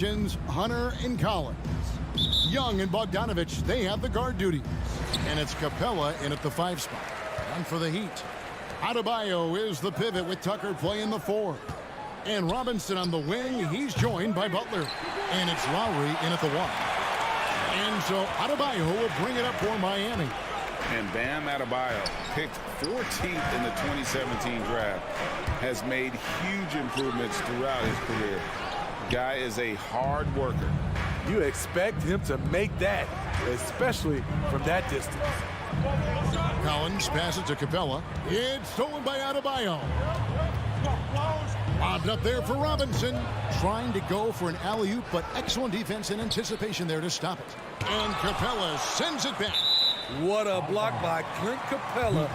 Hunter and Collins. Young and Bogdanovich, they have the guard duties. And it's Capella in at the 5 spot. And for the Heat, Adebayo is the pivot with Tucker playing the 4. And Robinson on the wing, he's joined by Butler. And it's Lowry in at the 1. And so Adebayo will bring it up for Miami. And Bam Adebayo, picked 14th in the 2017 draft, has made huge improvements throughout his career. Guy is a hard worker. You expect him to make that, especially from that distance. Collins passes to Capella. It's stolen by Adebayo. Lobbed up there for Robinson. Trying to go for an alley-oop, but excellent defense and anticipation there to stop it. And Capella sends it back. What a block by Clint Capella.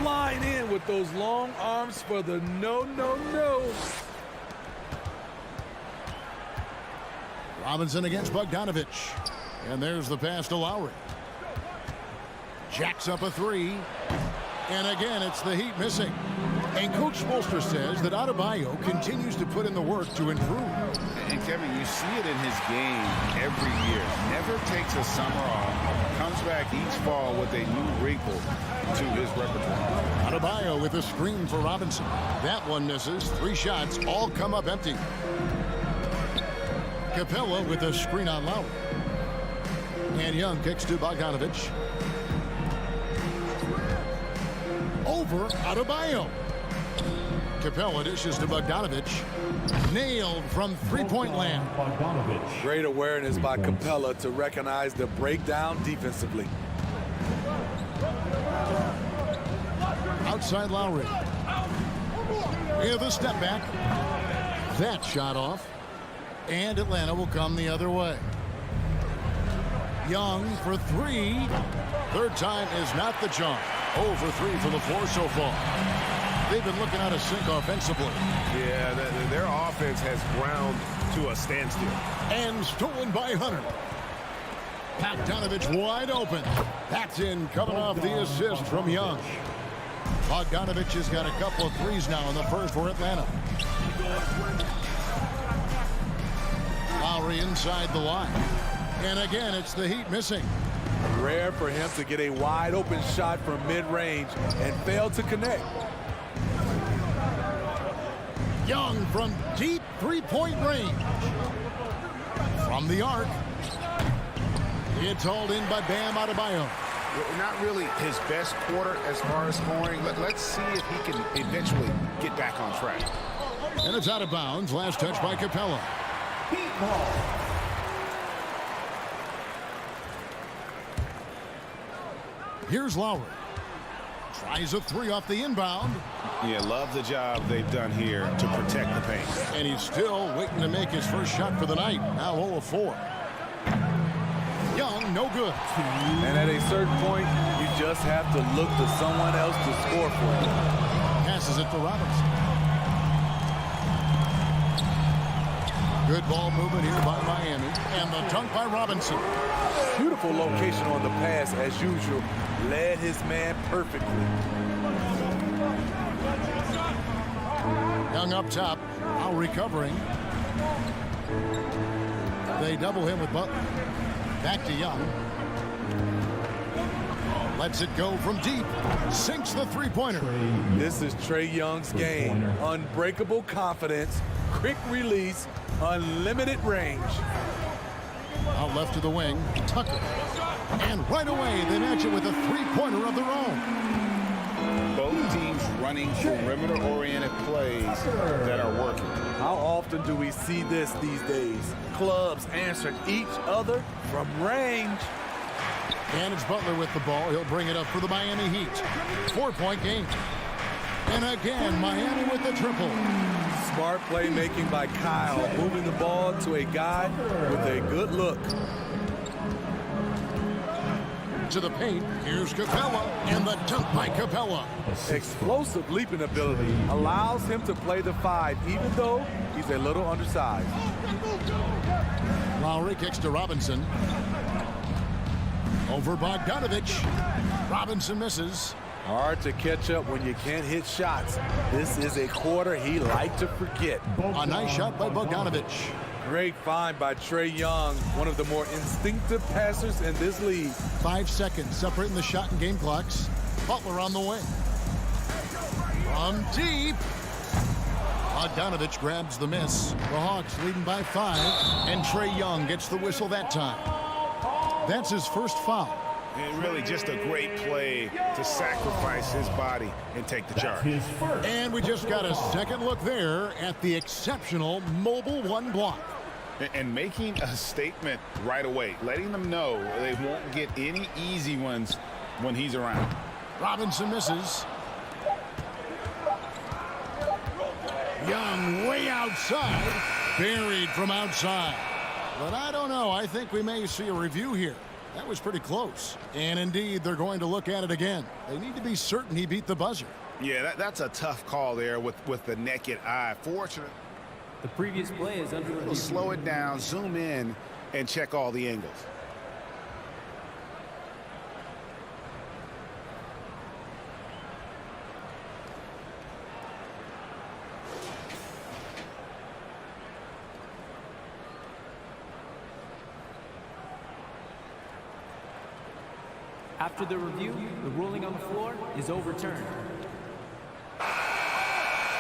Flying in with those long arms for the no. Robinson against Bogdanovich. And there's the pass to Lowry. Jacks up a 3. And again, it's the Heat missing. And Coach Spoelstra says that Adebayo continues to put in the work to improve. And Kevin, you see it in his game every year. Never takes a summer off. Comes back each fall with a new wrinkle to his repertoire. Adebayo with a screen for Robinson. That one misses. 3 shots all come up empty. Capella with a screen on Lowry. And Young kicks to Bogdanovich. Over Adebayo. Capella dishes to Bogdanovich. Nailed from three-point land. Great awareness by Capella to recognize the breakdown defensively. Outside Lowry. With a step back. That shot off. And Atlanta will come the other way. Young for 3. Third time is not the charm. 0 for 3 for the 4 so far. They've been looking out of sync offensively. Yeah, their offense has ground to a standstill. And stolen by Hunter. Bogdanovich wide open. That's in, coming off the assist from Young. Bogdanovich has got a couple of threes now in the first for Atlanta. Lowry inside the line. And again, it's the Heat missing. Rare for him to get a wide open shot from mid-range and fail to connect. Young from deep three-point range. From the arc. It's hauled in by Bam Adebayo. Not really his best quarter as far as scoring, but let's see if he can eventually get back on track. And it's out of bounds. Last touch by Capella. Here's Lowry. Tries a 3 off the inbound. Yeah, love the job they've done here to protect the paint. And he's still waiting to make his first shot for the night. Now 0 of 4. Young, no good. And at a certain point, you just have to look to someone else to score for you. Passes it to Robinson. Good ball movement here by Miami. And the dunk by Robinson. Beautiful location on the pass, as usual. Led his man perfectly. Young up top. Now recovering. They double him with Butler. Back to Young. Lets it go from deep. Sinks the three-pointer. This is Trae Young's game. Unbreakable confidence, quick release, unlimited range. Out left to the wing, Tucker. And right away, they match it with a three-pointer of their own. Both teams running perimeter-oriented plays that are working. How often do we see this these days? Clubs answering each other from range. And it's Butler with the ball. He'll bring it up for the Miami Heat. 4-point game. And again, Miami with the triple. Smart playmaking by Kyle, moving the ball to a guy with a good look. To the paint, here's Capella, and the dunk by Capella. Explosive leaping ability allows him to play the 5, even though he's a little undersized. Lowry kicks to Robinson. Over Bogdanovich. Robinson misses. Hard to catch up when you can't hit shots. This is a quarter he liked to forget. A nice shot by Bogdanovich. Great find by Trae Young, one of the more instinctive passers in this league. 5 seconds separating the shot and game clocks. Butler on the way. From deep. Bogdanovich grabs the miss. The Hawks leading by 5. And Trae Young gets the whistle that time. That's his first foul. And really just a great play to sacrifice his body and take the charge. And we just got a second look there at the exceptional mobile one block. And making a statement right away, letting them know they won't get any easy ones when he's around. Robinson misses. Young way outside. Buried from outside. But I don't know. I think we may see a review here. That was pretty close. And indeed, they're going to look at it again. They need to be certain he beat the buzzer. Yeah, that's a tough call there with the naked eye. Fortunate. The previous play is under review. We'll slow it down, zoom in, and check all the angles. After the review, the ruling on the floor is overturned.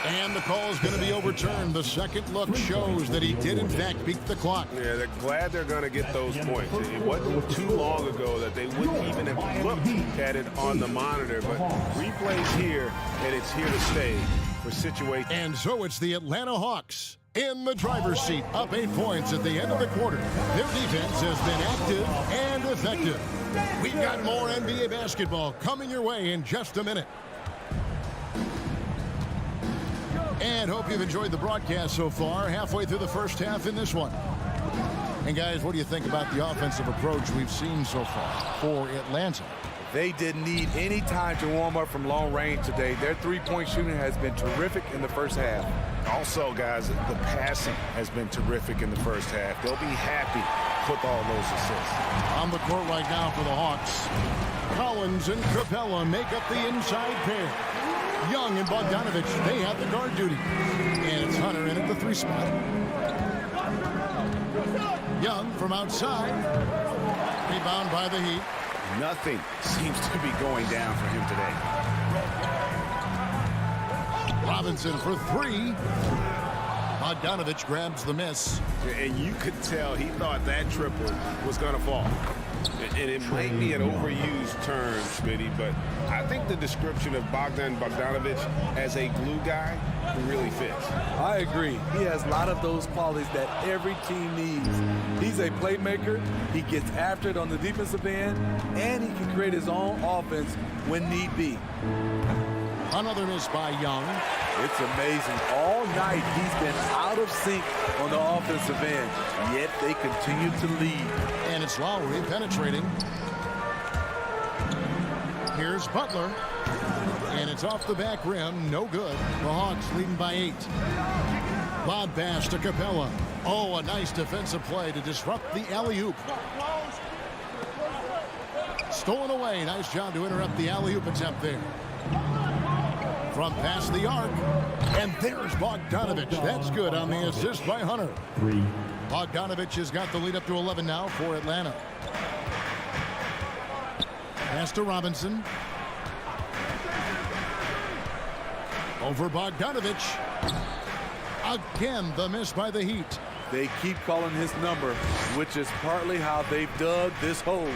And the call is going to be overturned. The second look shows that he did, in fact, beat the clock. Yeah, they're glad they're going to get those points. It wasn't too long ago that they wouldn't even have looked at it on the monitor. But replay's here, and it's here to stay for situations. And so it's the Atlanta Hawks in the driver's seat, up 8 points at the end of the quarter. Their defense has been active and effective. We've got more NBA basketball coming your way in just a minute. And hope you've enjoyed the broadcast so far, halfway through the first half in this one. And guys, what do you think about the offensive approach we've seen so far for Atlanta? They didn't need any time to warm up from long range today. Their three-point shooting has been terrific in the first half. Also, guys, the passing has been terrific in the first half. They'll be happy with all those assists. On the court right now for the Hawks, Collins and Capella make up the inside pair. Young and Bogdanovich, they have the guard duty. And it's Hunter in at the 3 spot. Young from outside. Rebound by the Heat. Nothing seems to be going down for him today. Robinson for 3. Bogdanovich grabs the miss. And you could tell he thought that triple was going to fall. And it might be an overused term, Smitty, but I think the description of Bogdanovich as a glue guy really fits. I agree. He has a lot of those qualities that every team needs. He's a playmaker. He gets after it on the defensive end, and he can create his own offense when need be. Another miss by Young. It's amazing. All night he's been out of sync on the offensive end, yet they continue to lead. And it's Lowry penetrating. Here's Butler. And it's off the back rim. No good. The Hawks leading by 8. Lob pass to Capella. Oh, a nice defensive play to disrupt the alley-oop. Stolen away. Nice job to interrupt the alley-oop attempt there. From past the arc. And there's Bogdanovich. That's good on the assist by Hunter. 3. Bogdanovich has got the lead up to 11 now for Atlanta. Pass to Robinson. Over Bogdanovich. Again, the miss by the Heat. They keep calling his number, which is partly how they've dug this hole.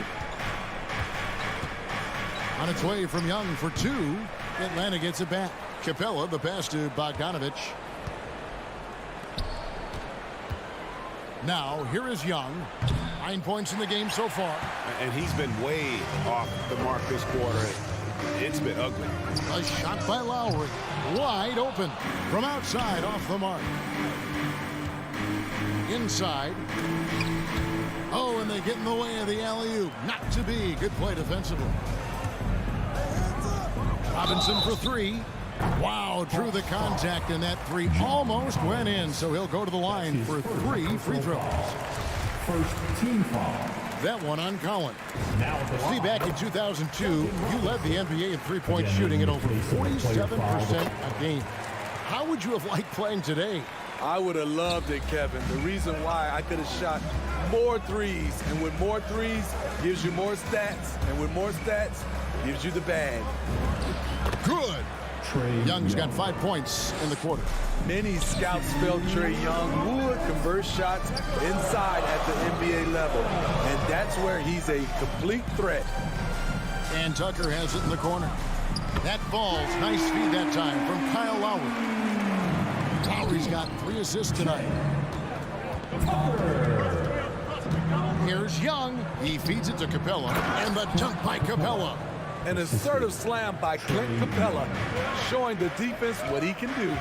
On its way from Young for 2. Atlanta gets it back. Capella, the pass to Bogdanovich. Now, here is Young. 9 points in the game so far. And he's been way off the mark this quarter. It's been ugly. A shot by Lowry. Wide open. From outside, off the mark. Inside. Oh, and they get in the way of the alley-oop. Not to be. Good play defensively. Robinson for 3. Wow, drew the contact, and that 3 almost went in, so he'll go to the line for 3 free throws. First team foul. That one on Collins. Now at the See, back in 2002, you led the NBA in three-point shooting at over 47% a game. How would you have liked playing today? I would have loved it, Kevin. The reason why I could have shot more threes, and with more threes gives you more stats, and with more stats gives you the bag. Good. Young's got 5 points in the quarter. Many scouts felt Trae Young would convert shots inside at the NBA level, and that's where he's a complete threat. And Tucker has it in the corner. That falls. Nice feed that time from Kyle Lowry. Lowry's got 3 assists tonight. Here's Young. He feeds it to Capella, and the dunk by Capella. An assertive slam by Clint Capella, showing the defense what he can do.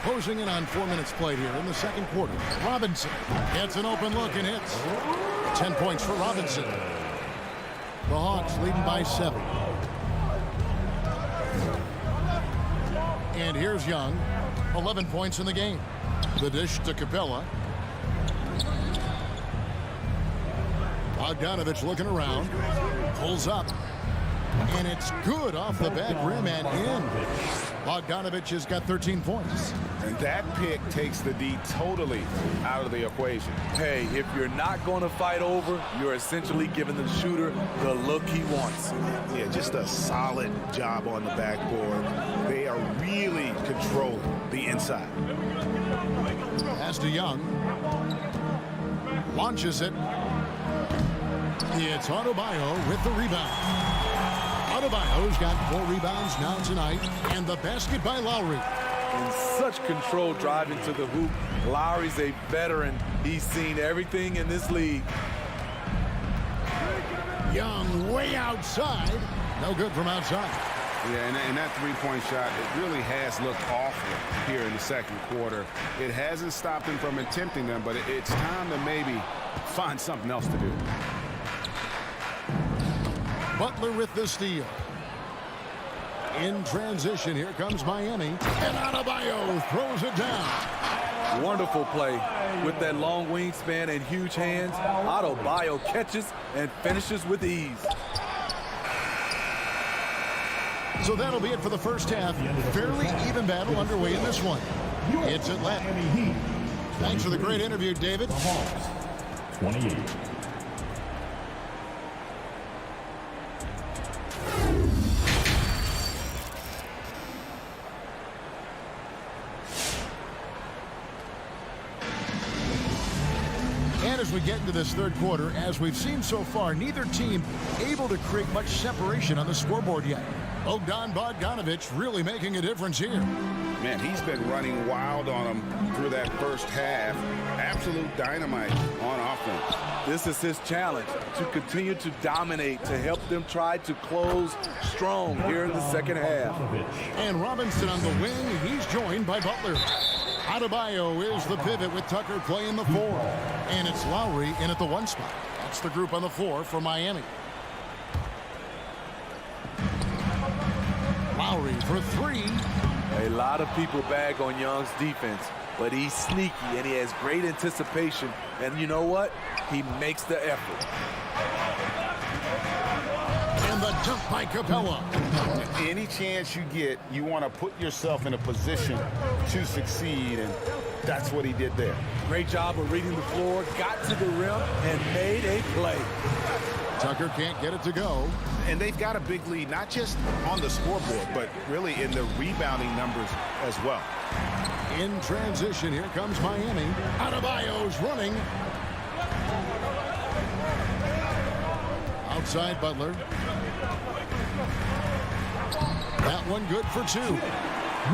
Closing in on 4 minutes played here in the second quarter. Robinson gets an open look and hits. 10 points for Robinson. The Hawks leading by 7. And here's Young. 11 points in the game. The dish to Capella. Bogdanovich looking around. Pulls up. And it's good off the back rim and in. Bogdanovich has got 13 points. And that pick takes the D totally out of the equation. Hey, if you're not going to fight over, you're essentially giving the shooter the look he wants. Yeah, just a solid job on the backboard. They are really controlling the inside. Pass to Young. Launches it. It's Adebayo with the rebound. Adebayo's got 4 rebounds now tonight. And the basket by Lowry. In such control driving to the hoop, Lowry's a veteran. He's seen everything in this league. Young way outside. No good from outside. Yeah, and that three-point shot, it really has looked awful here in the second quarter. It hasn't stopped him from attempting them, but it's time to maybe find something else to do. Butler with the steal. In transition, here comes Miami. And Adebayo throws it down. Wonderful play. With that long wingspan and huge hands, Adebayo catches and finishes with ease. So that'll be it for the first half. Fairly even battle underway in this one. It's Atlanta. Thanks for the great interview, David. The Hawks, 28. And as we get into this third quarter, as we've seen so far, neither team able to create much separation on the scoreboard yet. Bogdanovich really making a difference here. Man, he's been running wild on them through that first half. Absolute dynamite on offense. This is his challenge, to continue to dominate, to help them try to close strong here in the second half. And Robinson on the wing. He's joined by Butler. Adebayo is the pivot with Tucker playing the 4. And it's Lowry in at the 1 spot. That's the group on the floor for Miami. Lowry for 3. A lot of people bag on Young's defense, but he's sneaky and he has great anticipation. And you know what? He makes the effort. And the dunk by Capella. Any chance you get, you want to put yourself in a position to succeed, and that's what he did there. Great job of reading the floor, got to the rim, and made a play. Tucker can't get it to go. And they've got a big lead, not just on the scoreboard, but really in the rebounding numbers as well. In transition, here comes Miami. Adebayo's running. Outside Butler. That one good for 2.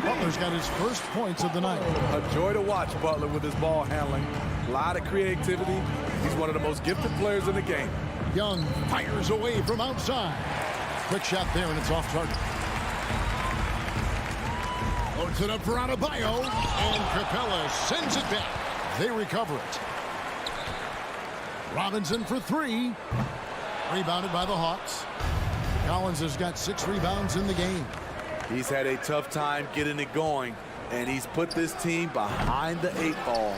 Butler's got his first points of the night. A joy to watch Butler with his ball handling. A lot of creativity. He's one of the most gifted players in the game. Young fires away from outside. Quick shot there, and it's off target. Loads it up for Adebayo, and Capella sends it back. They recover it. Robinson for 3. Rebounded by the Hawks. Collins has got 6 rebounds in the game. He's had a tough time getting it going, and he's put this team behind the 8 ball.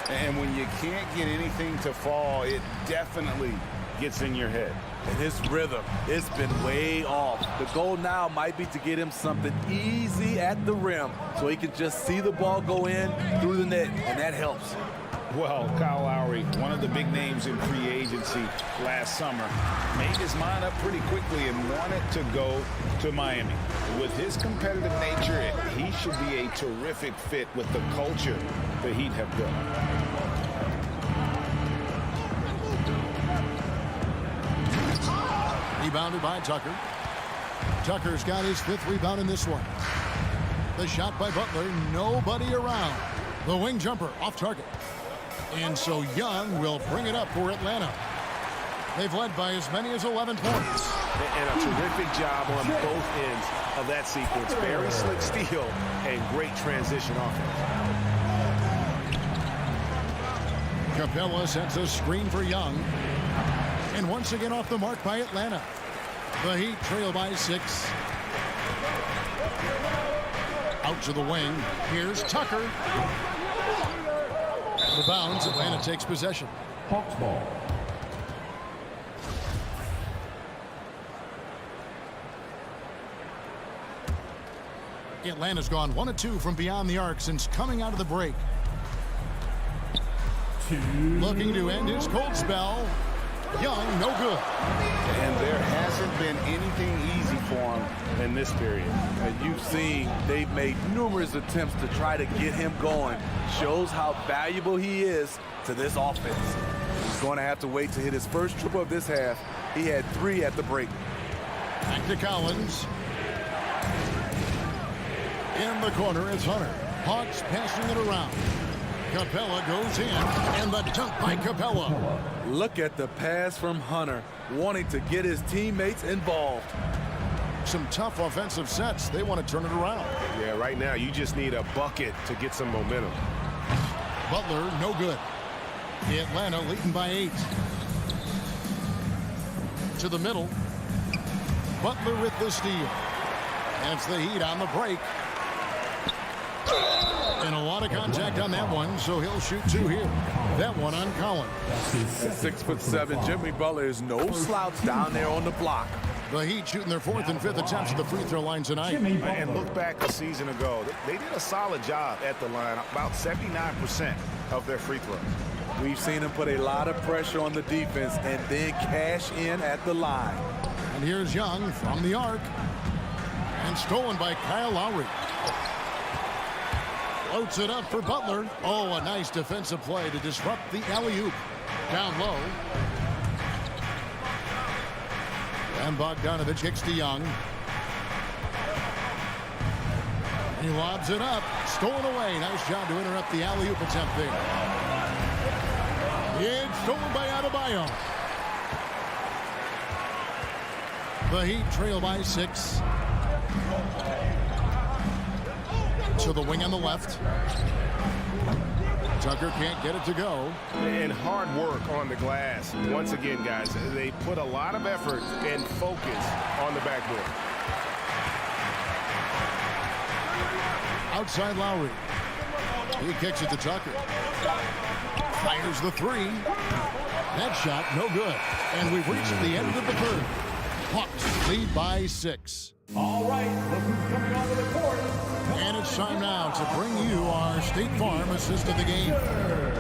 And when you can't get anything to fall, it definitely gets in your head. And his rhythm, it's been way off. The goal now might be to get him something easy at the rim so he can just see the ball go in through the net, and that helps. Well, Kyle Lowry, one of the big names in free agency last summer, made his mind up pretty quickly and wanted to go to Miami. With his competitive nature, he should be a terrific fit with the culture the Heat have built. Rebounded by Tucker. Tucker's got his 5th rebound in this one. The shot by Butler, nobody around. The wing jumper off target. And so Young will bring it up for Atlanta. They've led by as many as 11 points. And a terrific job on both ends of that sequence. Very slick steal and great transition offense. Capella sets a screen for Young. And once again off the mark by Atlanta. The Heat trail by 6. Out to the wing. Here's Tucker. The bounds. Atlanta takes possession. Hawks ball. Atlanta's gone 1 of 2 from beyond the arc since coming out of the break. Looking to end his cold spell. Young, no good. And there hasn't been anything easy for him in this period. And you've seen they've made numerous attempts to try to get him going. Shows how valuable he is to this offense. He's going to have to wait to hit his first triple of this half. He had 3 at the break. Back to Collins. In the corner, it's Hunter. Hawks passing it around. Capella goes in, and the dunk by Capella. Look at the pass from Hunter, wanting to get his teammates involved. Some tough offensive sets. They want to turn it around. Yeah, right now you just need a bucket to get some momentum. Butler, no good. Atlanta leading by 8. To the middle. Butler with the steal. That's the Heat on the break. And a lot of contact on that one, so he'll shoot 2 here. That one on Collins. 6'7", Jimmy Butler is no slouch down there on the block. The Heat shooting their 4th and 5th attempts at the free throw line tonight. And look back a season ago. They did a solid job at the line, about 79% of their free throws. We've seen him put a lot of pressure on the defense and then cash in at the line. And here's Young from the arc. And stolen by Kyle Lowry. Floats it up for Butler. Oh, a nice defensive play to disrupt the alley-oop. Down low. And Bogdanovich kicks to Young. He lobs it up. Stolen away. Nice job to interrupt the alley-oop attempt there. It's stolen by Adebayo. The Heat trail by 6. To the wing on the left. Tucker can't get it to go. And hard work on the glass. Once again, guys, they put a lot of effort and focus on the backboard. Outside Lowry. He kicks it to Tucker. Fires the 3. That shot, no good. And we've reached the end of the 3rd. Hawks lead by 6. All right, look who's coming onto the court. And it's time now to bring you our State Farm assist of the game.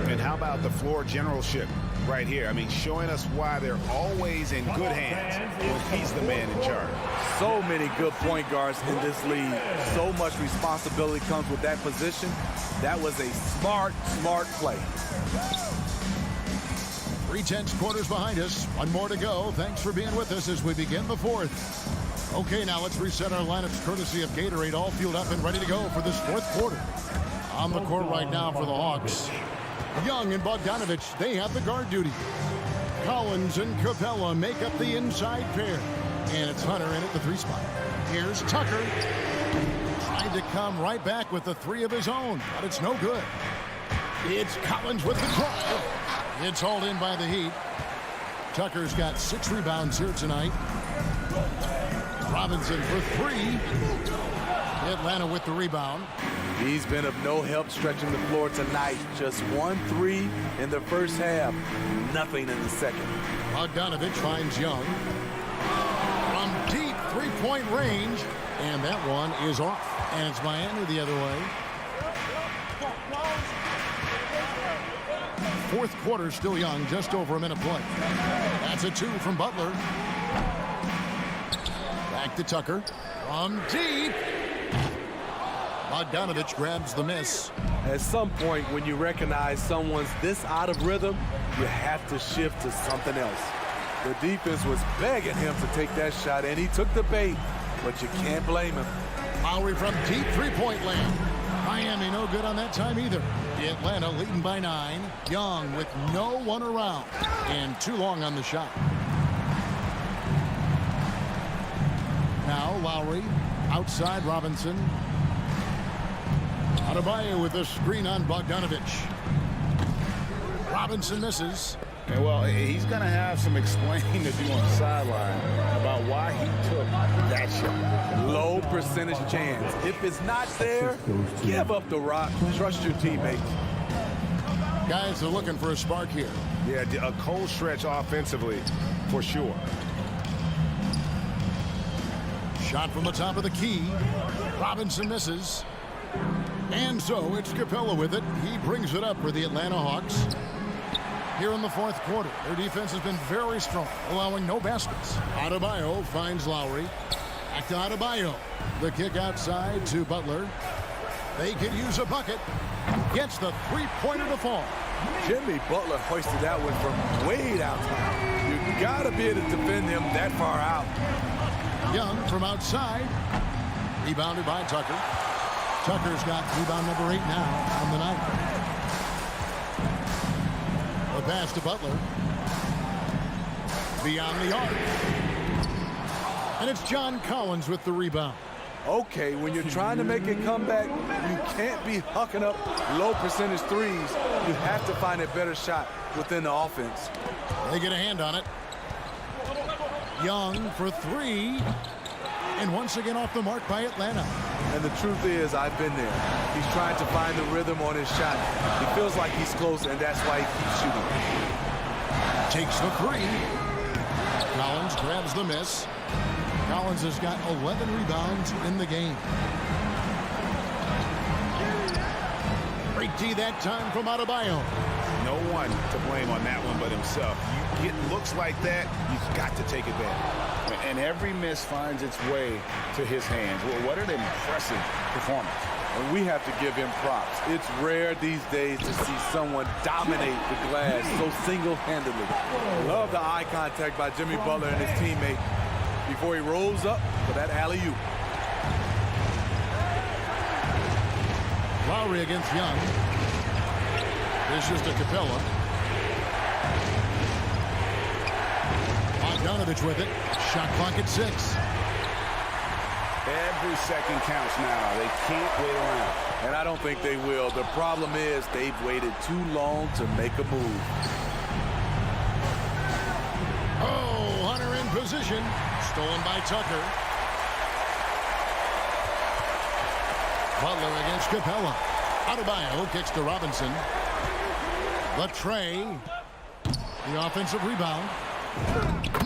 And how about the floor generalship right here? I mean, showing us why they're always in good hands when he's the man in charge. So many good point guards in this league. So much responsibility comes with that position. That was a smart play. 3/10 quarters behind us. 1 more to go. Thanks for being with us as we begin the 4th. Okay, now let's reset our lineups courtesy of Gatorade, all fueled up and ready to go for this 4th quarter. On the court right now for the Hawks. Young and Bogdanovich, they have the guard duty. Collins and Capella make up the inside pair. And it's Hunter in at the 3 spot. Here's Tucker. Trying to come right back with the 3 of his own, but it's no good. It's Collins with the drive. It's hauled in by the Heat. Tucker's got 6 rebounds here tonight. Robinson for 3. Atlanta with the rebound. He's been of no help stretching the floor tonight. Just 1 3 in the first half. Nothing in the second. Bogdanovich finds Young. three-point range, and that one is off. And it's Miami the other way. Fourth quarter still young, just over a minute play. That's a 2 from Butler. Back to Tucker. From deep. Bogdanovich grabs the miss. At some point, when you recognize someone's this out of rhythm, you have to shift to something else. The defense was begging him to take that shot, and he took the bait, but you can't blame him. Lowry from deep three-point land. Miami no good on that time either. Atlanta leading by 9. Young with no one around, and too long on the shot. Now Lowry outside Robinson. Adebayo with a screen on Bogdanovich. Robinson misses. And well, he's going to have some explaining to do on the sideline about why he took that shot. Low percentage chance. If it's not there, give up the rock. Trust your teammates. Guys are looking for a spark here. Yeah, a cold stretch offensively, for sure. Shot from the top of the key. Robinson misses. And so it's Capella with it. He brings it up for the Atlanta Hawks. Here in the fourth quarter, their defense has been very strong, allowing no baskets. Adebayo finds Lowry. Back to Adebayo. The kick outside to Butler. They could use a bucket. Gets the three-pointer to fall. Jimmy Butler hoisted that one from way downtown. You gotta be able to defend him that far out. Young from outside. Rebounded by Tucker. Tucker's got rebound number 8 now on the night. The pass to Butler. Beyond the arc. And it's John Collins with the rebound. Okay, when you're trying to make a comeback, you can't be hucking up low percentage threes. You have to find a better shot within the offense. They get a hand on it. Young for 3. And once again off the mark by Atlanta. And the truth is, I've been there. He's trying to find the rhythm on his shot. He feels like he's close, and that's why he keeps shooting. Takes the 3. Collins grabs the miss. Collins has got 11 rebounds in the game. Great D that time from Adebayo. No one to blame on that one but himself. You get looks like that, you've got to take advantage. And every miss finds its way to his hands. Well, what an impressive performance. And we have to give him props. It's rare these days to see someone dominate the glass so single-handedly. Love the eye contact by Jimmy Butler and his teammate before he rolls up for that alley-oop. Lowry against Young. This is to Capella. Bogdanovich with it. Shot clock at 6. Every second counts now. They can't wait around. And I don't think they will. The problem is they've waited too long to make a move. Oh, Hunter in position. Stolen by Tucker. Butler against Capella. Adebayo kicks to Robinson. The tray. The offensive rebound.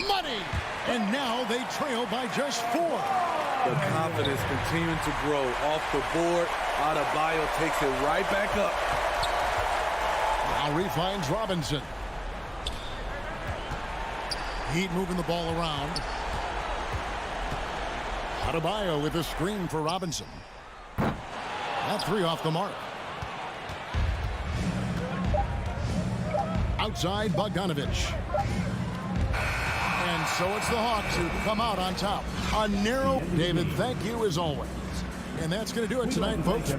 Money! And now they trail by just 4. The confidence continuing to grow off the board. Adebayo takes it right back up. Lowry finds Robinson. Heat moving the ball around. Adebayo with a screen for Robinson. That 3 off the mark. Outside Bogdanovich. And so it's the Hawks who come out on top. A narrow. David, thank you as always. And that's going to do it tonight, folks.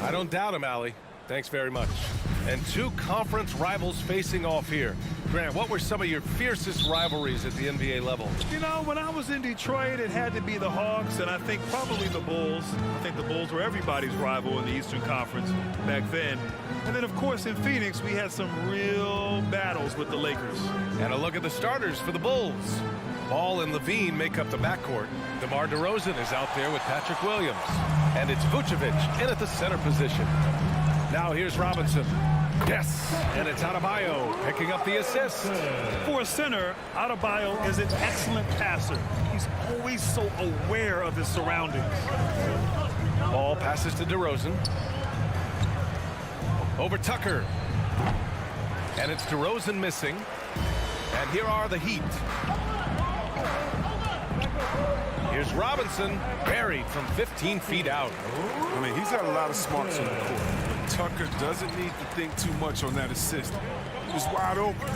I don't doubt him, Allie. Thanks very much. And two conference rivals facing off here. Grant, what were some of your fiercest rivalries at the NBA level? You know, when I was in Detroit, it had to be the Hawks, and I think probably the Bulls. I think the Bulls were everybody's rival in the Eastern Conference back then. And then, of course, in Phoenix, we had some real battles with the Lakers. And a look at the starters for the Bulls. Ball and Levine make up the backcourt. DeMar DeRozan is out there with Patrick Williams. And it's Vucevic in at the center position. Now here's Robinson. Yes, and it's Adebayo picking up the assist. For a center, Adebayo is an excellent passer. He's always so aware of his surroundings. Ball passes to DeRozan. Over Tucker. And it's DeRozan missing. And here are the Heat. Here's Robinson, buried from 15 feet out. I mean, he's got a lot of smarts on the court. But Tucker doesn't need to think too much on that assist. He was wide open.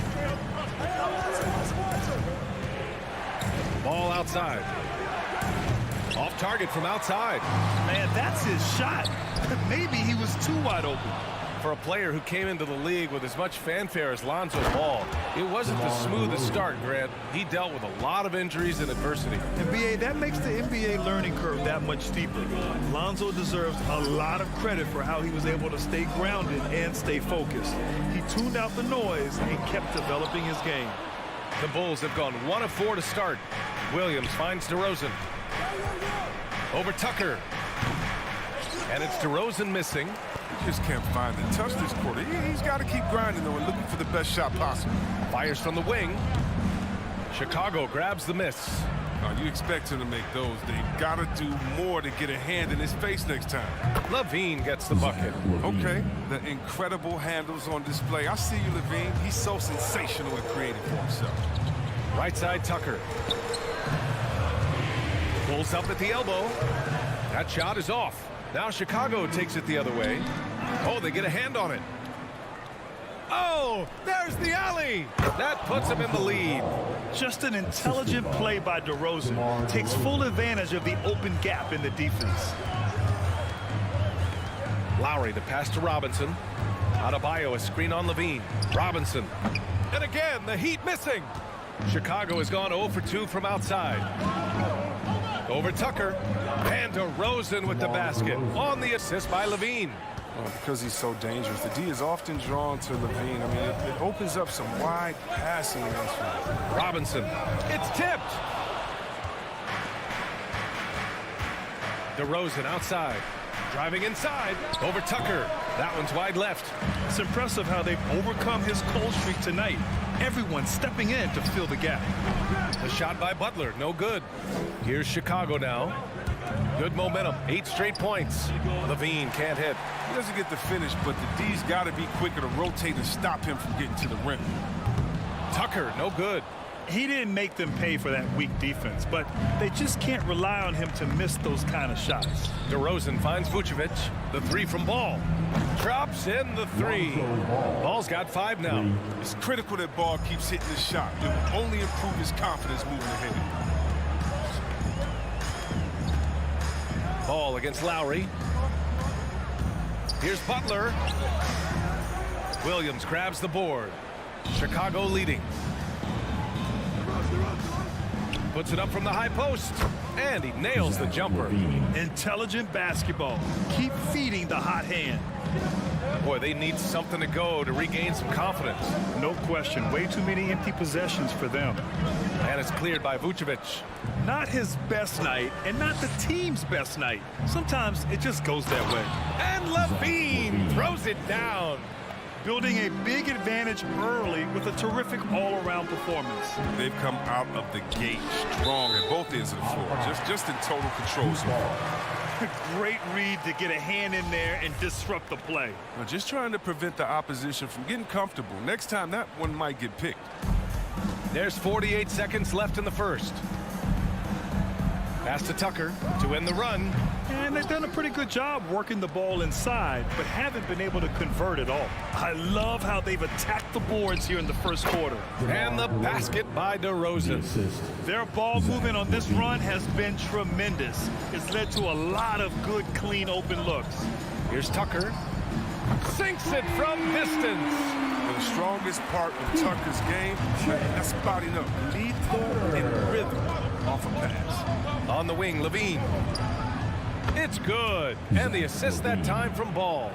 Ball outside. Off target from outside. Man, that's his shot. Maybe he was too wide open. For a player who came into the league with as much fanfare as Lonzo Ball, it wasn't the smoothest start, Grant. He dealt with a lot of injuries and adversity. And BA, that makes the NBA learning curve that much steeper. Lonzo deserves a lot of credit for how he was able to stay grounded and stay focused. He tuned out the noise and kept developing his game. The Bulls have gone 1 of 4 to start. Williams finds DeRozan. Over Tucker. And it's DeRozan missing. Just can't find the touch this quarter. He's got to keep grinding, though, and looking for the best shot possible. Fires from the wing. Chicago grabs the miss. You expect him to make those. They've got to do more to get a hand in his face next time. Levine gets the bucket. Okay, the incredible handles on display. I see you, Levine. He's so sensational and creative for himself. Right side, Tucker. Pulls up at the elbow. That shot is off. Now Chicago takes it the other way. Oh, they get a hand on it. Oh, there's the alley. That puts him in the lead. Just an intelligent play by DeRozan. Takes full advantage of the open gap in the defense. Lowry, the pass to Robinson. Adebayo, a screen on Levine. Robinson. And again, the Heat missing. Chicago has gone 0 for 2 from outside. Over Tucker. And DeRozan with the basket. On the assist by Levine. Because he's so dangerous. The D is often drawn to Levine. I mean, it opens up some wide passing against him. Robinson. It's tipped. DeRozan outside. Driving inside. Over Tucker. That one's wide left. It's impressive how they've overcome his cold streak tonight. Everyone stepping in to fill the gap. The shot by Butler, no good. Here's Chicago now. Good momentum, 8 straight points. Levine can't hit. He doesn't get the finish, but the D's got to be quicker to rotate and stop him from getting to the rim. Tucker, no good. He didn't make them pay for that weak defense, but they just can't rely on him to miss those kind of shots. DeRozan finds Vucevic. The 3 from Ball. Drops in the 3. Ball's got 5 now. It's critical that Ball keeps hitting the shot. It will only improve his confidence moving ahead. Ball against Lowry. Here's Butler. Williams grabs the board. Chicago leading. Puts it up from the high post. And he nails the jumper. Intelligent basketball. Keep feeding the hot hand. Boy, they need something to go to regain some confidence. No question. Way too many empty possessions for them. And it's cleared by Vucevic. Not his best night, and not the team's best night. Sometimes it just goes that way. And Levine throws it down. Building a big advantage early with a terrific all-around performance. They've come out of the gate strong at both ends of the floor. Just in total control so far. Great read to get a hand in there and disrupt the play. Now just trying to prevent the opposition from getting comfortable. Next time, that one might get picked. There's 48 seconds left in the first. Pass to Tucker to end the run. And they've done a pretty good job working the ball inside, but haven't been able to convert at all. I love how they've attacked the boards here in the first quarter. And the basket by DeRozan. Their ball movement on this run has been tremendous. It's led to a lot of good, clean, open looks. Here's Tucker. Sinks it from distance. The strongest part of Tucker's game, that's spotting up lethal and rhythm off a pass. On the wing, Levine. It's good. And the assist that time from Ball.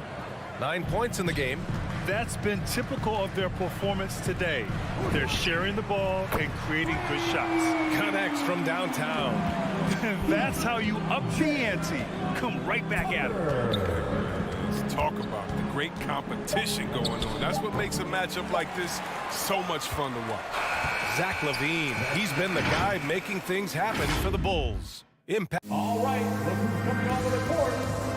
9 points in the game. That's been typical of their performance today. They're sharing the ball and creating good shots. Connects from downtown. That's how you up the ante. Come right back at him. Let's talk about the great competition going on. That's what makes a matchup like this so much fun to watch. Zach Levine. He's been the guy making things happen for the Bulls. Impact. All right, look who's coming onto the court.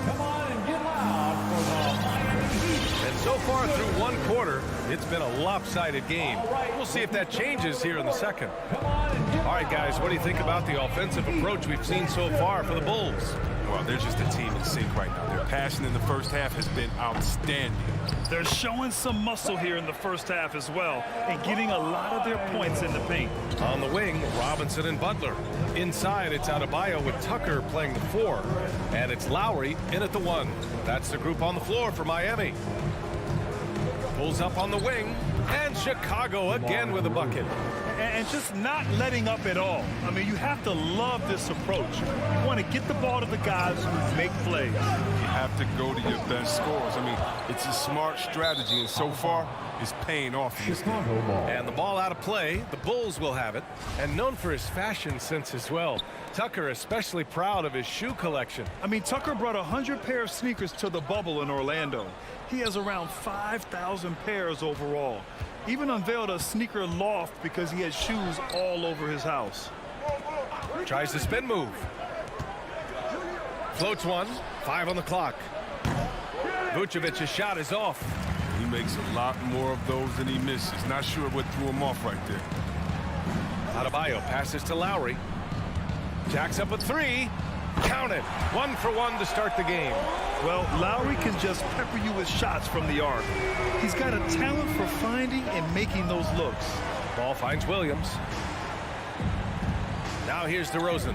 Come on and get loud for the Miami Heat. And so far through one quarter, it's been a lopsided game. We'll see if that changes here in the second. All right, guys, what do you think about the offensive approach we've seen so far for the Bulls? Well, they're just a team in sync right now. Their passion in the first half has been outstanding. They're showing some muscle here in the first half as well and getting a lot of their points in the paint. On the wing, Robinson and Butler. Inside, it's Adebayo with Tucker playing the 4. And it's Lowry in at the 1. That's the group on the floor for Miami. Pulls up on the wing. And Chicago again with a bucket. And just not letting up at all. I mean, you have to love this approach. You want to get the ball to the guys who make plays. You have to go to your best scorers. I mean, it's a smart strategy, and so far, it's paying off in this game. And the ball out of play. The Bulls will have it. And known for his fashion sense as well. Tucker especially proud of his shoe collection. I mean, Tucker brought 100 pair of sneakers to the bubble in Orlando. He has around 5,000 pairs overall. Even unveiled a sneaker loft because he had shoes all over his house. Tries the spin move. Floats one. 5 on the clock. Vucevic's shot is off. He makes a lot more of those than he misses. Not sure what threw him off right there. Adebayo passes to Lowry. Jacks up a 3. Count it. 1 for 1 to start the game. Well, Lowry can just pepper you with shots from the arc. He's got a talent for finding and making those looks. Ball finds Williams. Now here's DeRozan.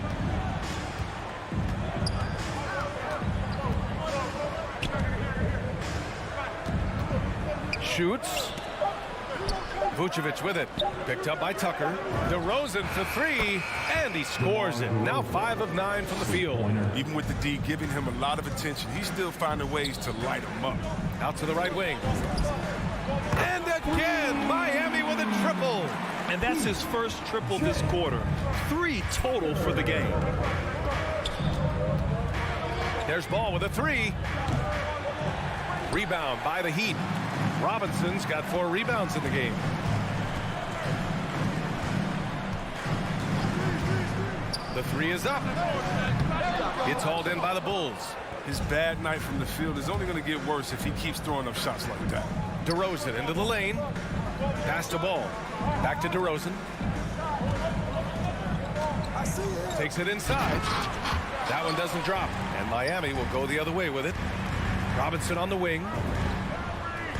Shoots. Vucevic with it. Picked up by Tucker. DeRozan for 3, and he scores it. Now 5 of 9 from the field. Even with the D giving him a lot of attention, he's still finding ways to light him up. Out to the right wing. And again, Miami with a triple. And that's his first triple this quarter. 3 total for the game. There's Ball with a 3. Rebound by the Heat. Robinson's got 4 rebounds in the game. The 3 is up. It's hauled in by the Bulls. His bad night from the field is only going to get worse if he keeps throwing up shots like that. DeRozan into the lane. Pass to Ball. Back to DeRozan. Takes it inside. That one doesn't drop. And Miami will go the other way with it. Robinson on the wing.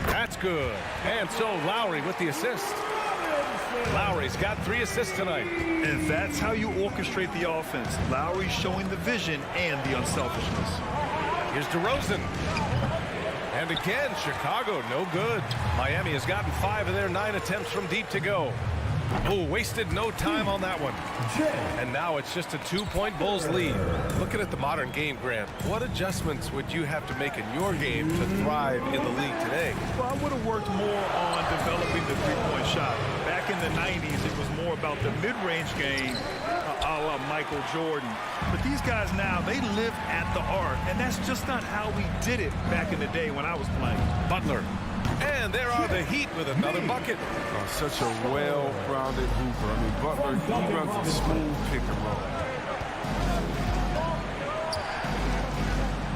That's good. And so Lowry with the assist. Lowry's got 3 assists tonight. And that's how you orchestrate the offense. Lowry showing the vision and the unselfishness. Here's DeRozan. And again, Chicago no good. Miami has gotten 5 of their 9 attempts from deep to go. Oh, wasted no time on that one. And now it's just a 2-point Bulls lead. Looking at the modern game, Grant, what adjustments would you have to make in your game to thrive in the league today? Well, I would have worked more on developing the three-point shot. Back in the 90s, it was more about the mid-range game, a la Michael Jordan. But these guys now, they live at the arc, and that's just not how we did it back in the day when I was playing. Butler. And there are the Heat with another bucket. Oh, such a well-rounded hooper. I mean, Butler, he runs a smooth pick and roll.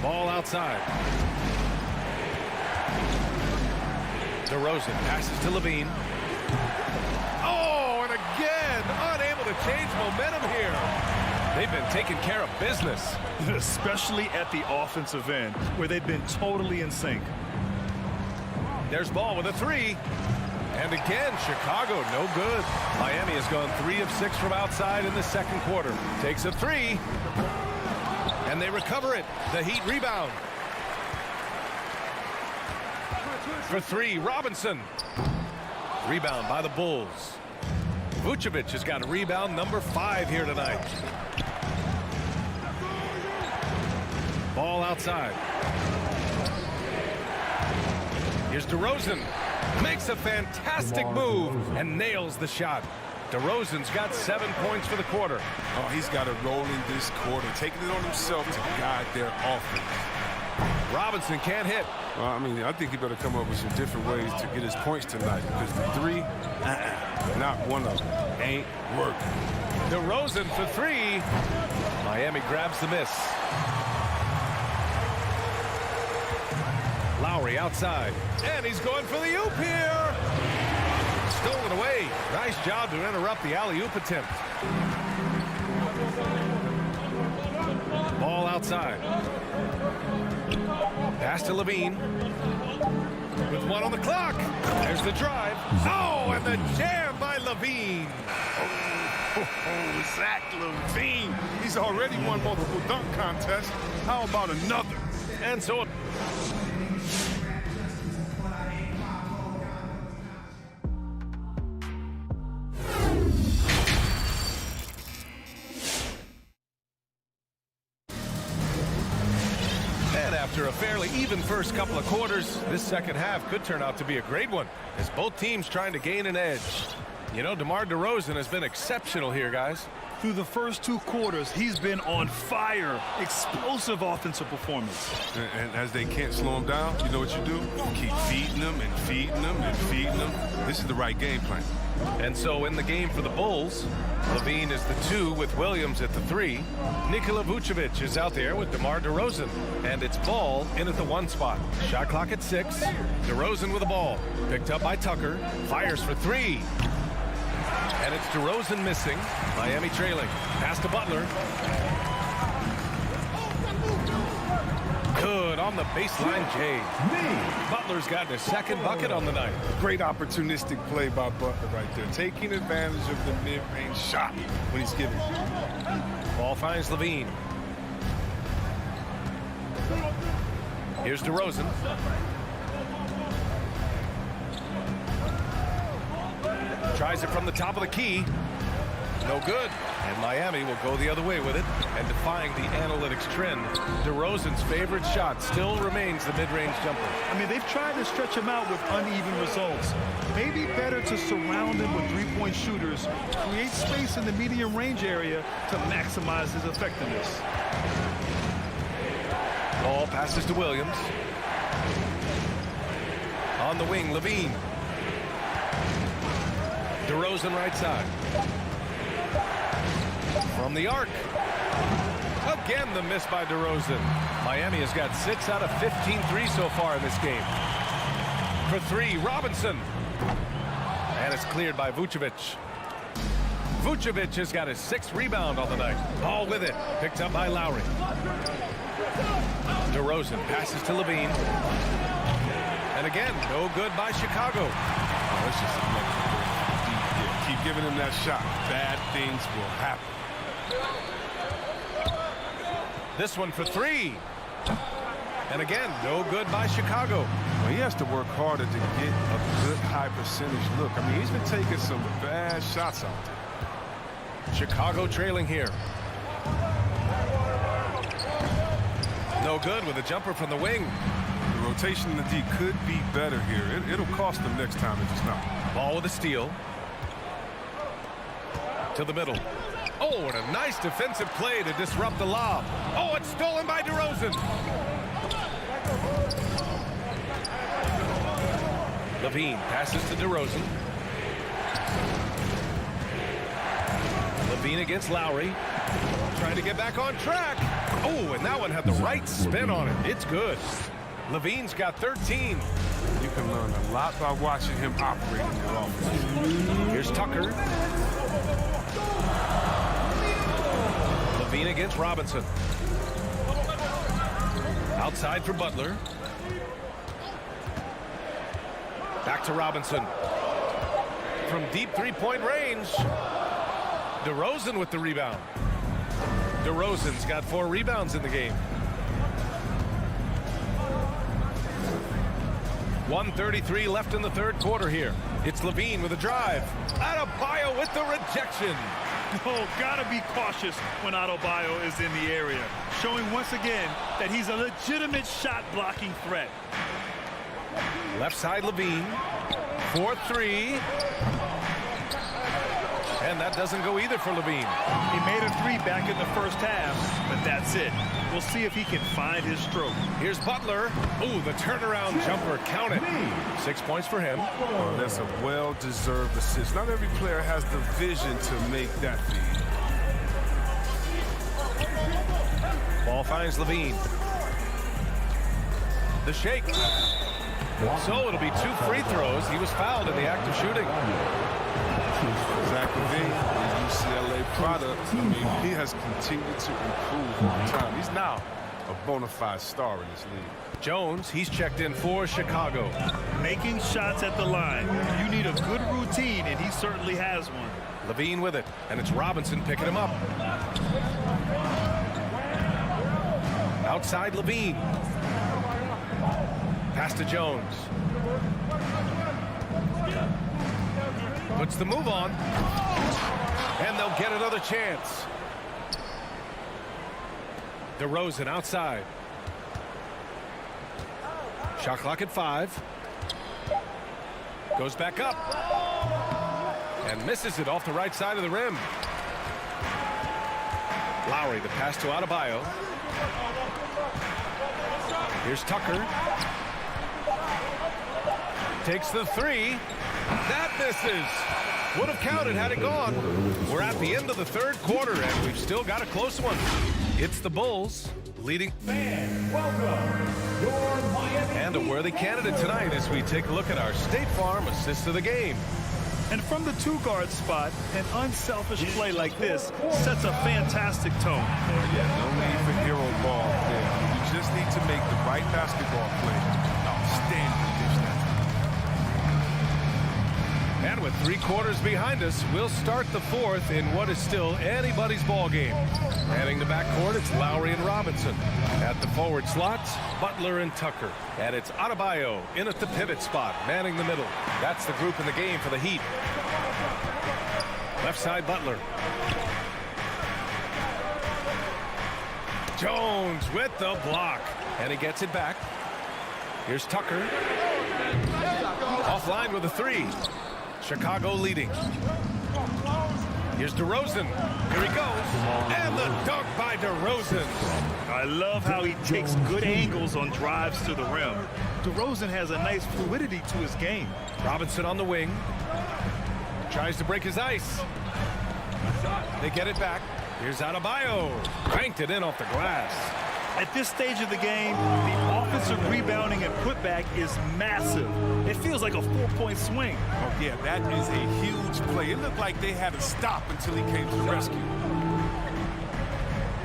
Ball outside. DeRozan passes to Levine. Oh, and again, unable to change momentum here. They've been taking care of business. Especially at the offensive end, where they've been totally in sync. There's Ball with a 3. And again, Chicago no good. Miami has gone 3 of 6 from outside in the second quarter. Takes a 3. And they recover it. The Heat rebound. For three, Robinson. Rebound by the Bulls. Vucevic has got a rebound number 5 here tonight. Ball outside. Here's DeRozan. Makes a fantastic move and nails the shot. DeRozan's got 7 points for the quarter. Oh, he's got it rolling this quarter, taking it on himself to guide their offense. Robinson can't hit. Well, I mean, I think he better come up with some different ways to get his points tonight, because the three, not one of them, ain't working. DeRozan for 3. Miami grabs the miss. Lowry outside, and he's going for the oop here. Stolen away. Nice job to interrupt the alley-oop attempt. Ball outside. Pass to Levine. With 1 on the clock. There's the drive. Oh, and the jam by Levine. Oh, Zach Levine. He's already won multiple dunk contests. How about another? And so... After a fairly even first couple of quarters, this second half could turn out to be a great one, as both teams trying to gain an edge. You know, DeMar DeRozan has been exceptional here, guys. Through the first 2 quarters, he's been on fire. Explosive offensive performance. And as they can't slow him down, you know what you do? Keep feeding them and feeding them and feeding them. This is the right game plan. And so in the game for the Bulls, Levine is the 2 with Williams at the 3. Nikola Vucevic is out there with DeMar DeRozan. And it's Ball in at the 1 spot. Shot clock at 6. DeRozan with the ball. Picked up by Tucker. Fires for 3. And it's DeRozan missing. Miami trailing. Pass to Butler. Good on the baseline, Jay. Butler's got his 2nd bucket on the night. Great opportunistic play by Butler right there, taking advantage of the mid-range shot when he's given. Ball finds Levine. Here's DeRozan. Tries it from the top of the key. No good. And Miami will go the other way with it. And defying the analytics trend, DeRozan's favorite shot still remains the mid-range jumper. I mean, they've tried to stretch him out with uneven results. Maybe better to surround him with 3-point shooters, create space in the medium range area to maximize his effectiveness. Ball passes to Williams. On the wing, Levine. DeRozan right side. From the arc. Again, the miss by DeRozan. Miami has got 6 out of 15 threes so far in this game. For 3, Robinson. And it's cleared by Vucevic. Vucevic has got his 6th rebound on the night. Ball with it. Picked up by Lowry. DeRozan passes to Levine. And again, no good by Chicago. Oh, it's just keep giving him that shot. Bad things will happen. This one for 3. And again, no good by Chicago. Well, he has to work harder to get a good high percentage look. I mean, he's been taking some bad shots out there. Chicago trailing here. No good with a jumper from the wing. The rotation in the D could be better here. It'll cost them next time if it's not. Ball with a steal. To the middle. Oh, and a nice defensive play to disrupt the lob. Oh, it's stolen by DeRozan. Levine passes to DeRozan. Levine against Lowry. Trying to get back on track. Oh, and that one had the right spin on it. It's good. Levine's got 13. You can learn a lot by watching him operate in your offense. Here's Tucker. Levine against Robinson. Outside for Butler. Back to Robinson. From deep 3-point range. DeRozan with the rebound. DeRozan's got 4 rebounds in the game. 1:33 left in the third quarter here. It's Levine with a drive. Adebayo with the rejection. Oh, gotta be cautious when Adebayo is in the area, showing once again that he's a legitimate shot-blocking threat. Left side Levine. 4-3. And that doesn't go either for Levine. He made a three back in the first half, but that's it. We'll see if he can find his stroke. Here's Butler. Ooh, the turnaround jumper. Count it. 6 points for him. Oh, that's a well-deserved assist. Not every player has the vision to make that feed. Ball finds Levine. The shake. So it'll be 2 free throws. He was fouled in the act of shooting. Zach LaVine, the CLA product, I mean, he has continued to improve over time. He's now a bona fide star in this league. Jones, he's checked in for Chicago. Making shots at the line. You need a good routine, and he certainly has one. Levine with it, and it's Robinson picking him up. Outside Levine. Pass to Jones. Puts the move on. And they'll get another chance. DeRozan outside. Shot clock at 5. Goes back up. And misses it off the right side of the rim. Lowry, the pass to Adebayo. Here's Tucker. Takes the 3. That misses. Would have counted had it gone. We're at the end of the third quarter, and we've still got a close one. It's the Bulls leading. And welcome, your Miami And a worthy candidate tonight as we take a look at our State Farm assist of the game. And from the two-guard spot, an unselfish play like this sets a fantastic tone. Yeah, no need for hero ball there. You just need to make the right basketball play. Outstanding dish that. And with 3 quarters behind us, we'll start the fourth in what is still anybody's ball game. Heading to backcourt, it's Lowry and Robinson. At the forward slots, Butler and Tucker. And it's Adebayo in at the pivot spot, manning the middle. That's the group in the game for the Heat. Left side, Butler. Jones with the block. And he gets it back. Here's Tucker. Offline with a 3. Chicago leading. Here's DeRozan. Here he goes. And the dunk by DeRozan. I love how he takes good angles on drives to the rim. DeRozan has a nice fluidity to his game. Robinson on the wing. Tries to break his ice. They get it back. Here's Adebayo. Cranked it in off the glass. At this stage of the game, the offensive rebounding and putback is massive. It feels like a 4-point swing. Oh, yeah, that is a huge play. It looked like they had to stop until he came to the rescue.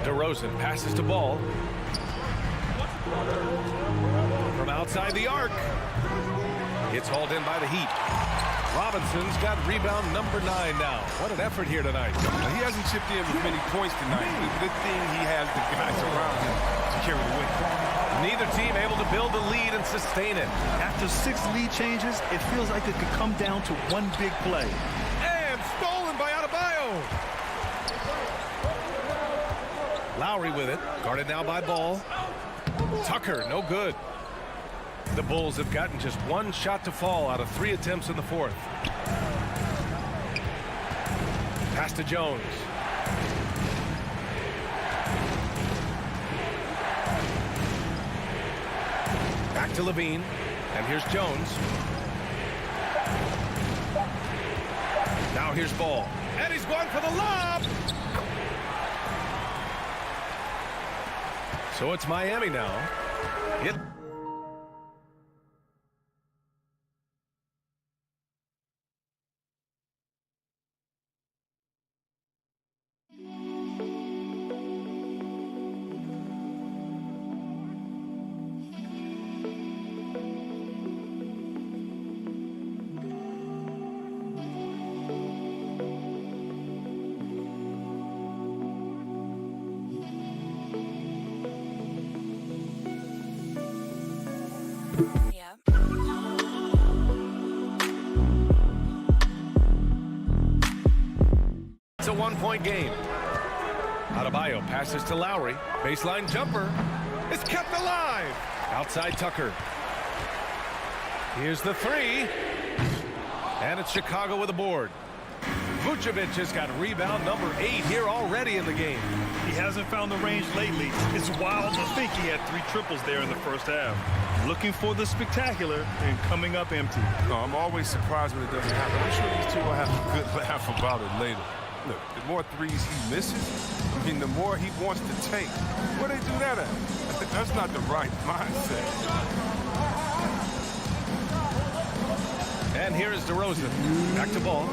DeRozan passes to Ball. From outside the arc. It's hauled in by the Heat. Robinson's got rebound number 9 now. What an effort here tonight. Now, he hasn't chipped in with many points tonight. The good thing he has the guys around him to carry the weight. Neither team able to build the lead and sustain it. After 6 lead changes, it feels like it could come down to one big play. And stolen by Adebayo. Lowry with it. Guarded now by Ball. Tucker, no good. The Bulls have gotten just 1 shot to fall out of 3 attempts in the fourth. Pass to Jones. Back to Levine. And here's Jones. Now here's Ball. And he's going for the lob. So it's Miami now. Hit. It's a one-point game. Adebayo passes to Lowry. Baseline jumper. It's kept alive. Outside Tucker. Here's the three. And it's Chicago with a board. Vucevic has got rebound number 8 here already in the game. He hasn't found the range lately. It's wild to think he had 3 triples there in the first half. Looking for the spectacular and coming up empty. No, I'm always surprised when it doesn't happen. I'm sure these two will have a good laugh about it later. Look, the more threes he misses, I mean, the more he wants to take. Where they do that at? That's not the right mindset. And here is DeRozan. Back to ball.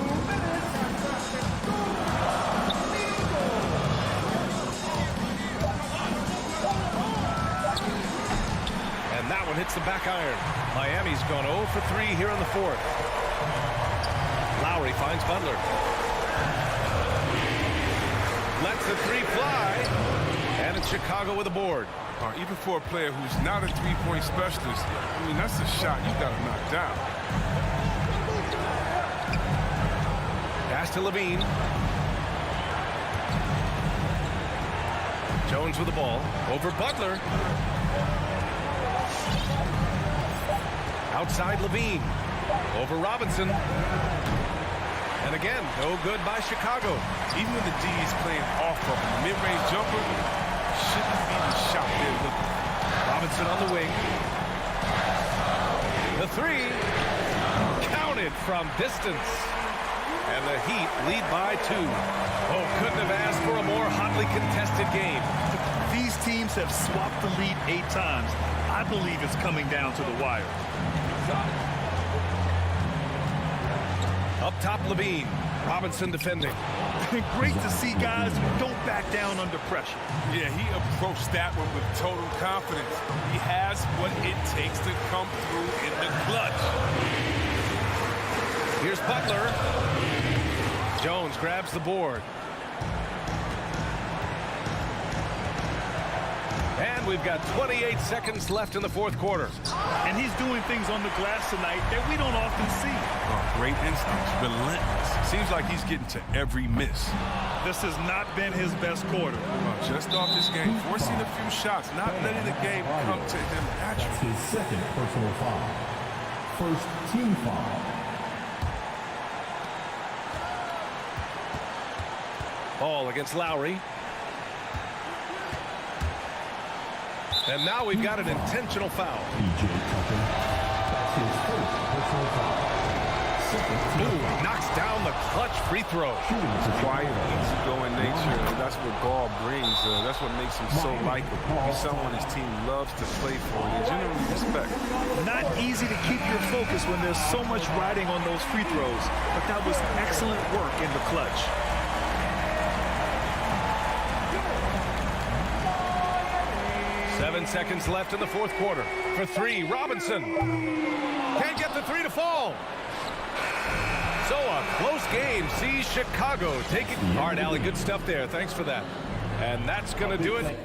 And that one hits the back iron. Miami's gone 0 for 3 here in the fourth. Lowry finds Butler. Lets the three fly. And it's Chicago with a board. Even for a player who's not a three-point specialist, I mean, that's a shot you got to knock down. Pass to Levine. Jones with the ball. Over Butler. Outside Levine. Over Robinson. And again, no good by Chicago. Even when the D is playing off of him, the mid-range jumper shouldn't be the shot they're looking. Robinson on the wing. The three. Counted from distance. And the Heat lead by 2. Oh, couldn't have asked for a more hotly contested game. These teams have swapped the lead 8 times. I believe it's coming down to the wire. Up top, Levine. Robinson defending. Great to see guys who don't back down under pressure. Yeah, he approached that one with total confidence. He has what it takes to come through in the clutch. Here's Butler. Jones grabs the board. And we've got 28 seconds left in the fourth quarter. And he's doing things on the glass tonight that we don't often see. Oh, great instincts, relentless. Seems like he's getting to every miss. This has not been his best quarter. Just off this game, forcing a few shots, not letting the game come to him That's naturally. his second personal foul. First team foul. Ball against Lowry. And now we've got an intentional foul. PJ Tucker. That's his first personal foul. Second team Ooh, foul. knocks down the clutch free throw. Quiet, easygoing nature. That's what Ball brings. That's what makes him so likable. He's someone his team loves to play for and they generally respect. Not easy to keep your focus when there's so much riding on those free throws, but that was excellent work in the clutch. 7 seconds left in the fourth quarter. For 3, Robinson. Can't get the 3 to fall. So a close game sees Chicago taking. All right, Allie, good stuff there. Thanks for that. And that's going to do it.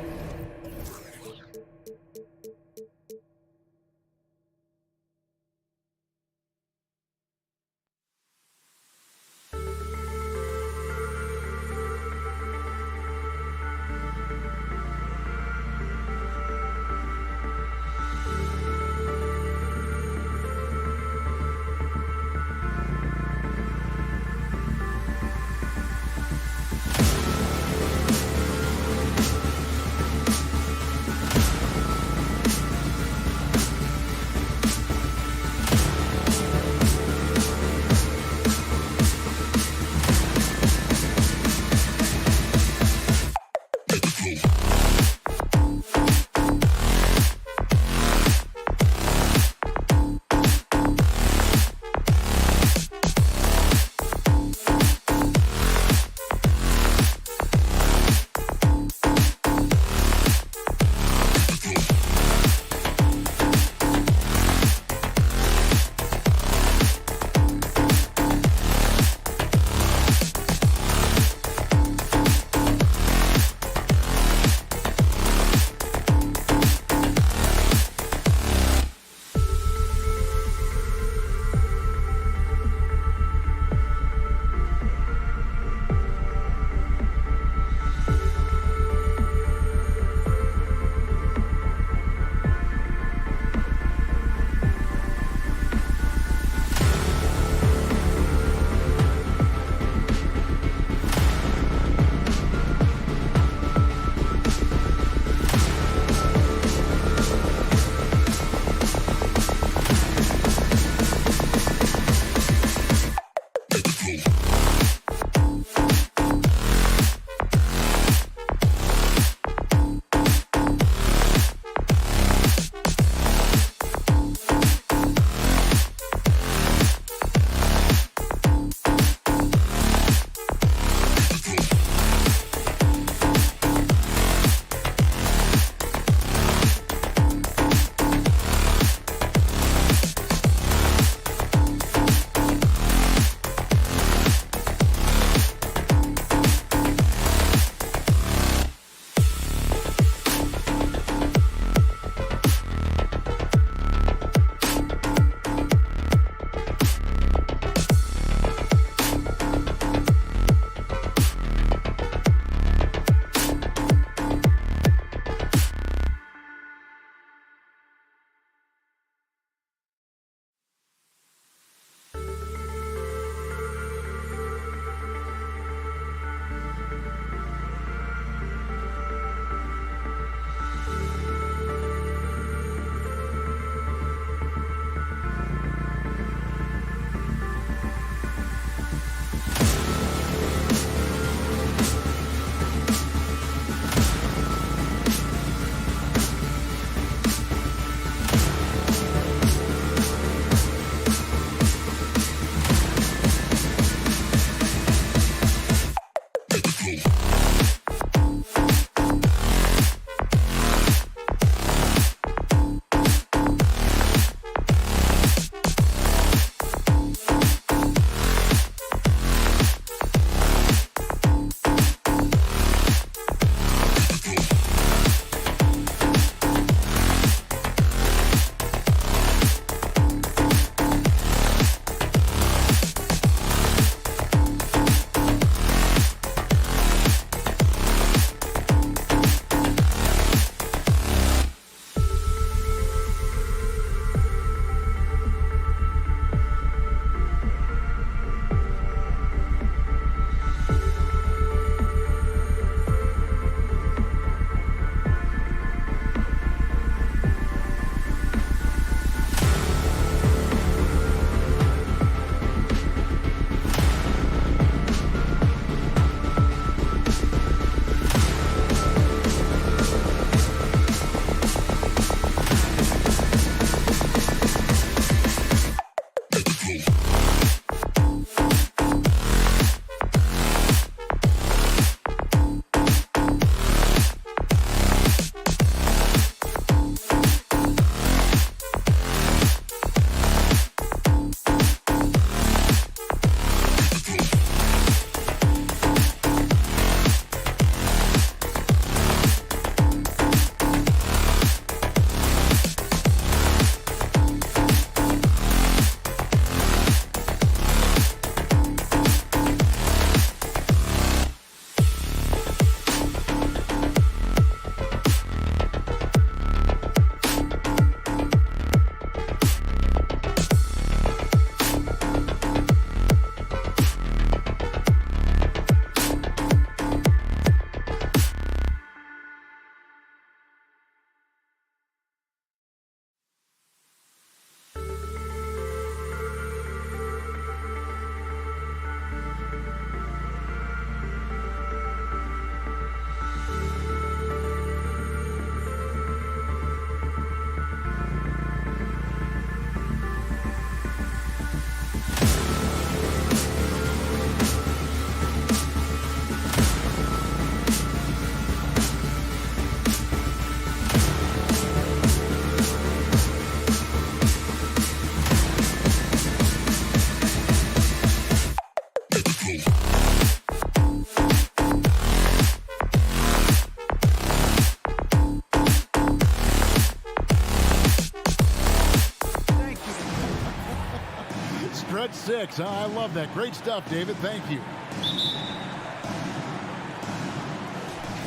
Stretch 6. I love that. Great stuff, David. Thank you.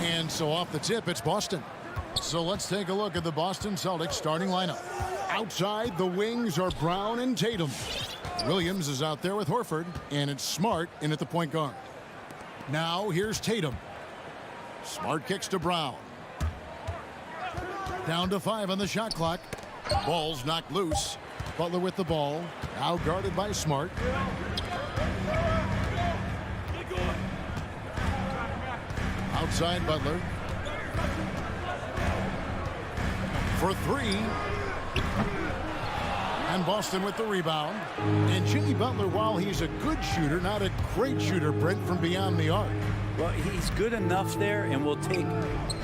And so off the tip, it's Boston. So let's take a look at the Boston Celtics starting lineup. Outside, the wings are Brown and Tatum. Williams is out there with Horford, and it's Smart in at the point guard. Now here's Tatum. Smart kicks to Brown. Down to 5 on the shot clock. Ball's knocked loose. Butler with the ball. Now guarded by Smart. Outside Butler. For 3. And Boston with the rebound. And Jimmy Butler, while he's a good shooter, not a great shooter, Brent, from beyond the arc. Well, he's good enough there, and will take,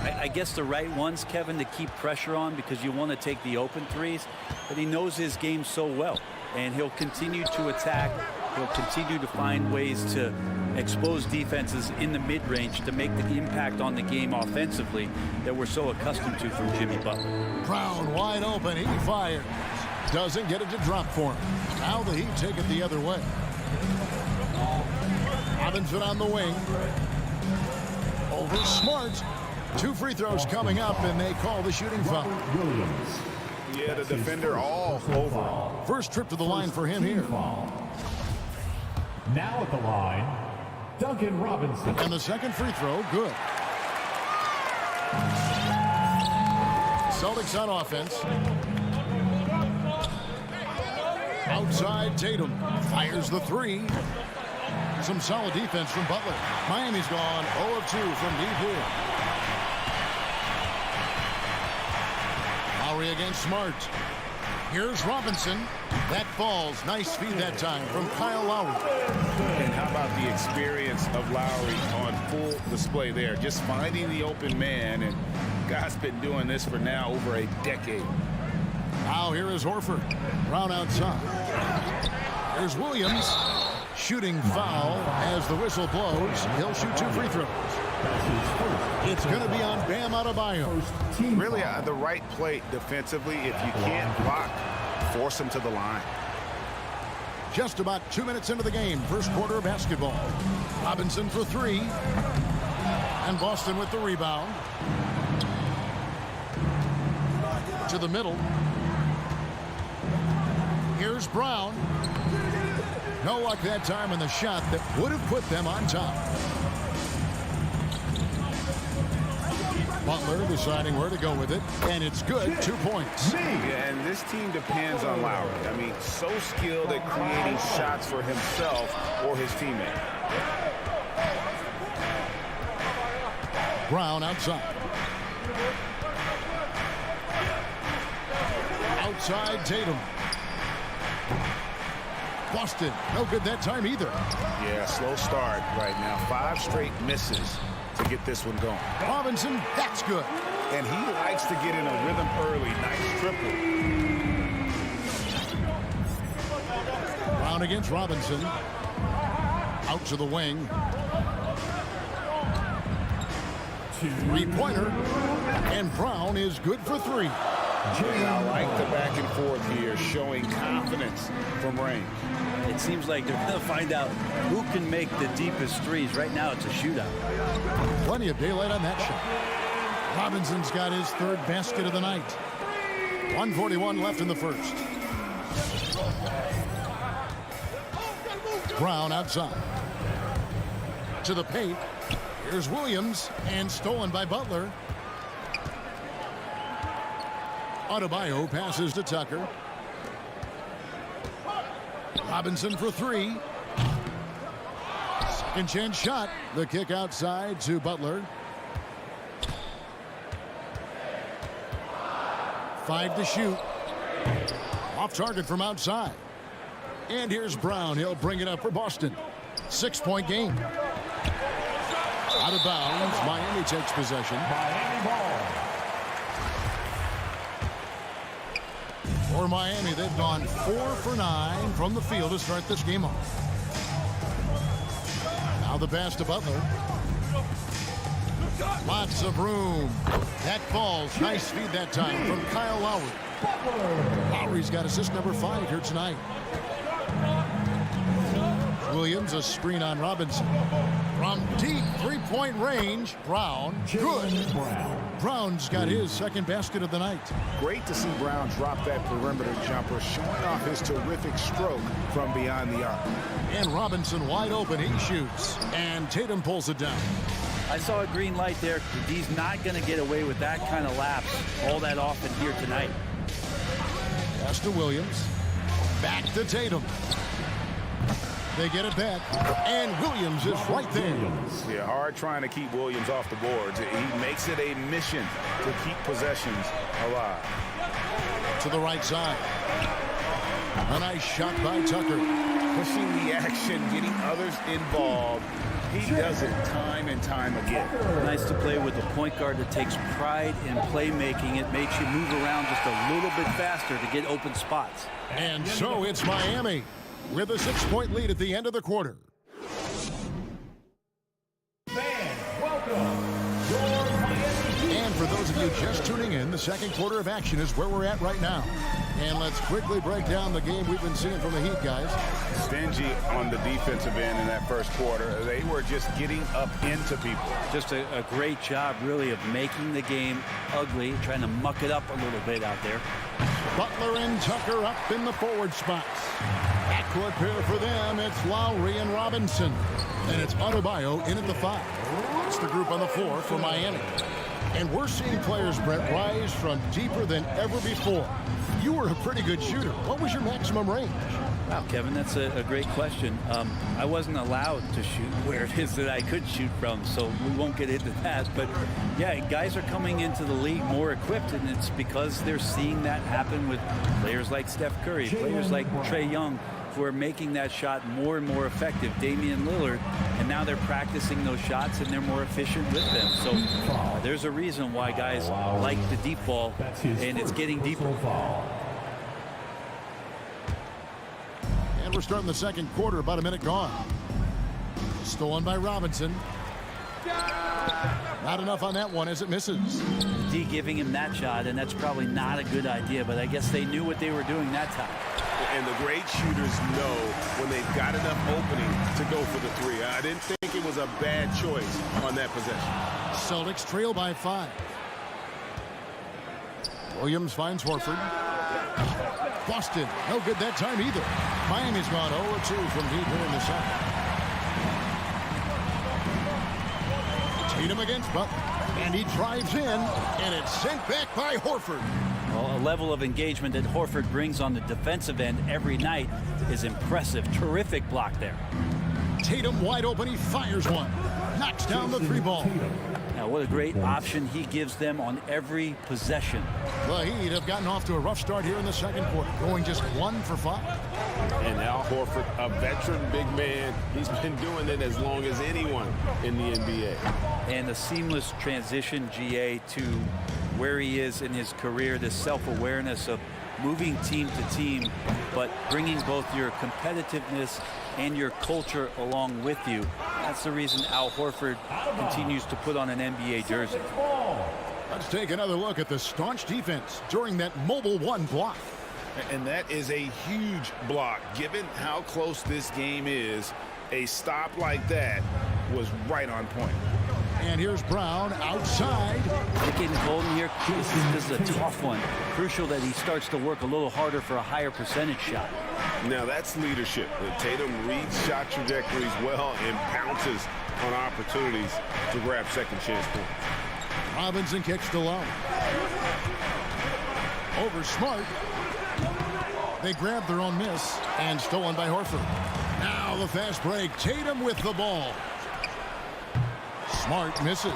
I guess, the right ones, Kevin, to keep pressure on, because you want to take the open threes. But he knows his game so well, and he'll continue to attack. He'll continue to find ways to expose defenses in the mid-range to make the impact on the game offensively that we're so accustomed to from Jimmy Butler. Brown wide open. He fires. Doesn't get it to drop for him. Now the Heat take it the other way. Robinson on the wing. Over Smart. 2 free throws coming up, and they call the shooting foul. Yeah, the defender all over. First trip to the line for him here. Now at the line, Duncan Robinson. And the second free throw, good. Celtics on offense. Outside Tatum. Fires the 3. Some solid defense from Butler. Miami's gone 0 of 2 from deep here. Lowry against Smart. Here's Robinson. That falls. Nice feed that time from Kyle Lowry. And how about the experience of Lowry on full display there? Just finding the open man, and guy's been doing this for now over a decade. Now here is Horford. Brown outside. Here's Williams. Shooting foul as the whistle blows. He'll shoot 2 free throws. It's going to be on Bam Adebayo. Really the right play defensively. If you can't block, force him to the line. Just about 2 minutes into the game. First quarter of basketball. Robinson for 3. And Boston with the rebound. To the middle. Here's Brown. No luck that time on the shot that would have put them on top. Butler deciding where to go with it, and it's good. 2 points. Yeah, and this team depends on Lowry. I mean, so skilled at creating shots for himself or his teammate. Brown outside. Outside Tatum. Boston, no good that time either. Yeah, slow start right now. 5 straight misses to get this one going. Robinson, that's good. And he likes to get in a rhythm early. Nice triple. Brown against Robinson. Out to the wing. 3-pointer. And Brown is good for 3. I like the back and forth here, showing confidence from range. It seems like they're going to find out who can make the deepest threes. Right now, it's a shootout. Plenty of daylight on that shot. Robinson's got his 3rd basket of the night. 1:41 left in the first. Brown outside. To the paint. Here's Williams, and stolen by Butler. Adebayo passes to Tucker. Robinson for 3. Second chance shot. The kick outside to Butler. 5 to shoot. Off target from outside. And here's Brown. He'll bring it up for Boston. 6-point game. Out of bounds. Miami takes possession. Miami ball. For Miami, they've gone 4 for 9 from the field to start this game off. Now the pass to Butler. Lots of room. That falls. Nice feed that time from Kyle Lowry. Lowry's got assist number 5 here tonight. Williams, a screen on Robinson. From deep 3-point range, Brown, good. Brown's got his 2nd basket of the night. Great to see Brown drop that perimeter jumper, showing off his terrific stroke from beyond the arc. And Robinson wide open. He shoots. And Tatum pulls it down. I saw a green light there. He's not going to get away with that kind of lapse all that often here tonight. Pass to Williams. Back to Tatum. They get it back, and Williams is right there. Yeah, hard trying to keep Williams off the boards. He makes it a mission to keep possessions alive. To the right side. A nice shot by Tucker. Pushing the action, getting others involved. He does it time and time again. Nice to play with a point guard that takes pride in playmaking. It makes you move around just a little bit faster to get open spots. And so it's Miami with a 6-point lead at the end of the quarter. Fans, welcome. Your Miami. And for those of you just tuning in, the second quarter of action is where we're at right now. And let's quickly break down the game we've been seeing from the Heat, guys. Stingy on the defensive end in that first quarter. They were just getting up into people. Just a great job, really, of making the game ugly, trying to muck it up a little bit out there. Butler and Tucker up in the forward spots. Backcourt pair for them. It's Lowry and Robinson. And it's Adebayo in at the 5. It's the group on the floor for Miami. And we're seeing players, Brett, rise from deeper than ever before. You were a pretty good shooter. What was your maximum range? Wow, Kevin, that's a great question. I wasn't allowed to shoot where it is that I could shoot from, so we won't get into that. But, yeah, guys are coming into the league more equipped, and it's because they're seeing that happen with players like Steph Curry, players like Trae Young, who are making that shot more and more effective. Damian Lillard, and now they're practicing those shots, and they're more efficient with them. So there's a reason why guys like the deep ball, and it's getting deeper. And we're starting the second quarter, about a minute gone. Stolen by Robinson. Not enough on that one as it misses. D giving him that shot, and that's probably not a good idea, but I guess they knew what they were doing that time. And the great shooters know when they've got enough opening to go for the 3. I didn't think it was a bad choice on that possession. Celtics trail by 5. Williams finds Horford. Boston, no good that time either. Miami's gone 0-2 from deep here in the second. Tatum against Butler, and he drives in, and it's sent back by Horford. Well, a level of engagement that Horford brings on the defensive end every night is impressive. Terrific block there. Tatum wide open, he fires one. Knocks down the 3 ball. Now, what a great option he gives them on every possession. The Heat have gotten off to a rough start here in the second quarter, going just 1 for 5. And Al Horford, a veteran big man, he's been doing it as long as anyone in the NBA. And a seamless transition, GA, to where he is in his career, this self-awareness of moving team to team, but bringing both your competitiveness and your culture along with you. That's the reason Al Horford continues to put on an NBA jersey. Let's take another look at the staunch defense during that mobile 1 block. And that is a huge block. Given how close this game is, a stop like that was right on point. And here's Brown outside. Getting Golden here, this is a tough one. Crucial that he starts to work a little harder for a higher percentage shot. Now that's leadership. Tatum reads shot trajectories well and pounces on opportunities to grab second chance points. Robinson kicks to low. Over Smart. They grab their own miss and stolen by Horford. Now the fast break. Tatum with the ball. Smart misses.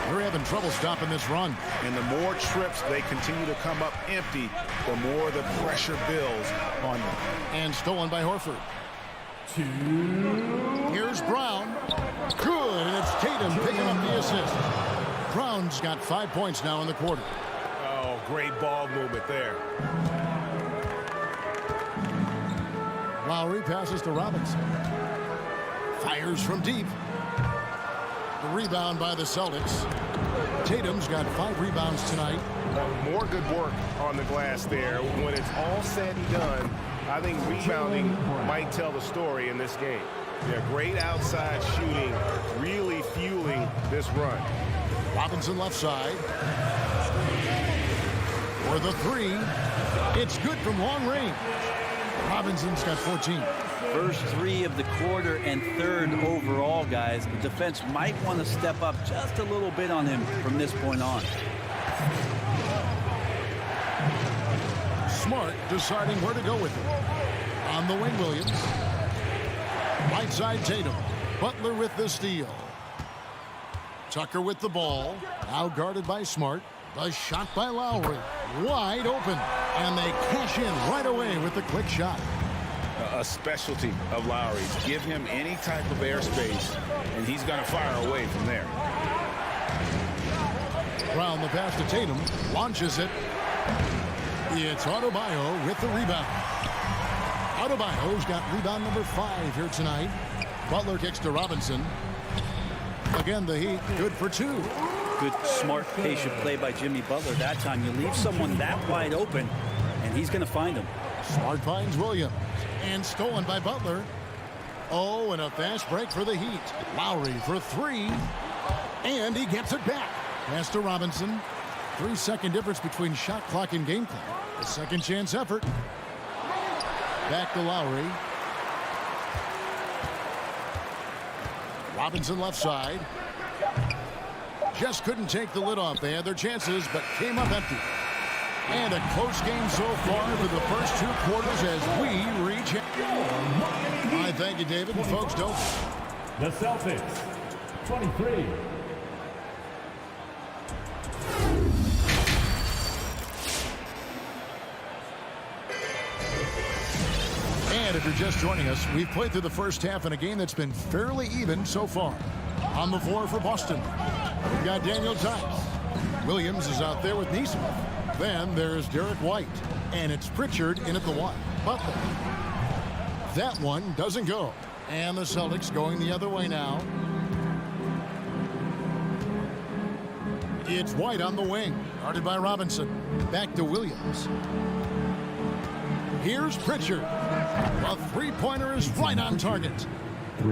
They're having trouble stopping this run. And the more trips they continue to come up empty, the more the pressure builds on them. And stolen by Horford. Here's Brown. Good, and it's Tatum picking up the assist. Brown's got 5 points now in the quarter. Oh, great ball movement there. Lowry passes to Robinson. Fires from deep. The rebound by the Celtics. Tatum's got 5 rebounds tonight. More good work on the glass there. When it's all said and done, I think rebounding might tell the story in this game. Yeah, great outside shooting, really fueling this run. Robinson left side. For the 3. It's good from long range. Robinson's got 14. First 3 of the quarter and 3rd overall, guys. The defense might want to step up just a little bit on him from this point on. Smart deciding where to go with it. On the wing, Williams. Right side, Tatum. Butler with the steal. Tucker with the ball. Now guarded by Smart. The shot by Lowry. Wide open. And they cash in right away with the quick shot. A specialty of Lowry's. Give him any type of airspace, and he's going to fire away from there. Brown the pass to Tatum. Launches it. It's Adebayo with the rebound. Adebayo's got rebound number 5 here tonight. Butler kicks to Robinson. Again, the Heat good for 2. Good, smart, patient play by Jimmy Butler. That time you leave someone that wide open, and he's going to find him. Smart finds Williams. And stolen by Butler. Oh, and a fast break for the Heat. Lowry for 3. And he gets it back. Pass to Robinson. 3-second difference between shot clock and game clock. A second chance effort. Back to Lowry. Robinson left side. Just couldn't take the lid off. They had their chances, but came up empty. And a close game so far for the first 2 quarters as we reach. I thank you, David. And folks, don't. The Celtics, 23. And if you're just joining us, we've played through the first half in a game that's been fairly even so far. On the floor for Boston, we've got Daniel Tice. Williams is out there with Neesmith. Then there's Derek White. And it's Pritchard in at the 1. Butler. That one doesn't go. And the Celtics going the other way now. It's White on the wing. Guarded by Robinson. Back to Williams. Here's Pritchard. A 3-pointer is right on target.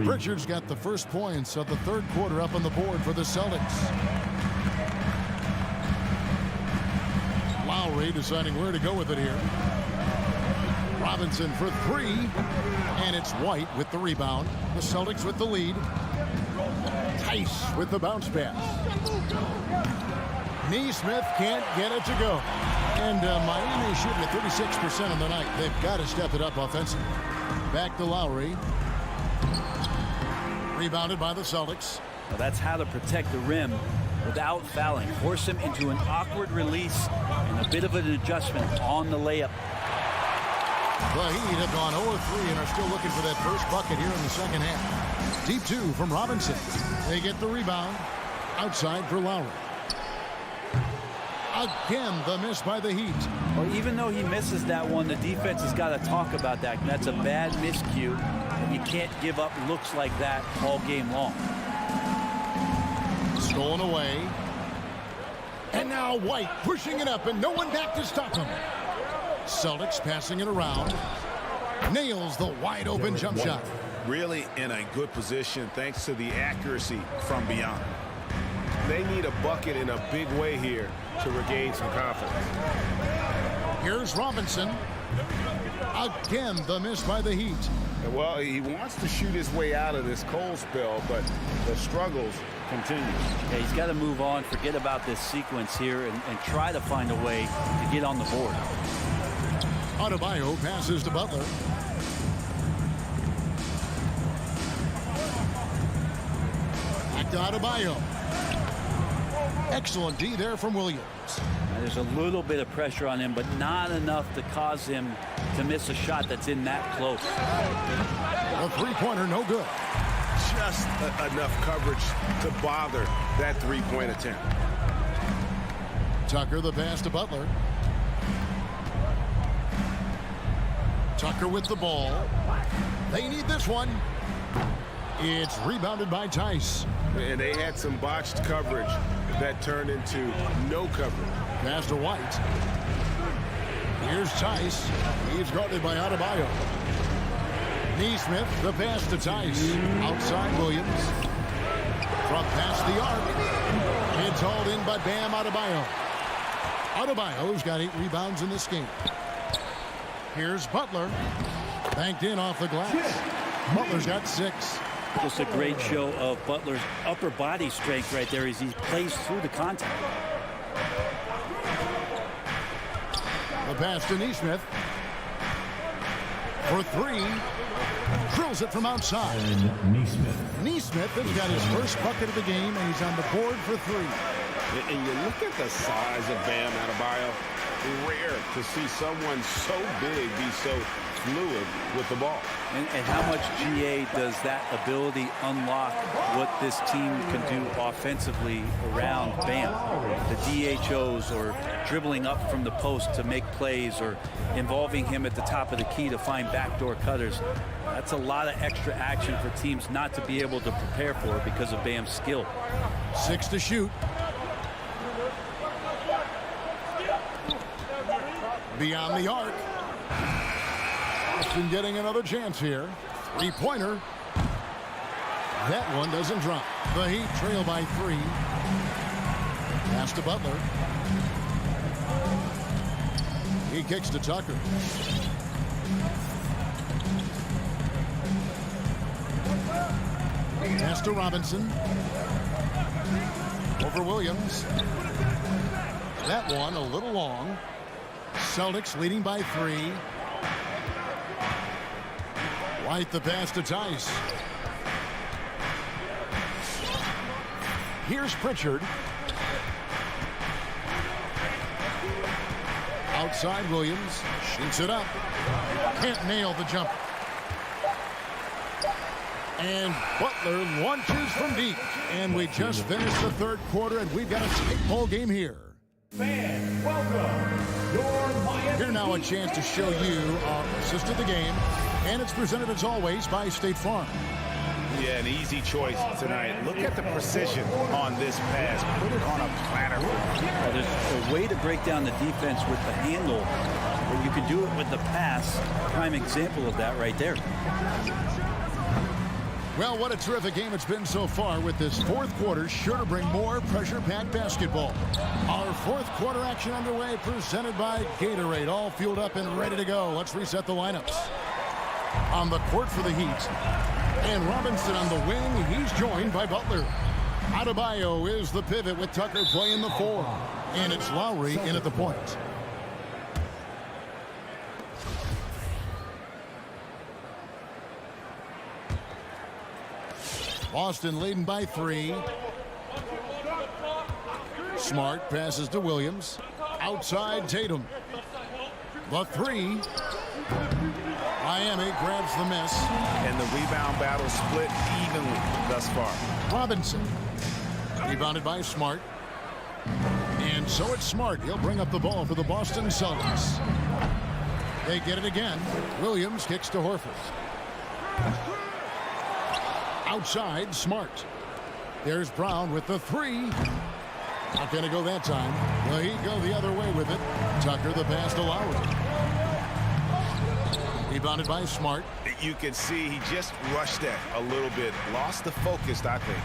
Pritchard's got the first points of the 3rd quarter up on the board for the Celtics. Lowry deciding where to go with it here. Robinson for 3. And it's White with the rebound. The Celtics with the lead. Tice with the bounce pass. Neesmith can't get it to go. And Miami shooting at 36% on the night. They've got to step it up offensively. Back to Lowry. Rebounded by the Celtics. Well, that's how to protect the rim without fouling. Force him into an awkward release and a bit of an adjustment on the layup. The Heat have gone 0-3 and are still looking for that first bucket here in the second half. Deep two from Robinson. They get the rebound. Outside for Lowry. Again, the miss by the Heat. Well, even though he misses that one, the defense has got to talk about that. That's a bad miscue, and you can't give up looks like that all game long. Stolen away. And now White pushing it up and no one back to stop him. Celtics passing it around. Nails the wide open jump shot. Really in a good position thanks to the accuracy from beyond. They need a bucket in a big way here to regain some confidence. Here's Robinson. Again, the miss by the Heat. Well, he wants to shoot his way out of this cold spell, but the struggles continue. Yeah, he's got to move on, forget about this sequence here, and try to find a way to get on the board. Adebayo passes to Butler. Back to Adebayo. Excellent D there from Williams. There's a little bit of pressure on him, but not enough to cause him to miss a shot that's in that close. A three-pointer, no good. Just enough coverage to bother that three-point attempt. Tucker the pass to Butler. Tucker with the ball. They need this one. It's rebounded by Tice. And they had some botched coverage that turned into no coverage. Pass to White. Here's Tice. He's guarded by Adebayo. Neesmith, the pass to Tice. Outside Williams. From past the arc. It's hauled in by Bam Adebayo. Adebayo's got 8 rebounds in this game. Here's Butler. Banked in off the glass. Butler's got 6. Just a great show of Butler's upper body strength right there as he plays through the contact. The pass to Neesmith. For 3. Drills it from outside. Neesmith has got his first bucket of the game, and he's on the board for 3. And you look at the size of Bam Adebayo. Rare to see someone so big be so fluid with the ball. And how much GA does that ability unlock what this team can do offensively around Bam? The DHOs or dribbling up from the post to make plays or involving him at the top of the key to find backdoor cutters. That's a lot of extra action for teams not to be able to prepare for because of Bam's skill. 6 to shoot. Beyond the arc. Boston getting another chance here. 3-pointer. That one doesn't drop. The Heat trail by 3. Pass to Butler. He kicks to Tucker. Pass to Robinson. Over Williams. That one a little long. Celtics leading by 3. White the pass to Tice. Here's Pritchard. Outside Williams. Shoots it up. Can't nail the jumper. And Butler launches from deep. And we just finished the third quarter, and we've got a tight ball game here. Fans, welcome. Your Miami. Here now a chance to show you our assist of the game. And it's presented as always by State Farm. Yeah, an easy choice tonight. Look at the precision on this pass. Put it on a platter. Well, there's a way to break down the defense with the handle, but you can do it with the pass. Prime example of that right there. Well, what a terrific game it's been so far, with this fourth quarter sure to bring more pressure-packed basketball. Our fourth quarter action underway, presented by Gatorade, all fueled up and ready to go. Let's reset the lineups. On the court for the Heat, and Robinson on the wing. He's joined by Butler. Adebayo is the pivot with Tucker playing the 4. And it's Lowry in at the point. Boston leading by 3. Smart passes to Williams. Outside Tatum. The 3. Miami grabs the miss. And the rebound battle split evenly thus far. Robinson. Rebounded by Smart. And so it's Smart. He'll bring up the ball for the Boston Celtics. They get it again. Williams kicks to Horford. Outside, Smart. There's Brown with the 3. Not going to go that time. Well, he'd go the other way with it. Tucker the pass to Lowry. Rebounded by Smart. You can see he just rushed that a little bit. Lost the focus, I think.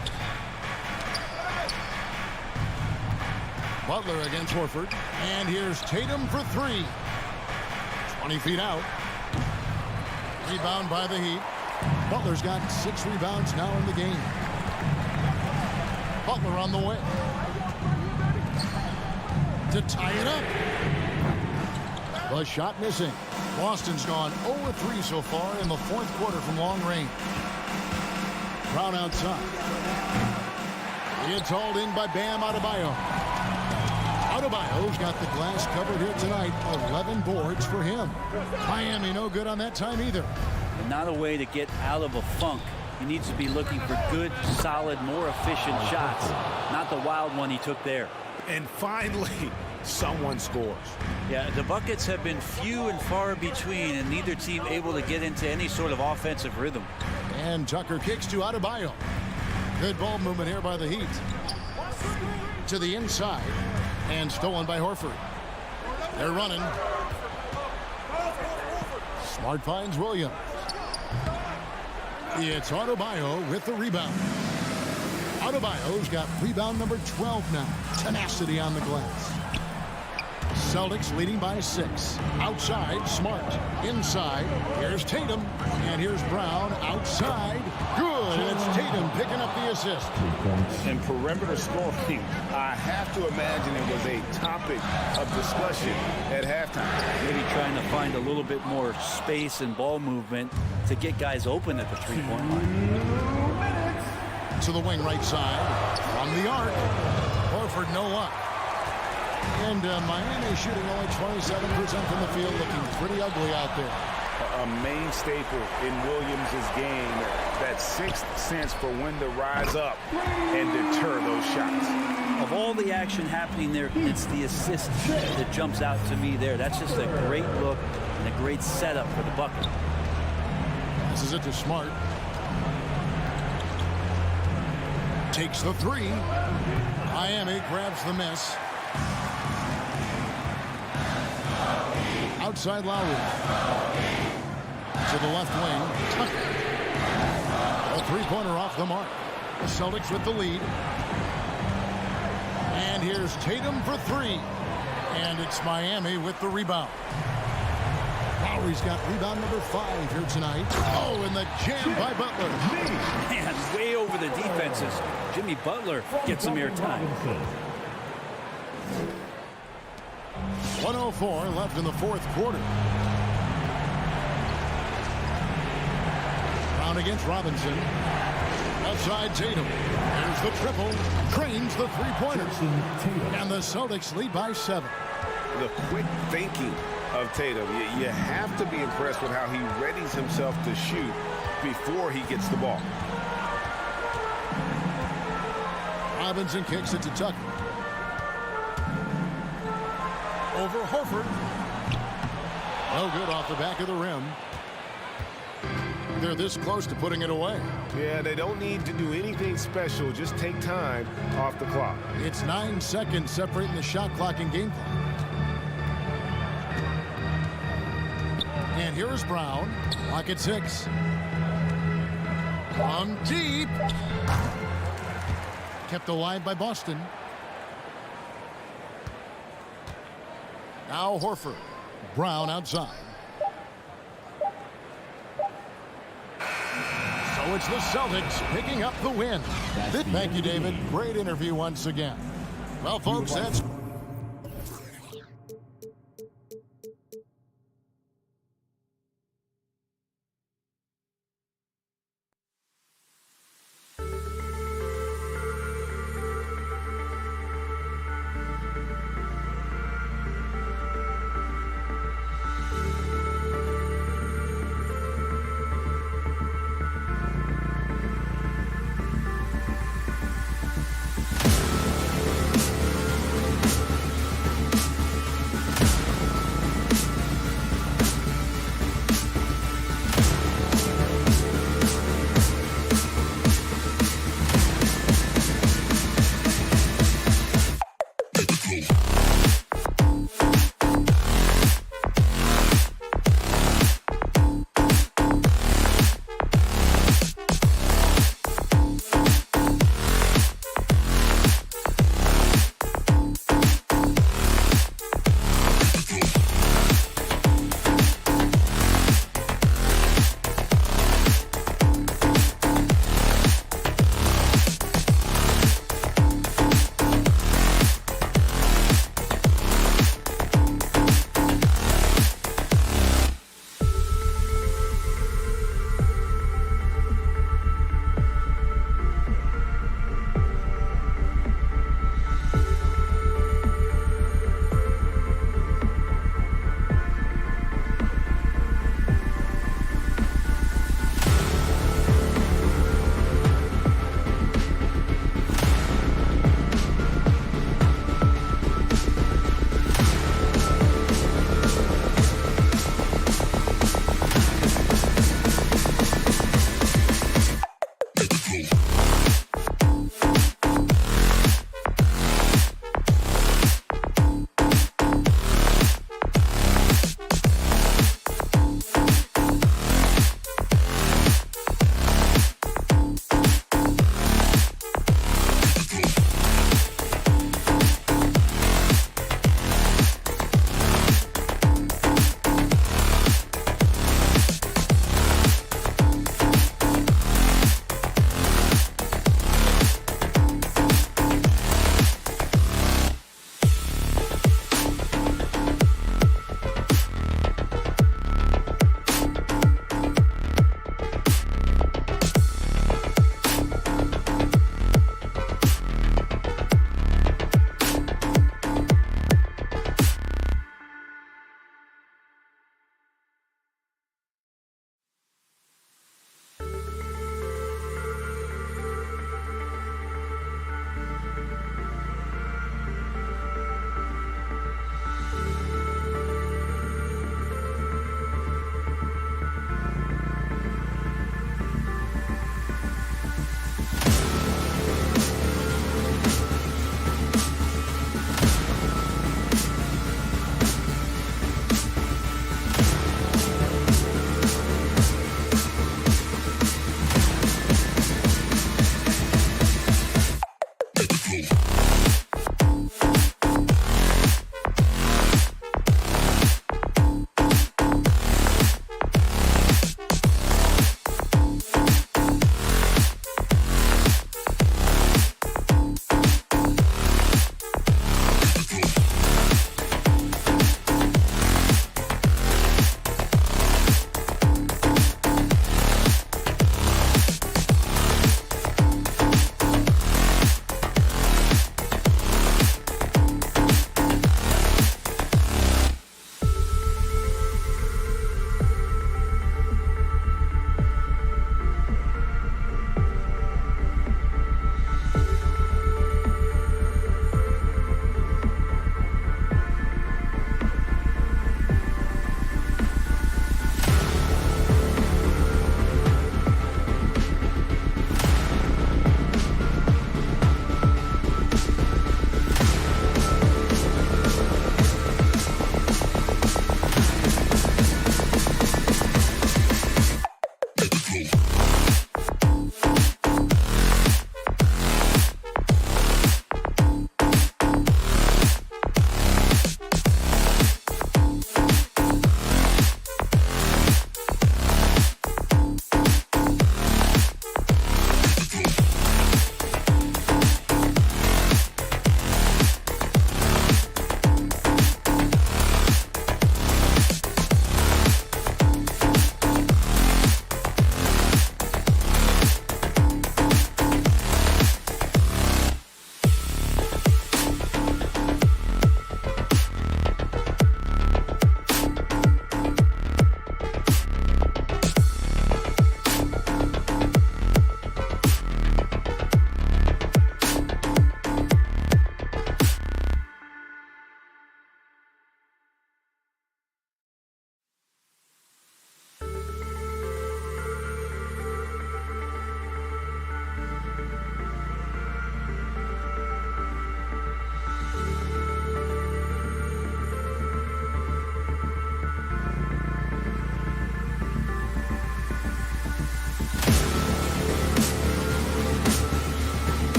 Butler against Horford. And here's Tatum for 3. 20 feet out. Rebound by the Heat. Butler's got 6 rebounds now in the game. Butler on the way. To tie it up. The shot missing. Boston's gone 0-3 so far in the 4th quarter from long range. Brown outside. It's hauled in by Bam Adebayo. Adebayo's got the glass covered here tonight. 11 boards for him. Miami no good on that time either. Not a way to get out of a funk. He needs to be looking for good, solid, more efficient shots. Not the wild one he took there. And finally, someone scores. Yeah, the buckets have been few and far between, and neither team able to get into any sort of offensive rhythm. And Tucker kicks to Adebayo. Good ball movement here by the Heat. To the inside. And stolen by Horford. They're running. Smart finds Williams. It's Adebayo with the rebound. Adebayo's got rebound number 12 now. Tenacity on the glass. Celtics leading by 6. Outside, Smart. Inside, here's Tatum. And here's Brown outside. Good. And it's Tatum picking up the assist. And perimeter scoring, I have to imagine it was a topic of discussion at halftime. Maybe trying to find a little bit more space and ball movement to get guys open at the three-point line. To the wing right side. From the arc. Horford no luck. And Miami shooting only 27% from the field, looking pretty ugly out there. A main staple in Williams' game, that 6th sense for when to rise up and deter those shots. Of all the action happening there, it's the assist that jumps out to me there. That's just a great look and a great setup for the bucket. This is it to Smart. Takes the 3. Miami grabs the miss. Outside Lowry. To the left wing. Tucker. A three-pointer off the mark. The Celtics with the lead. And here's Tatum for 3. And it's Miami with the rebound. Lowry's got rebound number 5 here tonight. Oh, and the jam by Butler. Man, way over the defenses. Jimmy Butler gets some airtime. 104 left in the 4th quarter. Brown against Robinson. Outside Tatum. There's the triple. Cranes the three-pointers. And the Celtics lead by 7. The quick thinking of Tatum. You have to be impressed with how he readies himself to shoot before he gets the ball. Robinson kicks it to Tucker. Over Horford. No good off the back of the rim. They're this close to putting it away. Yeah, they don't need to do anything special. Just take time off the clock. It's 9 seconds separating the shot clock and game clock. And here is Brown. Clock at 6. From deep. Kept alive by Boston. Now Horford. Brown outside. So it's the Celtics picking up the win. Thank you, David. Great interview once again. Well, folks, that's...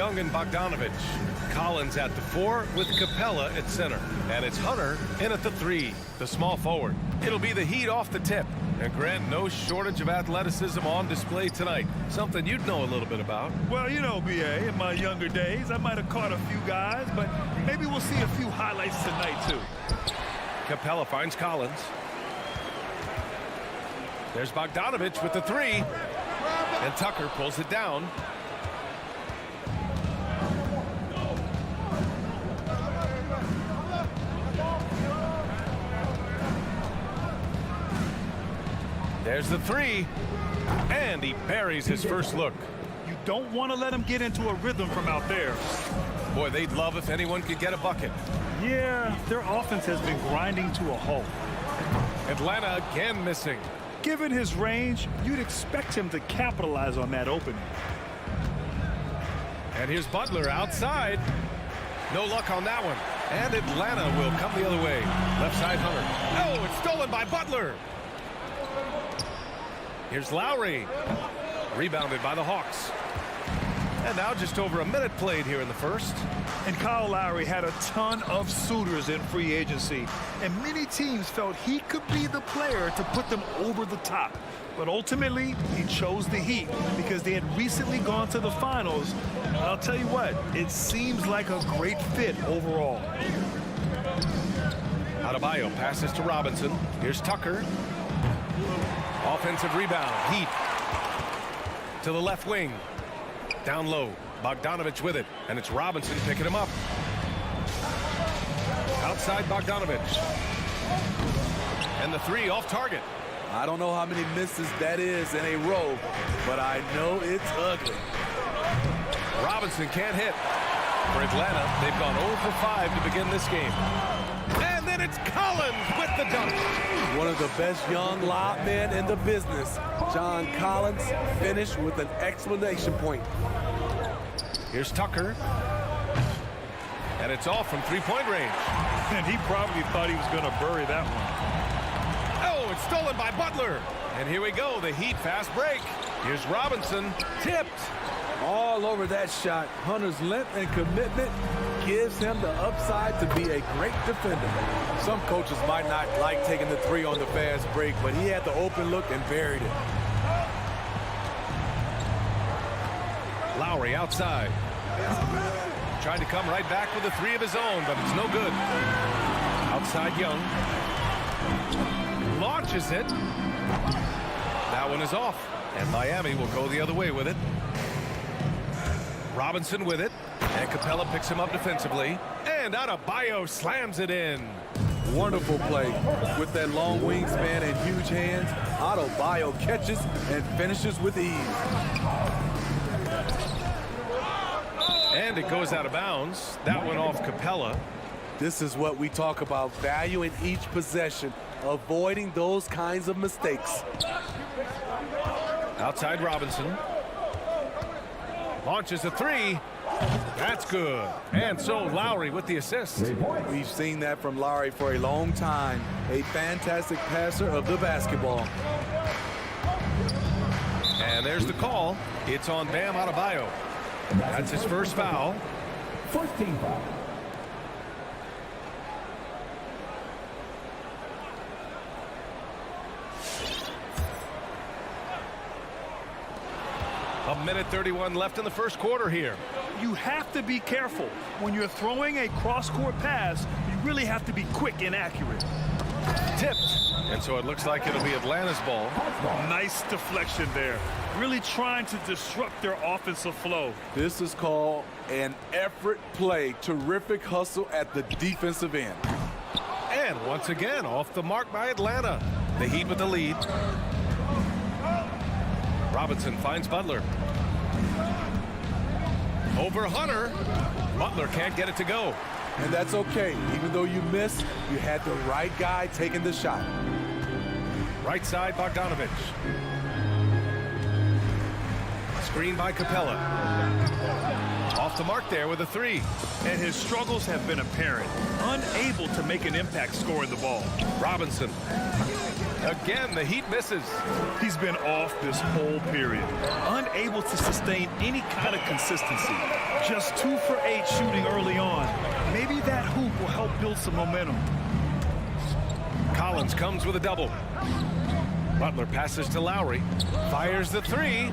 Young and Bogdanovich. Collins at the 4 with Capella at center. And it's Hunter in at the 3, the small forward. It'll be the Heat off the tip. And Grant, no shortage of athleticism on display tonight. Something you'd know a little bit about. Well, you know, BA, in my younger days, I might have caught a few guys, but maybe we'll see a few highlights tonight, too. Capella finds Collins. There's Bogdanovich with the 3. And Tucker pulls it down. There's the 3. And he buries his first look. You don't want to let him get into a rhythm from out there. Boy, they'd love if anyone could get a bucket. Yeah, their offense has been grinding to a halt. Atlanta again missing. Given his range, you'd expect him to capitalize on that opening. And here's Butler outside. No luck on that one. And Atlanta will come the other way. Left side Hunter. Oh, it's stolen by Butler. Here's Lowry. Rebounded by the Hawks. And now just over a minute played here in the first. And Kyle Lowry had a ton of suitors in free agency, and many teams felt he could be the player to put them over the top. But ultimately, he chose the Heat because they had recently gone to the finals. And I'll tell you what, it seems like a great fit overall. Adebayo passes to Robinson. Here's Tucker. Offensive rebound. Heat to the left wing. Down low. Bogdanovich with it. And it's Robinson picking him up. Outside Bogdanovich. And the 3 off target. I don't know how many misses that is in a row, but I know it's ugly. Robinson can't hit. For Atlanta, they've gone 0 for 5 to begin this game. And then it's Collins with the dunk. One of the best young lob men in the business. John Collins finished with an exclamation point. Here's Tucker. And it's off from three-point range. And he probably thought he was going to bury that one. Oh, it's stolen by Butler. And here we go, the Heat fast break. Here's Robinson, tipped. All over that shot. Hunter's length and commitment gives him the upside to be a great defender. Some coaches might not like taking the 3 on the fast break, but he had the open look and buried it. Lowry outside. Tried to come right back with a 3 of his own, but it's no good. Outside Young. Launches it. That one is off. And Miami will go the other way with it. Robinson with it. And Capella picks him up defensively. And Adebayo slams it in. Wonderful play. With that long wingspan and huge hands, Adebayo catches and finishes with ease. And it goes out of bounds. That went off Capella. This is what we talk about, value in each possession, avoiding those kinds of mistakes. Outside Robinson. Launches a 3. That's good. And so Lowry with the assist. We've seen that from Lowry for a long time. A fantastic passer of the basketball. And there's the call. It's on Bam Adebayo. That's his first foul. First team foul. A minute 31 left in the first quarter here. You have to be careful. When you're throwing a cross-court pass, you really have to be quick and accurate. Tipped. And so it looks like it'll be Atlanta's ball. Nice deflection there. Really trying to disrupt their offensive flow. This is called an effort play. Terrific hustle at the defensive end. And once again, off the mark by Atlanta. The Heat with the lead. Robinson finds Butler. Over Hunter. Butler can't get it to go. And that's okay. Even though you missed, you had the right guy taking the shot. Right side, Bogdanovich. Screen by Capella. Off the mark there with a three. And his struggles have been apparent. Unable to make an impact scoring the ball. Robinson. Again, the Heat misses. He's been off this whole period. Unable to sustain any kind of consistency. Just 2 for 8 shooting early on. Maybe that hoop will help build some momentum. Collins comes with a double. Butler passes to Lowry. Fires the three.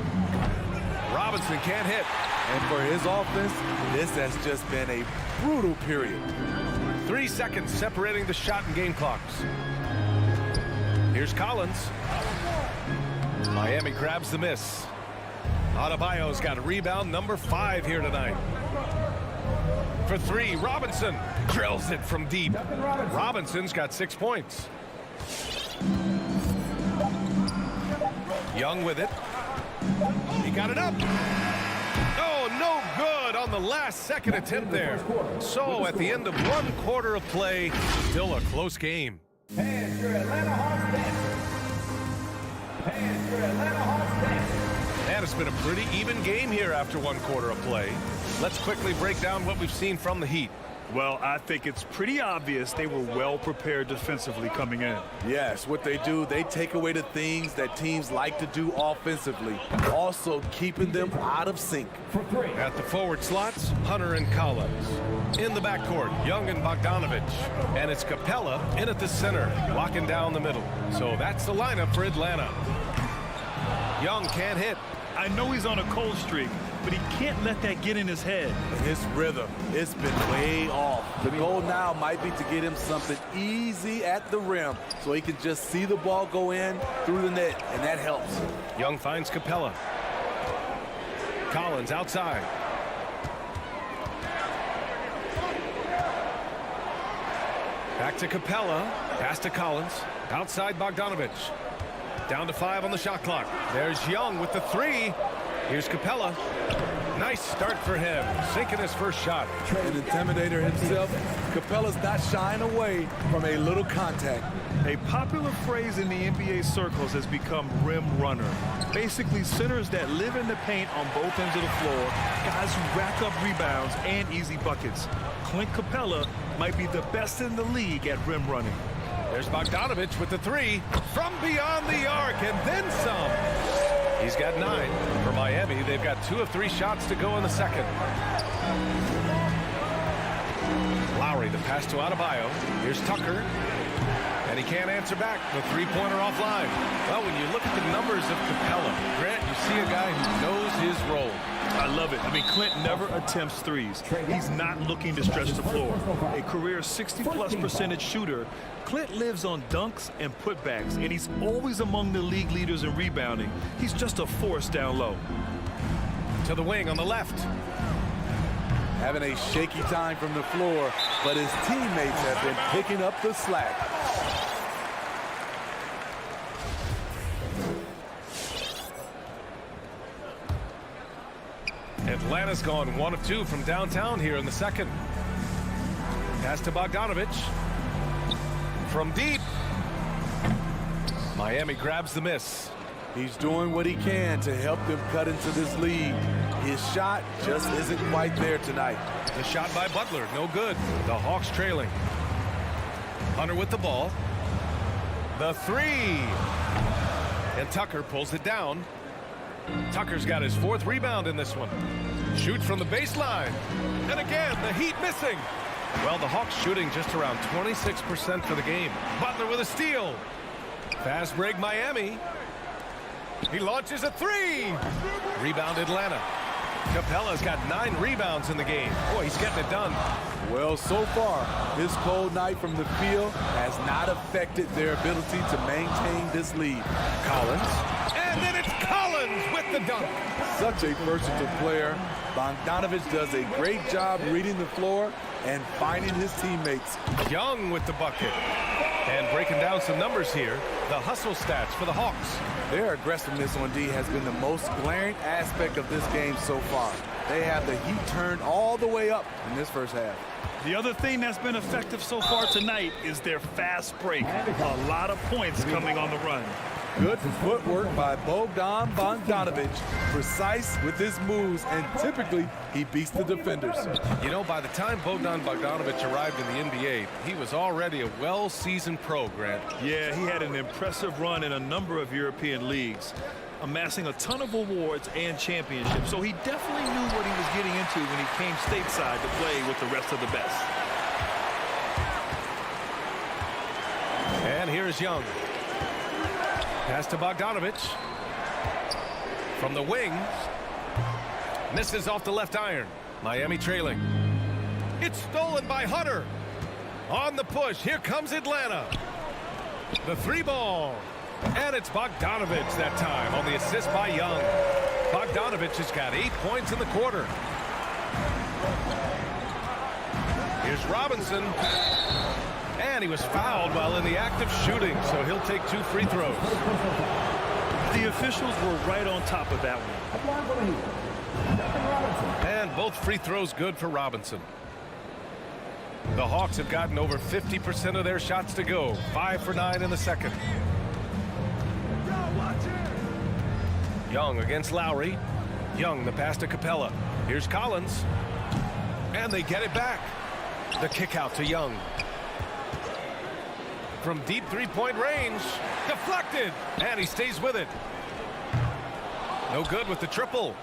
Robinson can't hit. And for his offense, this has just been a brutal period. 3 seconds separating the shot and game clocks. Here's Collins. Miami grabs the miss. Adebayo's got a rebound number 5 here tonight. For three, Robinson drills it from deep. Robinson's got 6 points. Young with it. He got it up. Oh, no good on the last second attempt there. So at the end of 1 quarter of play, still a close game. And your Atlanta Hawks dancers. And your Atlanta Hawks dancers. And it's been a pretty even game here after 1 quarter of play. Let's quickly break down what we've seen from the Heat. Well, I think it's pretty obvious they were well prepared defensively coming in. Yes, what they do, they take away the things that teams like to do offensively, also keeping them out of sync. At the forward slots, Hunter and Collins. In the backcourt, Young and Bogdanovich. And it's Capella in at the center, locking down the middle. So that's the lineup for Atlanta. Young can't hit. I know he's on a cold streak, but he can't let that get in his head. His rhythm, it's been way off. The goal now might be to get him something easy at the rim so he can just see the ball go in through the net, and that helps. Young finds Capella. Collins outside. Back to Capella. Pass to Collins. Outside Bogdanovich. Down to 5 on the shot clock. There's Young with the three. Here's Capella. Nice start for him. Sinking his first shot. An intimidator himself, Capella's not shying away from a little contact. A popular phrase in the NBA circles has become rim runner. Basically, centers that live in the paint on both ends of the floor, guys who rack up rebounds and easy buckets. Clint Capella might be the best in the league at rim running. There's Bogdanovich with the three from beyond the arc and then some. He's got 9. For Miami, they've got 2 of 3 shots to go in the second. Lowry, the pass to Adebayo. Here's Tucker. And he can't answer back. The three-pointer offline. Well, when you look at the numbers of Capella, Grant, you see a guy who knows his role. I love it. I mean, Clint never attempts threes. He's not looking to stretch the floor. A career 60+% shooter, Clint lives on dunks and putbacks, and he's always among the league leaders in rebounding. He's just a force down low. To the wing on the left. Having a shaky time from the floor, but his teammates have been picking up the slack. Atlanta's gone 1 of 2 from downtown here in the second. Pass to Bogdanovich. From deep. Miami grabs the miss. He's doing what he can to help them cut into this lead. His shot just isn't quite there tonight. The shot by Butler, no good. The Hawks trailing. Hunter with the ball. The three. And Tucker pulls it down. Tucker's got his 4th rebound in this one. Shoots from the baseline. And again, the Heat missing. Well, the Hawks shooting just around 26% for the game. Butler with a steal. Fast break Miami. He launches a three. Rebound Atlanta. Capella's got 9 rebounds in the game. Boy, he's getting it done. Well, so far, this cold night from the field has not affected their ability to maintain this lead. Collins. And then it's Collins with the dunk. Such a versatile player. Bogdanovich does a great job reading the floor and finding his teammates. Young with the bucket. And breaking down some numbers here, the hustle stats for the Hawks. Their aggressiveness on D has been the most glaring aspect of this game so far. They have the heat turned all the way up in this first half. The other thing that's been effective so far tonight is their fast break. A lot of points coming on the run. Good footwork by Bogdan Bogdanovic. Precise with his moves, and typically he beats the defenders. You know, by the time Bogdan Bogdanovic arrived in the NBA, he was already a well-seasoned pro, Grant. Yeah, he had an impressive run in a number of European leagues, amassing a ton of awards and championships. So he definitely knew what he was getting into when he came stateside to play with the rest of the best. And here's Young. Pass to Bogdanovic. From the wing. Misses off the left iron. Miami trailing. It's stolen by Hunter. On the push. Here comes Atlanta. The three ball. And it's Bogdanovic that time on the assist by Young. Bogdanovic has got 8 points in the quarter. Here's Robinson. And he was fouled while in the act of shooting, so he'll take 2 free throws. The officials were right on top of that one. And both free throws good for Robinson. The Hawks have gotten over 50% of their shots to go. 5 for 9 in the second. Young against Lowry. Young, the pass to Capella. Here's Collins. And they get it back. The kick out to Young. From deep three-point range. Deflected. And he stays with it. No good with the triple.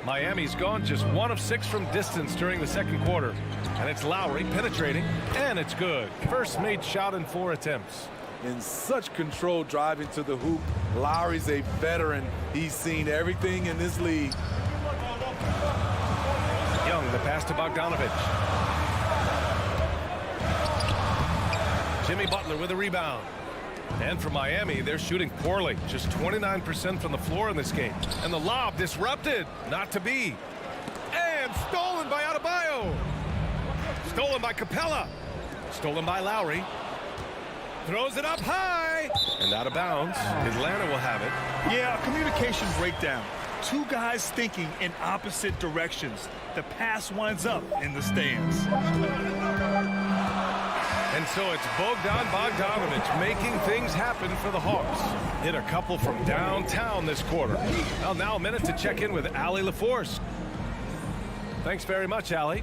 Miami's gone just 1 of 6 from distance during the second quarter. And it's Lowry penetrating. And it's good. First made shot in 4 attempts. In such control driving to the hoop, Lowry's a veteran. He's seen everything in this league. Young, the pass to Bogdanovic. Jimmy Butler with a rebound. And for Miami, they're shooting poorly. Just 29% from the floor in this game. And the lob disrupted. Not to be. And stolen by Adebayo. Stolen by Capella. Stolen by Lowry. Throws it up high. And out of bounds. Atlanta will have it. Yeah, a communication breakdown. 2 guys thinking in opposite directions. The pass winds up in the stands. And so it's Bogdan Bogdanovic making things happen for the Hawks. Hit a couple from downtown this quarter. Well, now a minute to check in with Allie LaForce. Thanks very much, Allie.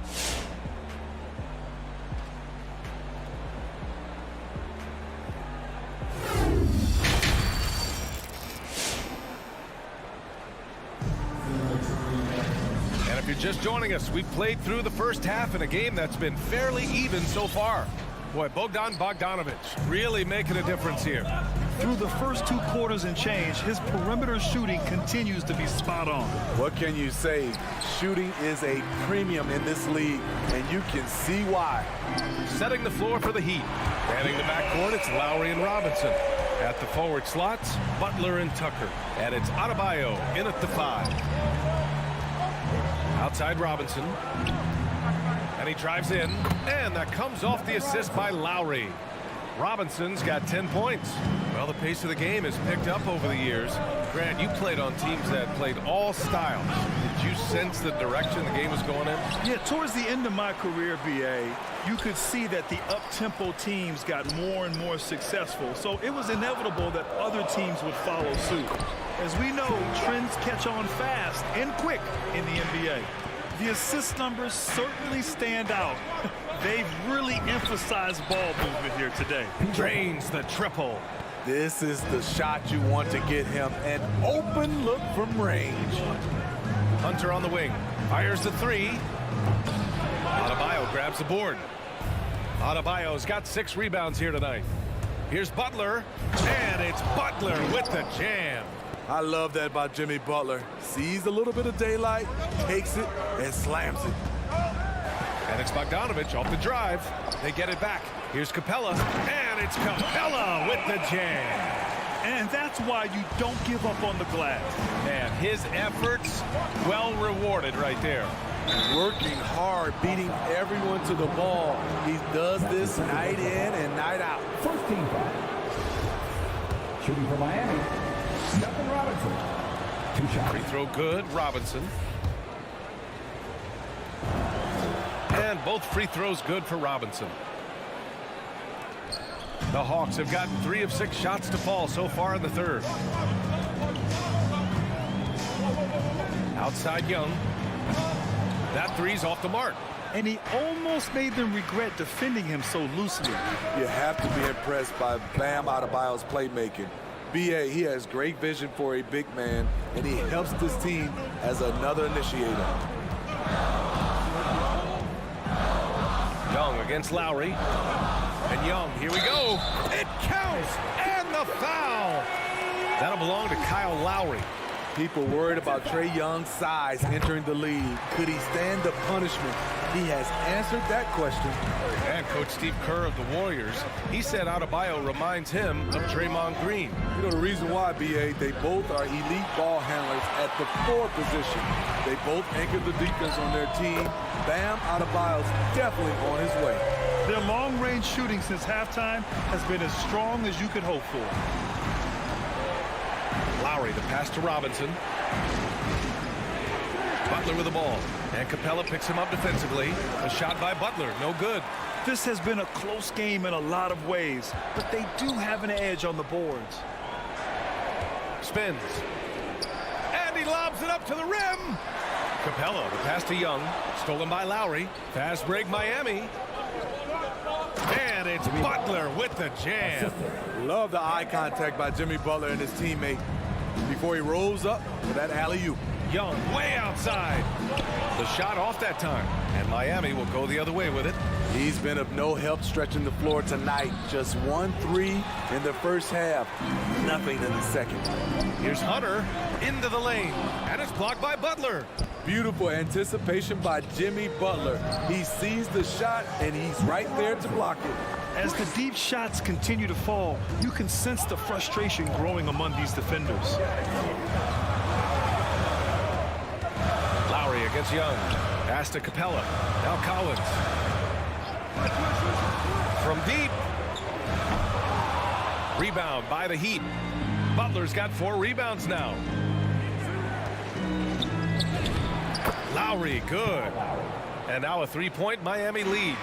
And if you're just joining us, we've played through the first half in a game that's been fairly even so far. Boy, Bogdan Bogdanovic really making a difference here. Through the first 2 quarters and change, his perimeter shooting continues to be spot on. What can you say? Shooting is a premium in this league, and you can see why. Setting the floor for the Heat. Manning the backcourt, it's Lowry and Robinson. At the forward slots, Butler and Tucker. And it's Adebayo in at the 5. Outside Robinson. And he drives in, and that comes off the assist by Lowry. Robinson's got 10 points. Well, the pace of the game has picked up over the years. Grant, you played on teams that played all styles. Did you sense the direction the game was going in? Yeah, towards the end of my career, BA, you could see that the up-tempo teams got more and more successful. So it was inevitable that other teams would follow suit. As we know, trends catch on fast and quick in the NBA. The assist numbers certainly stand out. They've really emphasized ball movement here today. Drains the triple. This is the shot you want to get him. An open look from range. Hunter on the wing. Fires the 3. Adebayo grabs the board. Adebayo's got 6 rebounds here tonight. Here's Butler. And it's Butler with the jam. I love that about Jimmy Butler. Sees a little bit of daylight, takes it, and slams it. And it's Bogdanovic off the drive. They get it back. Here's Capella. And it's Capella with the jam. And that's why you don't give up on the glass. And his efforts well rewarded right there. Working hard, beating everyone to the ball. He does this night in and night out. First team foul. Shooting for Miami. Robinson. 2 shots. Free throw good, Robinson. And both free throws good for Robinson. The Hawks have gotten 3 of 6 shots to fall so far in the third. Outside Young. That three's off the mark. And he almost made them regret defending him so loosely. You have to be impressed by Bam Adebayo's playmaking. B.A., he has great vision for a big man, and he helps this team as another initiator. Young against Lowry. And Young, here we go. It counts, and the foul. That'll belong to Kyle Lowry. People worried about Trae Young's size entering the league. Could he stand the punishment? He has answered that question. And Coach Steve Kerr of the Warriors, he said Adebayo reminds him of Draymond Green. You know the reason why, B.A., they both are elite ball handlers at the 4 position. They both anchor the defense on their team. Bam Adebayo's definitely on his way. Their long-range shooting since halftime has been as strong as you could hope for. Lowry, the pass to Robinson. Butler with the ball. And Capella picks him up defensively. A shot by Butler, no good. This has been a close game in a lot of ways, but they do have an edge on the boards. Spins. And he lobs it up to the rim. Capella, the pass to Young. Stolen by Lowry. Fast break Miami. And it's Butler with the jam. Love the eye contact by Jimmy Butler and his teammate before he rolls up for that alley-oop. Young way outside. The shot off that time. And Miami will go the other way with it. He's been of no help stretching the floor tonight. Just 1 3 in the first half. Nothing in the second. Here's Hunter into the lane. And it's blocked by Butler. Beautiful anticipation by Jimmy Butler. He sees the shot, and he's right there to block it. As the deep shots continue to fall, you can sense the frustration growing among these defenders. Lowry against Young. Pass to Capella. Now Collins. From deep. Rebound by the Heat. Butler's got 4 rebounds now. Lowry, good. And now a 3-point Miami lead.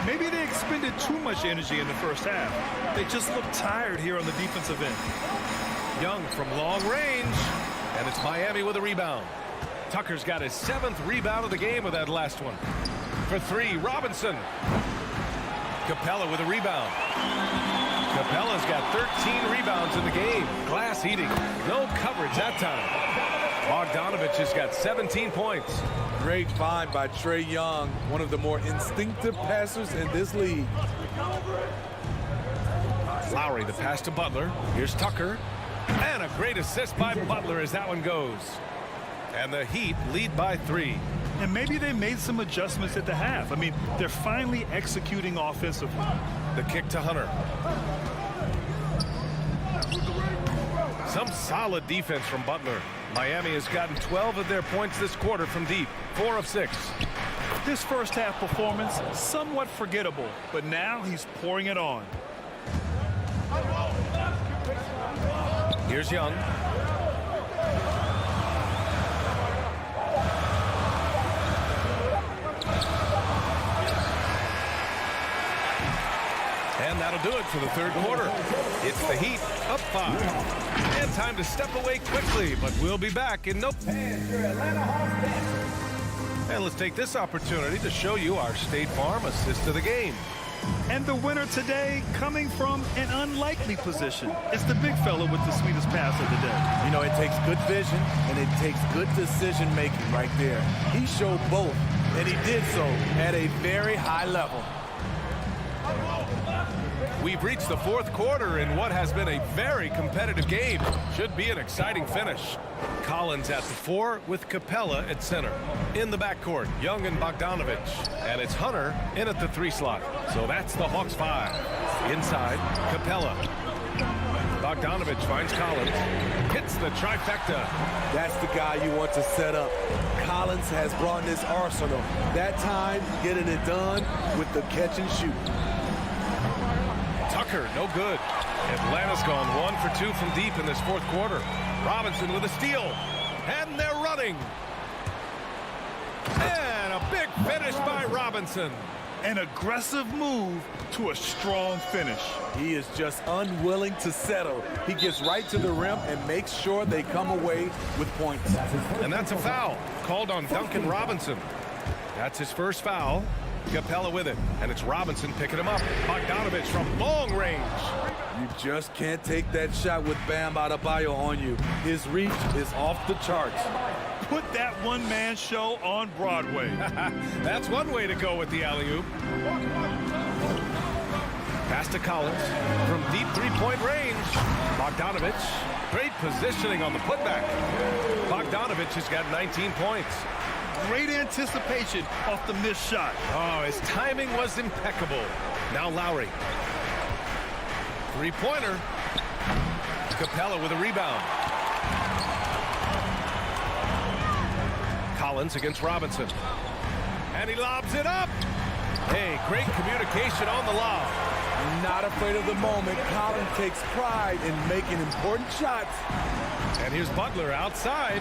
Maybe they expended too much energy in the first half. They just look tired here on the defensive end. Young from long range. And it's Miami with a rebound. Tucker's got his 7th rebound of the game with that last one. For 3, Robinson. Capella with a rebound. Capella's got 13 rebounds in the game. Glass heating. No coverage that time. Bogdanovich has got 17 points. Great find by Trae Young, one of the more instinctive passers in this league. Lowry, the pass to Butler. Here's Tucker. And a great assist by Butler as that one goes. And the Heat lead by 3. And maybe they made some adjustments at the half. I mean, they're finally executing offensively. The kick to Hunter. Some solid defense from Butler. Miami has gotten 12 of their points this quarter from deep. 4 of 6. This first half performance, somewhat forgettable, but now he's pouring it on. Here's Young. And that'll do it for the third quarter. It's the Heat up 5. And time to step away quickly, but we'll be back in no... And let's take this opportunity to show you our State Farm assist of the game. And the winner today coming from an unlikely position. It's the big fella with the sweetest pass of the day. You know, it takes good vision and it takes good decision making right there. He showed both, and he did so at a very high level. We've reached the fourth quarter in what has been a very competitive game. Should be an exciting finish. Collins at the 4 with Capella at center. In the backcourt, Young and Bogdanovich. And it's Hunter in at the 3 slot. So that's the Hawks 5. Inside, Capella. Bogdanovich finds Collins. Hits the trifecta. That's the guy you want to set up. Collins has brought this arsenal. That time, getting it done with the catch and shoot. Tucker, no good. Atlanta's gone 1 for 2 from deep in this fourth quarter. Robinson with a steal. And they're running. And a big finish by Robinson. An aggressive move to a strong finish. He is just unwilling to settle. He gets right to the rim and makes sure they come away with points. And that's a foul called on Duncan Robinson. That's his first foul. Capella with it, and it's Robinson picking him up. Bogdanovich from long range. You just can't take that shot with Bam Adebayo on you. His reach is off the charts. Put that one-man show on Broadway. That's one way to go with the alley-oop. Pass to Collins from deep three-point range. Bogdanovich, great positioning on the putback. Bogdanovich has got 19 points. Great anticipation off the missed shot. Oh, his timing was impeccable. Now Lowry. Three-pointer. Capella with a rebound. Collins against Robinson. And he lobs it up. Hey, great communication on the lob. Not afraid of the moment. Collins takes pride in making important shots. And here's Butler outside.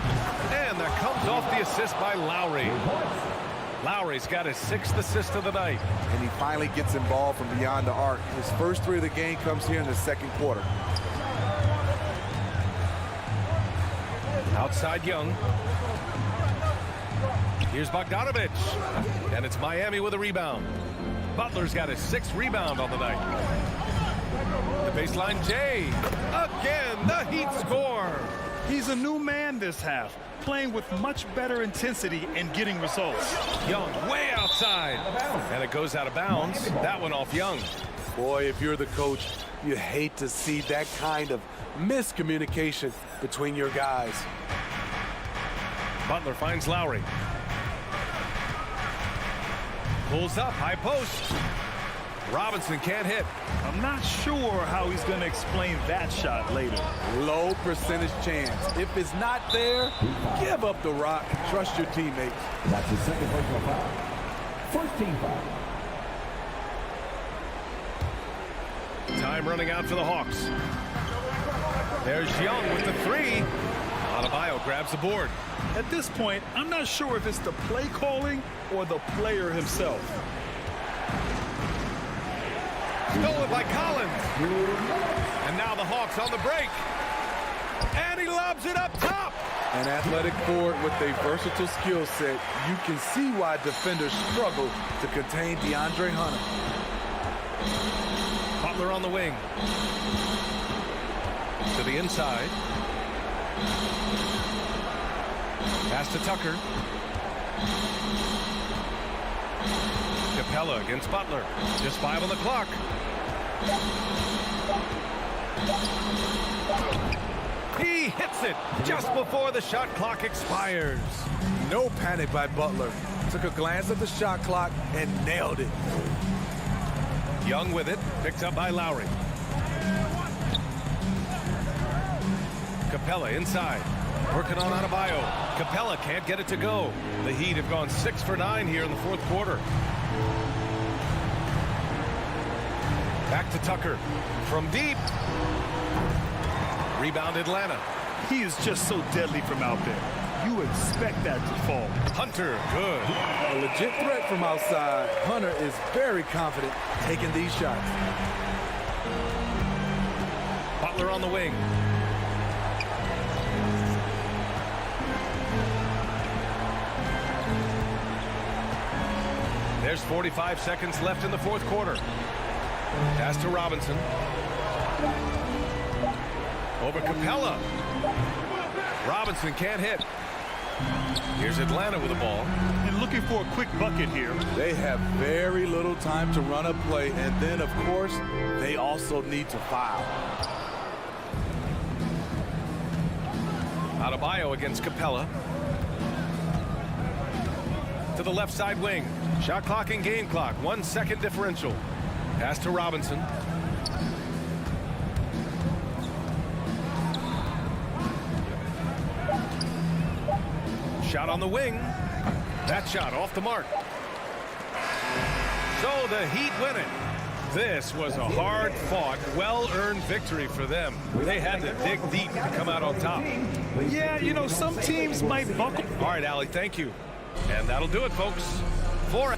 And that comes off the assist by Lowry. Lowry's got his 6th assist of the night. And he finally gets involved from beyond the arc. His first 3 of the game comes here in the second quarter. Outside Young. Here's Bogdanovich. And it's Miami with a rebound. Butler's got his 6th rebound on the night. The baseline Jay. Again, the Heat score. He's a new man this half, playing with much better intensity and getting results. Young way outside. And it goes out of bounds. That one off Young. Boy, if you're the coach, you hate to see that kind of miscommunication between your guys. Butler finds Lowry. Pulls up, high post. Robinson can't hit. I'm not sure how he's going to explain that shot later. Low percentage chance. If it's not there, give up the rock. Trust your teammates. That's his second personal foul. First team foul. Time running out for the Hawks. There's Young with the 3. Adebayo grabs the board. At this point, I'm not sure if it's the play calling or the player himself. Stolen by Collins. And now the Hawks on the break. And he lobs it up top. An athletic forward with a versatile skill set. You can see why defenders struggle to contain DeAndre Hunter. Butler on the wing. To the inside. Pass to Tucker. Capella against Butler. Just 5 on the clock. He hits it just before the shot clock expires. No panic by Butler. Took a glance at the shot clock and nailed it. Young with it, picked up by Lowry. Capella inside, working on Adebayo. Capella can't get it to go. The Heat have gone 6 for 9 here in the 4th quarter. Back to Tucker from deep. Rebound Atlanta. He is just so deadly from out there. You expect that to fall. Hunter, good. A legit threat from outside. Hunter is very confident taking these shots. Butler on the wing. There's 45 seconds left in the 4th quarter. Pass to Robinson. Over Capella. Robinson can't hit. Here's Atlanta with the ball. And looking for a quick bucket here. They have very little time to run a play, and then, of course, they also need to foul. Adebayo against Capella. To the left side wing. Shot clock and game clock. 1 second differential. Pass to Robinson. Shot on the wing. That shot off the mark. So the Heat win it. This was a hard-fought, well-earned victory for them. They had to dig deep to come out on top. Yeah, you know, some teams might buckle. All right, Allie, thank you. And that'll do it, folks. For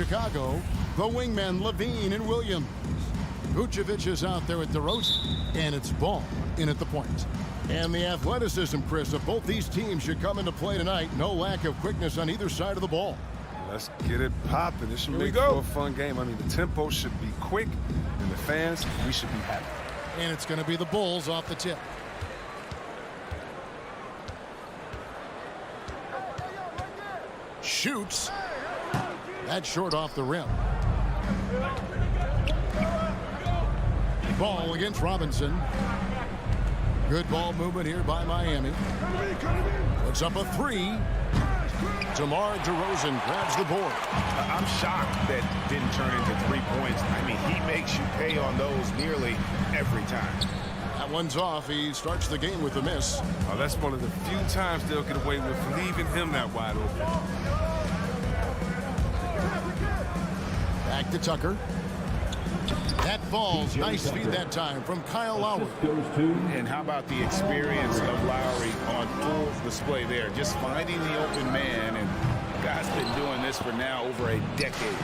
Chicago, the wingmen Levine and Williams. Vucevic is out there with DeRozan, and it's Ball in at the point. And the athleticism, Chris, of both these teams should come into play tonight. No lack of quickness on either side of the ball. Let's get it popping. This should make for a fun game. I mean, the tempo should be quick, and the fans, we should be happy. And it's going to be the Bulls off the tip. Shoots. That's short off the rim. Ball against Robinson. Good ball movement here by Miami. Puts up a three. DeMar DeRozan grabs the board. I'm shocked that didn't turn into 3 points. I mean, he makes you pay on those nearly every time. That one's off. He starts the game with a miss. Oh, that's one of the few times they'll get away with leaving him that wide open. Back to Tucker. That falls. Nice feed that time from Kyle Lowry. And how about the experience of Lowry on full display there? Just finding the open man, and the guy's been doing this for now over a decade.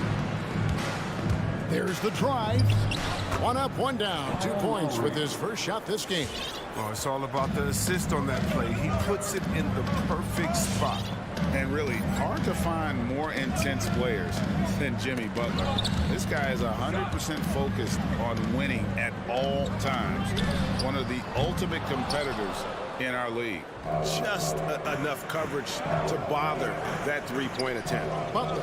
There's the drive. One up, one down. 2 points with his first shot this game. Oh, it's all about the assist on that play. He puts it in the perfect spot. And really, hard to find more intense players than Jimmy Butler. This guy is 100% focused on winning at all times. One of the ultimate competitors in our league. Just enough coverage to bother that three-point attempt. Butler.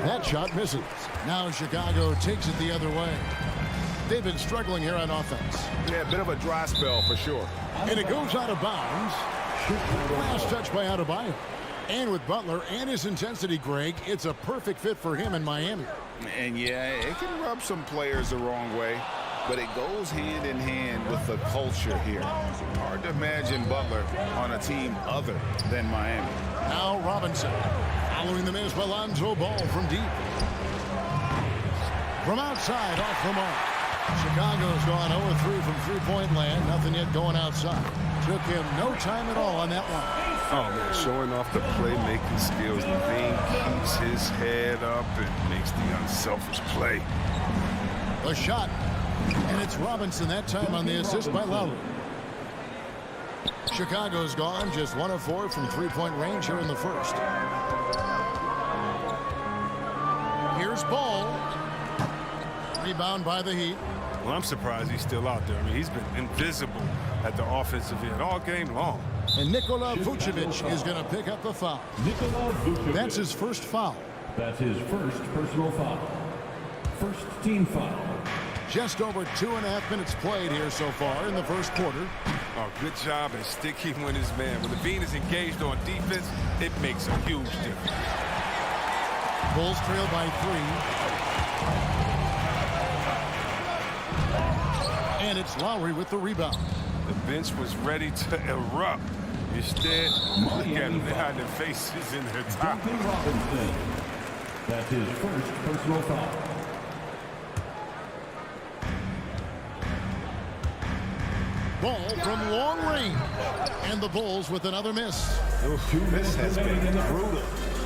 That shot misses. Now Chicago takes it the other way. They've been struggling here on offense. Yeah, a bit of a dry spell for sure. And it goes out of bounds. Last touch by Adebayo. And with Butler and his intensity, Greg, it's a perfect fit for him in Miami. And yeah, it can rub some players the wrong way, but it goes hand in hand with the culture here. Hard to imagine Butler on a team other than Miami. Now Robinson. Following the miss by Lonzo Ball from deep. From outside, off the mark. Chicago's gone 0-3 from three-point land. Nothing yet going outside. Took him no time at all on that one. Oh, man, showing off the playmaking skills. Levine keeps his head up and makes the unselfish play. A shot. And it's Robinson that time on the assist by Lowry. Chicago's gone just 1 of 4 from three-point range here in the first. Here's Ball. Rebound by the Heat. Well, I'm surprised he's still out there. I mean, he's been invisible at the offensive end all game long. And Nikola Vucevic is going to pick up the foul. That's his first foul. That's his first personal foul. First team foul. Just over 2.5 minutes played here so far in the first quarter. Oh, good job at sticking with his man. When Levine is engaged on defense, it makes a huge difference. Bulls trail by 3. And it's Lowry with the rebound. The bench was ready to erupt. Instead, look at them behind their faces in their top. Robinson. That's his first personal foul. Ball from long range. And the Bulls with another miss. This has been brutal.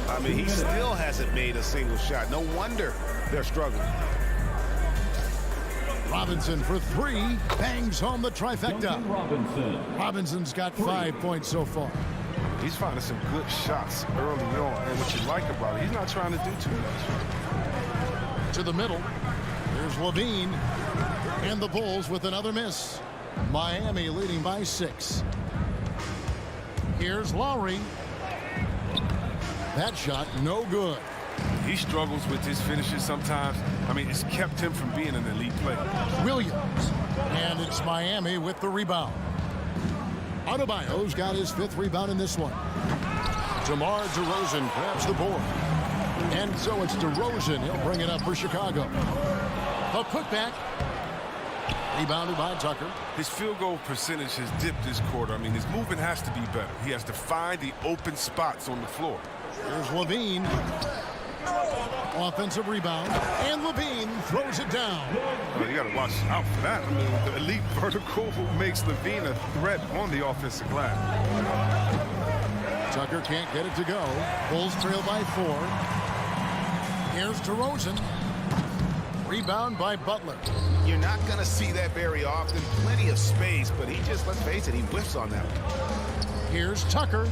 I mean, he still hasn't made a single shot. No wonder they're struggling. Robinson for 3. Bangs home the trifecta. Robinson's got 5 points so far. He's finding some good shots early on. And what you like about it, he's not trying to do too much. To the middle. Here's Levine. And the Bulls with another miss. Miami leading by 6. Here's Lowry. That shot no good. He struggles with his finishes sometimes. I mean, it's kept him from being an elite player. Williams. And it's Miami with the rebound. Adebayo's got his 5th rebound in this one. DeMar DeRozan grabs the board. And so it's DeRozan. He'll bring it up for Chicago. A putback. Rebounded by Tucker. His field goal percentage has dipped this quarter. I mean, his movement has to be better. He has to find the open spots on the floor. Here's Levine. Offensive rebound. And Levine throws it down. You got to watch out for that. I mean, the elite vertical makes Levine a threat on the offensive glass. Tucker can't get it to go. Bulls trail by 4. Here's DeRozan. Rebound by Butler. You're not going to see that very often. Plenty of space, but he just, let's face it, he whiffs on that one. Here's Tucker.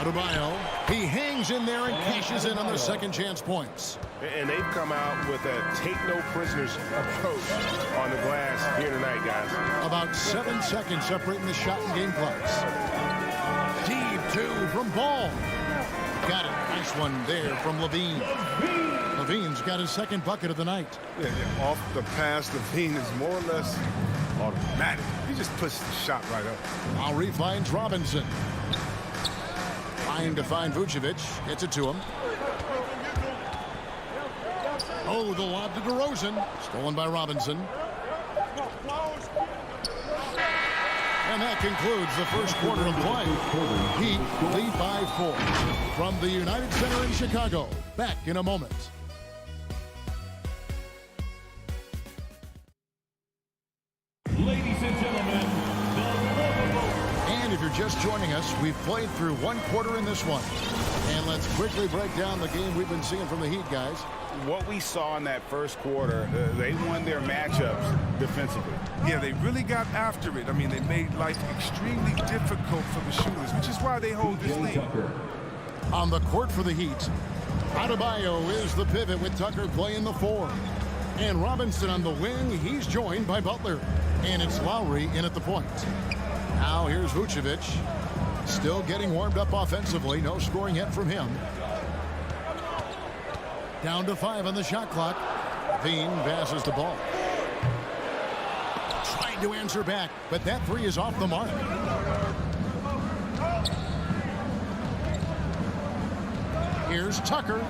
Adebayo. He hangs in there and cashes in on their second chance points. And they've come out with a take-no-prisoners approach on the glass here tonight, guys. About 7 seconds separating the shot and game clocks. Deep two from Ball. Got it. Nice one there from Levine. Levine's got his second bucket of the night. Yeah, off the pass, Levine is more or less automatic. He just puts the shot right up. Lowry finds Robinson. Trying to find Vucevic. Gets it to him. Oh, the lob to DeRozan. Stolen by Robinson. And that concludes the first quarter of play. Heat lead by 4. From the United Center in Chicago. Back in a moment. Ladies and gentlemen, and if you're just joining us, we've played through one quarter in this one. And let's quickly break down the game we've been seeing from the Heat, guys. What we saw in that first quarter, they won their matchups defensively. Yeah, they really got after it. I mean, they made life extremely difficult for the shooters, which is why they hold this lead. On the court for the Heat, Adebayo is the pivot with Tucker playing the 4. And Robinson on the wing, he's joined by Butler. And it's Lowry in at the point. Now here's Vucevic. Still getting warmed up offensively. No scoring yet from him. Down to 5 on the shot clock. Levine passes the ball. Trying to answer back, but that 3 is off the mark. Here's Tucker.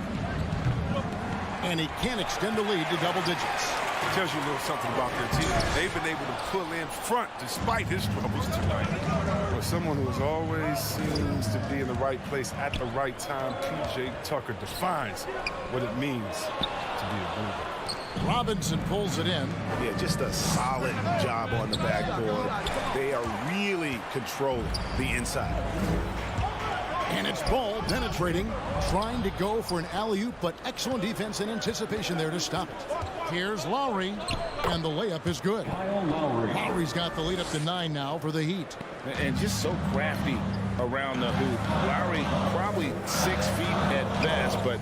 And he can't extend the lead to double digits. Tells you a little something about their team. They've been able to pull in front despite his troubles tonight. For someone who always seems to be in the right place at the right time, P.J. Tucker defines what it means to be a Blue. Robinson pulls it in. Yeah, just a solid job on the backboard. They are really controlling the inside. And it's Ball penetrating, trying to go for an alley-oop, but excellent defense and anticipation there to stop it. Here's Lowry, and the layup is good. Lowry's got the lead up to 9 now for the Heat. And just so crafty around the hoop. Lowry probably 6 feet at best, but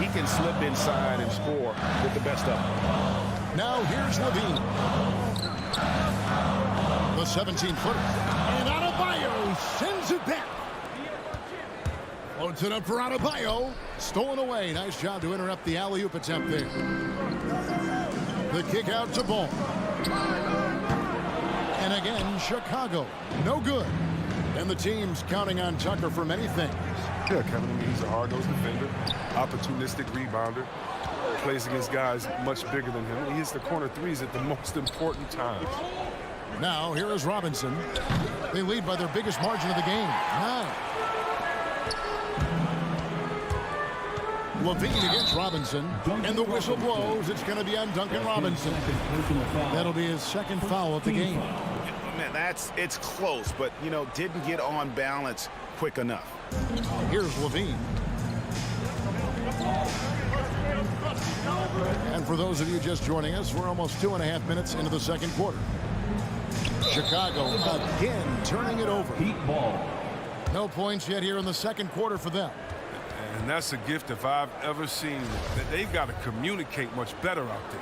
he can slip inside and score with the best of them. Now here's Levine. The 17-footer. And Adebayo sends it back. Floats it up for Adebayo. Stolen away. Nice job to interrupt the alley-oop attempt there. The kick out to Ball. And again, Chicago. No good. And the team's counting on Tucker for many things. Yeah, Kevin, he's a hard-nosed defender, opportunistic rebounder, plays against guys much bigger than him. He hits the corner threes at the most important times. Now, here is Robinson. They lead by their biggest margin of the game, 9. Levine against Robinson, and the whistle blows. It's going to be on Duncan Robinson. That'll be his second foul of the game. Man, it's close, but, didn't get on balance quick enough. Here's Levine. And for those of you just joining us, we're almost 2.5 minutes into the second quarter. Chicago again turning it over. Heat ball. No points yet here in the second quarter for them. And that's a gift if I've ever seen that. They've got to communicate much better out there.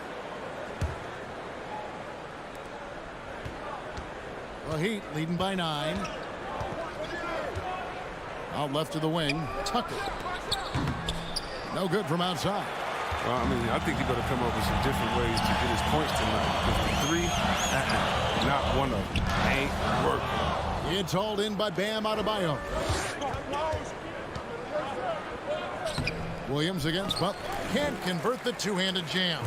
The Heat leading by 9. Out left to the wing, Tucker. No good from outside. Well, I think he better come up with some different ways to get his points tonight. Because the 3, not one of them, ain't working. It's hauled in by Bam Adebayo. Williams against Butler. Can't convert the two-handed jam.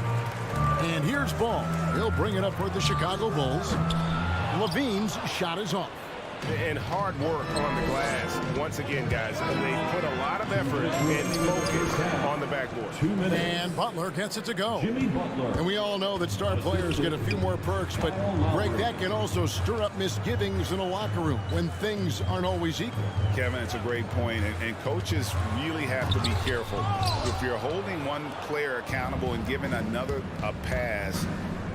And here's Ball. He'll bring it up for the Chicago Bulls. Levine's shot is off. And hard work on the glass. Once again, guys, they put a lot of effort and focus on the backboard. And Butler gets it to go. And we all know that star players get a few more perks, but Greg, that can also stir up misgivings in a locker room when things aren't always equal. Kevin, it's a great point, and coaches really have to be careful. If you're holding one player accountable and giving another a pass,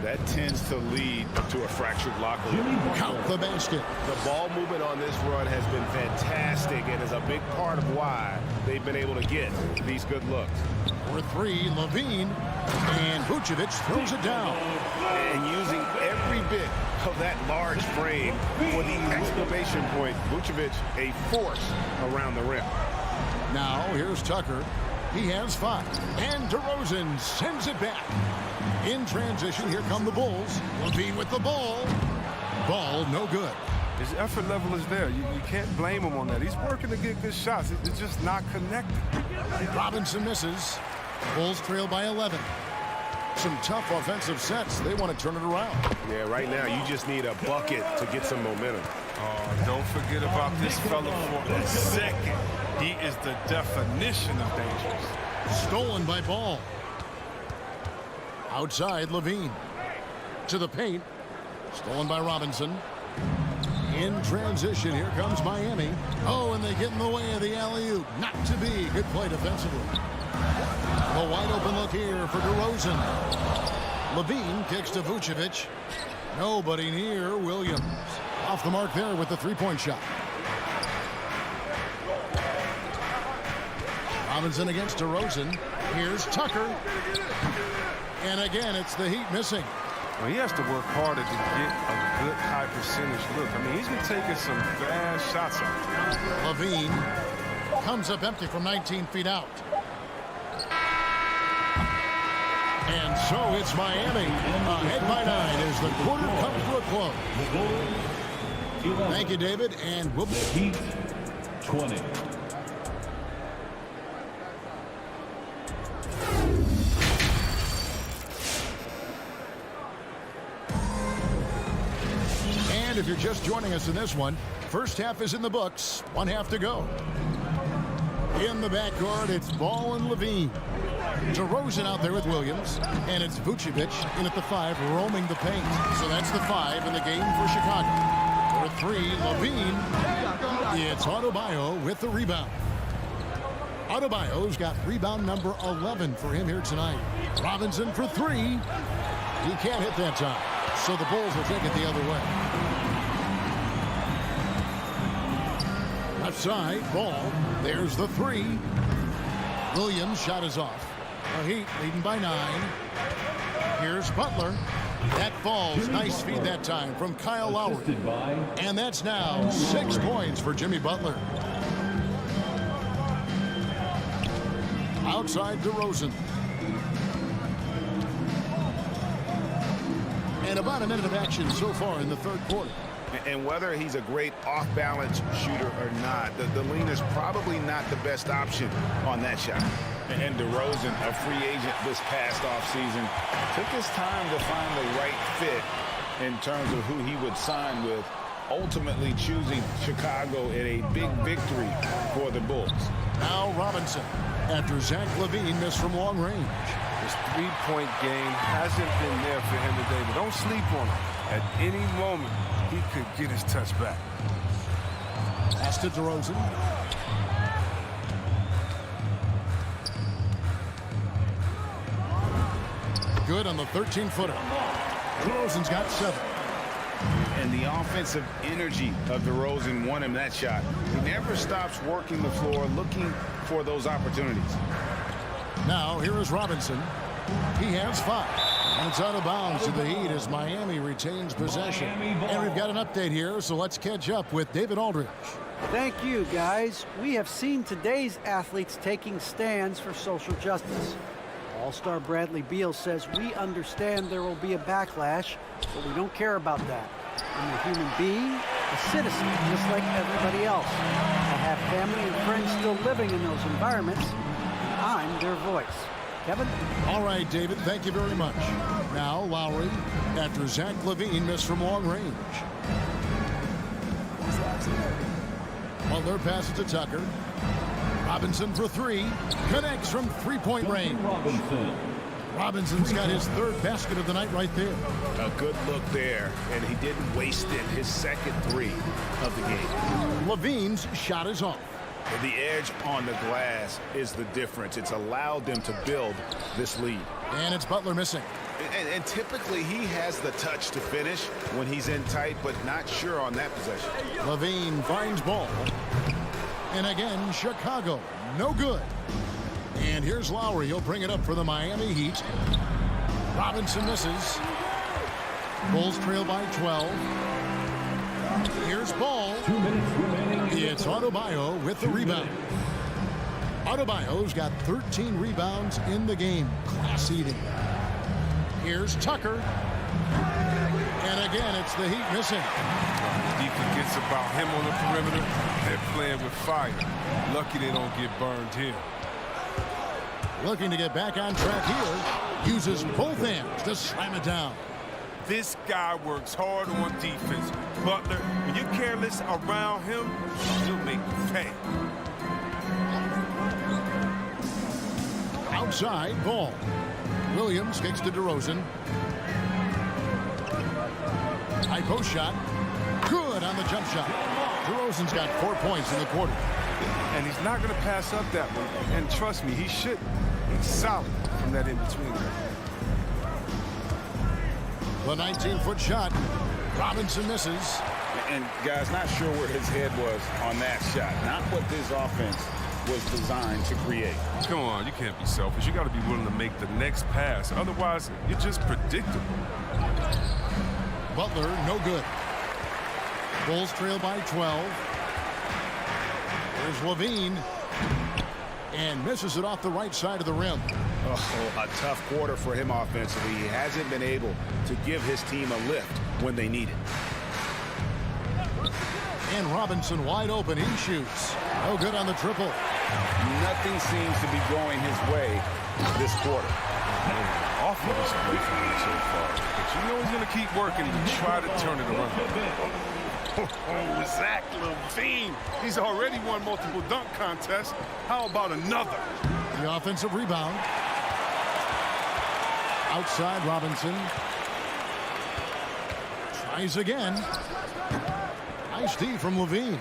that tends to lead to a fractured locker room. Count the basket. The ball movement on this run has been fantastic and is a big part of why they've been able to get these good looks. For three, Levine, and Vucevic throws it down. And using every bit of that large frame for the exclamation point. Vucevic, a force around the rim. Now, here's Tucker. He has 5. And DeRozan sends it back. In transition, here come the Bulls. Levine with the ball. Ball no good. His effort level is there. You can't blame him on that. He's working to get good shots. It's just not connected. Robinson misses. Bulls trail by 11. Some tough offensive sets. They want to turn it around. Yeah, right now you just need a bucket to get some momentum. Oh, don't forget about this fella for a second. He is the definition of dangerous. Stolen by Ball. Outside, Levine. To the paint. Stolen by Robinson. In transition, here comes Miami. Oh, and they get in the way of the alley-oop. Not to be. Good play defensively. A wide open look here for DeRozan. Levine kicks to Vucevic. Nobody near Williams. Off the mark there with the three-point shot. Robinson against DeRozan. Here's Tucker. And again, it's the Heat missing. Well, he has to work harder to get a good high percentage look. I mean, he's been taking some bad shots out there. Levine comes up empty from 19 feet out. And so it's Miami ahead by 9 as the quarter comes to a close. Thank you, David, and we'll be Heat 20. And if you're just joining us in this one, first half is in the books, 1 half to go. In the backcourt, it's Ball and Levine. DeRozan out there with Williams, and it's Vucevic in at the 5, roaming the paint. So that's the 5 in the game for Chicago. For 3, Levine. It's Adebayo with the rebound. Adebayo's got rebound number 11 for him here tonight. Robinson for 3. He can't hit that time, so the Bulls will take it the other way. Left side, Ball. There's the 3. Williams' shot is off. The Heat leading by 9. Here's Butler. That falls. Nice feed that time from Kyle Lowry. And that's now 6 points for Jimmy Butler. Outside DeRozan. And about a minute of action so far in the third quarter. And whether he's a great off-balance shooter or not, the lean is probably not the best option on that shot. And DeRozan, a free agent this past offseason, took his time to find the right fit in terms of who he would sign with, ultimately choosing Chicago in a big victory for the Bulls. Now Robinson, after Zach LaVine missed from long range. His three-point game hasn't been there for him today, but don't sleep on him. At any moment, he could get his touch back. Pass to DeRozan. Good on the 13-footer. DeRozan's got 7. And the offensive energy of DeRozan won him that shot. He never stops working the floor, looking for those opportunities. Now, here is Robinson. He has 5. And it's out of bounds to the Heat as Miami retains possession. And we've got an update here, so let's catch up with David Aldridge. Thank you, guys. We have seen today's athletes taking stands for social justice. All-star Bradley Beal says, "We understand there will be a backlash, but we don't care about that. I'm a human being, a citizen, just like everybody else. I have family and friends still living in those environments. I'm their voice." Kevin? All right, David, thank you very much. Now, Lowry, after Zach LaVine missed from long range. Butler passes to Tucker. Robinson for three. Connects from three-point range. Robinson's got his third basket of the night right there. A good look there, and he didn't waste it. His second three of the game. Levine's shot is off. The edge on the glass is the difference. It's allowed them to build this lead. And it's Butler missing. And typically he has the touch to finish when he's in tight, but not sure on that possession. Levine finds ball. And again, Chicago, no good. And here's Lowry. He'll bring it up for the Miami Heat. Robinson misses. Bulls trail by 12. Here's Ball. 2 minutes remaining. It's Adebayo with the rebound. Adebayo's got 13 rebounds in the game. Class eating. Here's Tucker. And again, it's the Heat missing. He forgets about him on the perimeter. They're playing with fire. Lucky they don't get burned here. Looking to get back on track here. Uses both hands to slam it down. This guy works hard on defense. Butler, when you're careless around him, he'll make you pay. Outside, Ball. Williams kicks to DeRozan. High post shot. Good on the jump shot. DeRozan's got 4 points in the quarter. And he's not going to pass up that one. And trust me, he should. He's solid from that in-between. The 19-foot shot. Robinson misses. And guys, not sure where his head was on that shot. Not what this offense was designed to create. Come on, you can't be selfish. You got to be willing to make the next pass. Otherwise, you're just predictable. Butler, no good. Bulls trail by 12. There's Levine. And misses it off the right side of the rim. Oh, a tough quarter for him offensively. He hasn't been able to give his team a lift when they need it. And Robinson wide open. He shoots. No good on the triple. Nothing seems to be going his way this quarter. Awful display from him so far. But you know he's going to keep working and try to turn it around. Oh, Zach LaVine. He's already won multiple dunk contests. How about another? The offensive rebound. Outside, Robinson. Tries again. Nice D from Levine.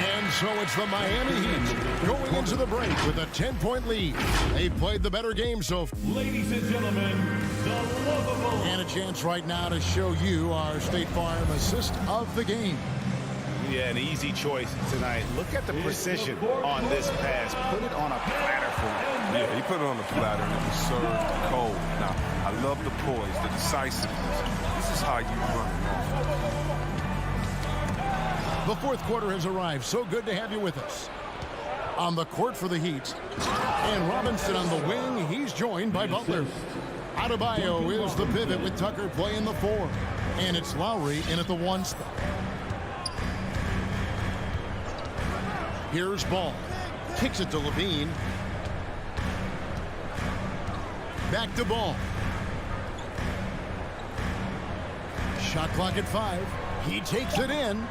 And so it's the Miami Heat going into the break with a 10-point lead. They played the better game so far. Ladies and gentlemen, the lovable. And a chance right now to show you our State Farm assist of the game. Yeah, an easy choice tonight. Look at the precision on this pass. Put it on a platter for him. Yeah, he put it on the platter and it was served cold. Now, I love the poise, the decisiveness. This is how you run it off. The fourth quarter has arrived. So good to have you with us. On the court for the Heat. And Robinson on the wing. He's joined by Butler. Adebayo is the pivot with Tucker playing the 4. And it's Lowry in at the 1 spot. Here's Ball. Kicks it to Levine. Back to Ball. Shot clock at 5. He takes it in.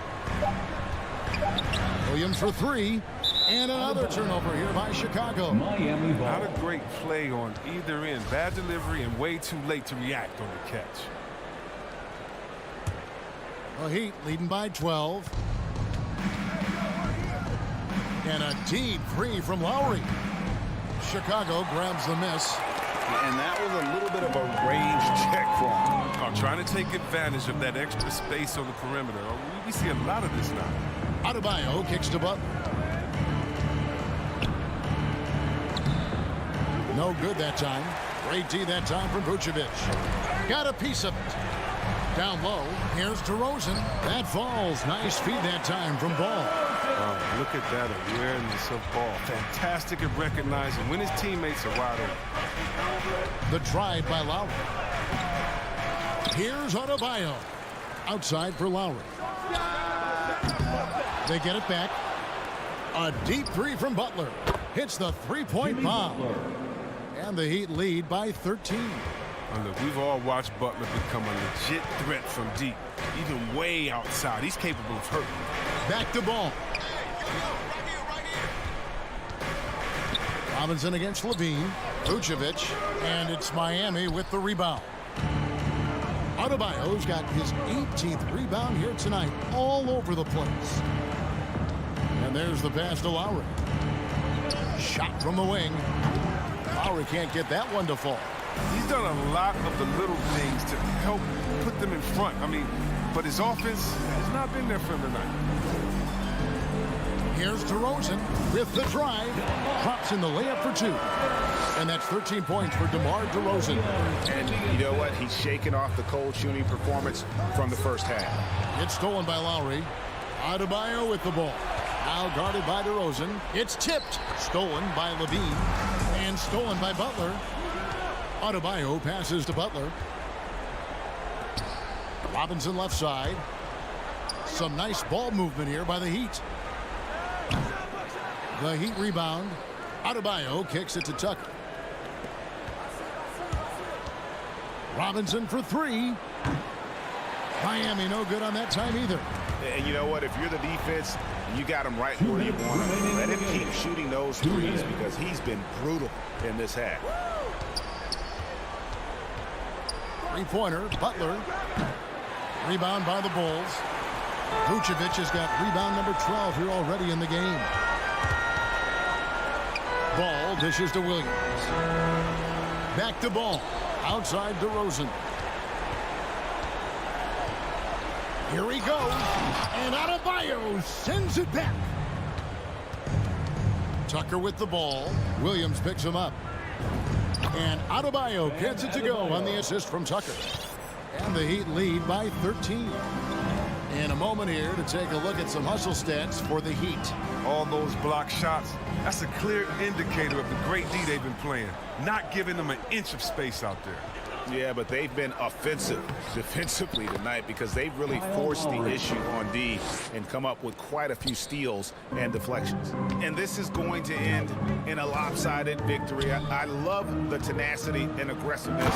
Williams for 3. And another turnover here by Chicago. Miami ball. Not a great play on either end. Bad delivery and way too late to react on the catch. The Heat leading by 12. And a deep 3 from Lowry. Chicago grabs the miss. And that was a little bit of a range check for him. I'm trying to take advantage of that extra space on the perimeter. We see a lot of this now. Adebayo kicks to Butler. No good that time. Great D that time from Vucevic. Got a piece of it. Down low, here's DeRozan. That falls. Nice feed that time from Ball. Look at that awareness of Ball. Fantastic at recognizing when his teammates are wide open. The drive by Lowry. Here's Adebayo. Outside for Lowry. They get it back. A deep 3 from Butler. Hits the three-point bomb. And the Heat lead by 13. Look, we've all watched Butler become a legit threat from deep, even way outside. He's capable of hurting. Back to ball. Robinson against Levine. Vucevic, and it's Miami with the rebound. Adebayo's got his 18th rebound here tonight, all over the place. And there's the pass to Lowry. Shot from the wing. Lowry can't get that one to fall. He's done a lot of the little things to help put them in front. But his offense has not been there for him tonight. Here's DeRozan with the drive. Drops in the layup for 2. And that's 13 points for DeMar DeRozan. And you know what? He's shaking off the cold shooting performance from the first half. It's stolen by Lowry. Adebayo with the ball. Now guarded by DeRozan. It's tipped. Stolen by Levine. And stolen by Butler. Adebayo passes to Butler. Robinson left side. Some nice ball movement here by the Heat. The Heat rebound. Adebayo kicks it to Tucker. Robinson for 3. Miami no good on that time either. And you know what? If you're the defense, you got him right where you want him. Let him keep shooting those threes because he's been brutal in this half. Three-pointer, Butler. Rebound by the Bulls. Vucevic has got rebound number 12 here already in the game. Ball dishes to Williams. Back to Ball. Outside DeRozan. Here he goes. And Adebayo sends it back. Tucker with the ball. Williams picks him up. And Adebayo gets it to go on the assist from Tucker. And the Heat lead by 13. In a moment here to take a look at some hustle stats for the Heat. All those block shots, that's a clear indicator of the great D they've been playing. Not giving them an inch of space out there. Yeah, but they've been offensive defensively tonight because they've really forced the issue on D and come up with quite a few steals and deflections. And this is going to end in a lopsided victory. I love the tenacity and aggressiveness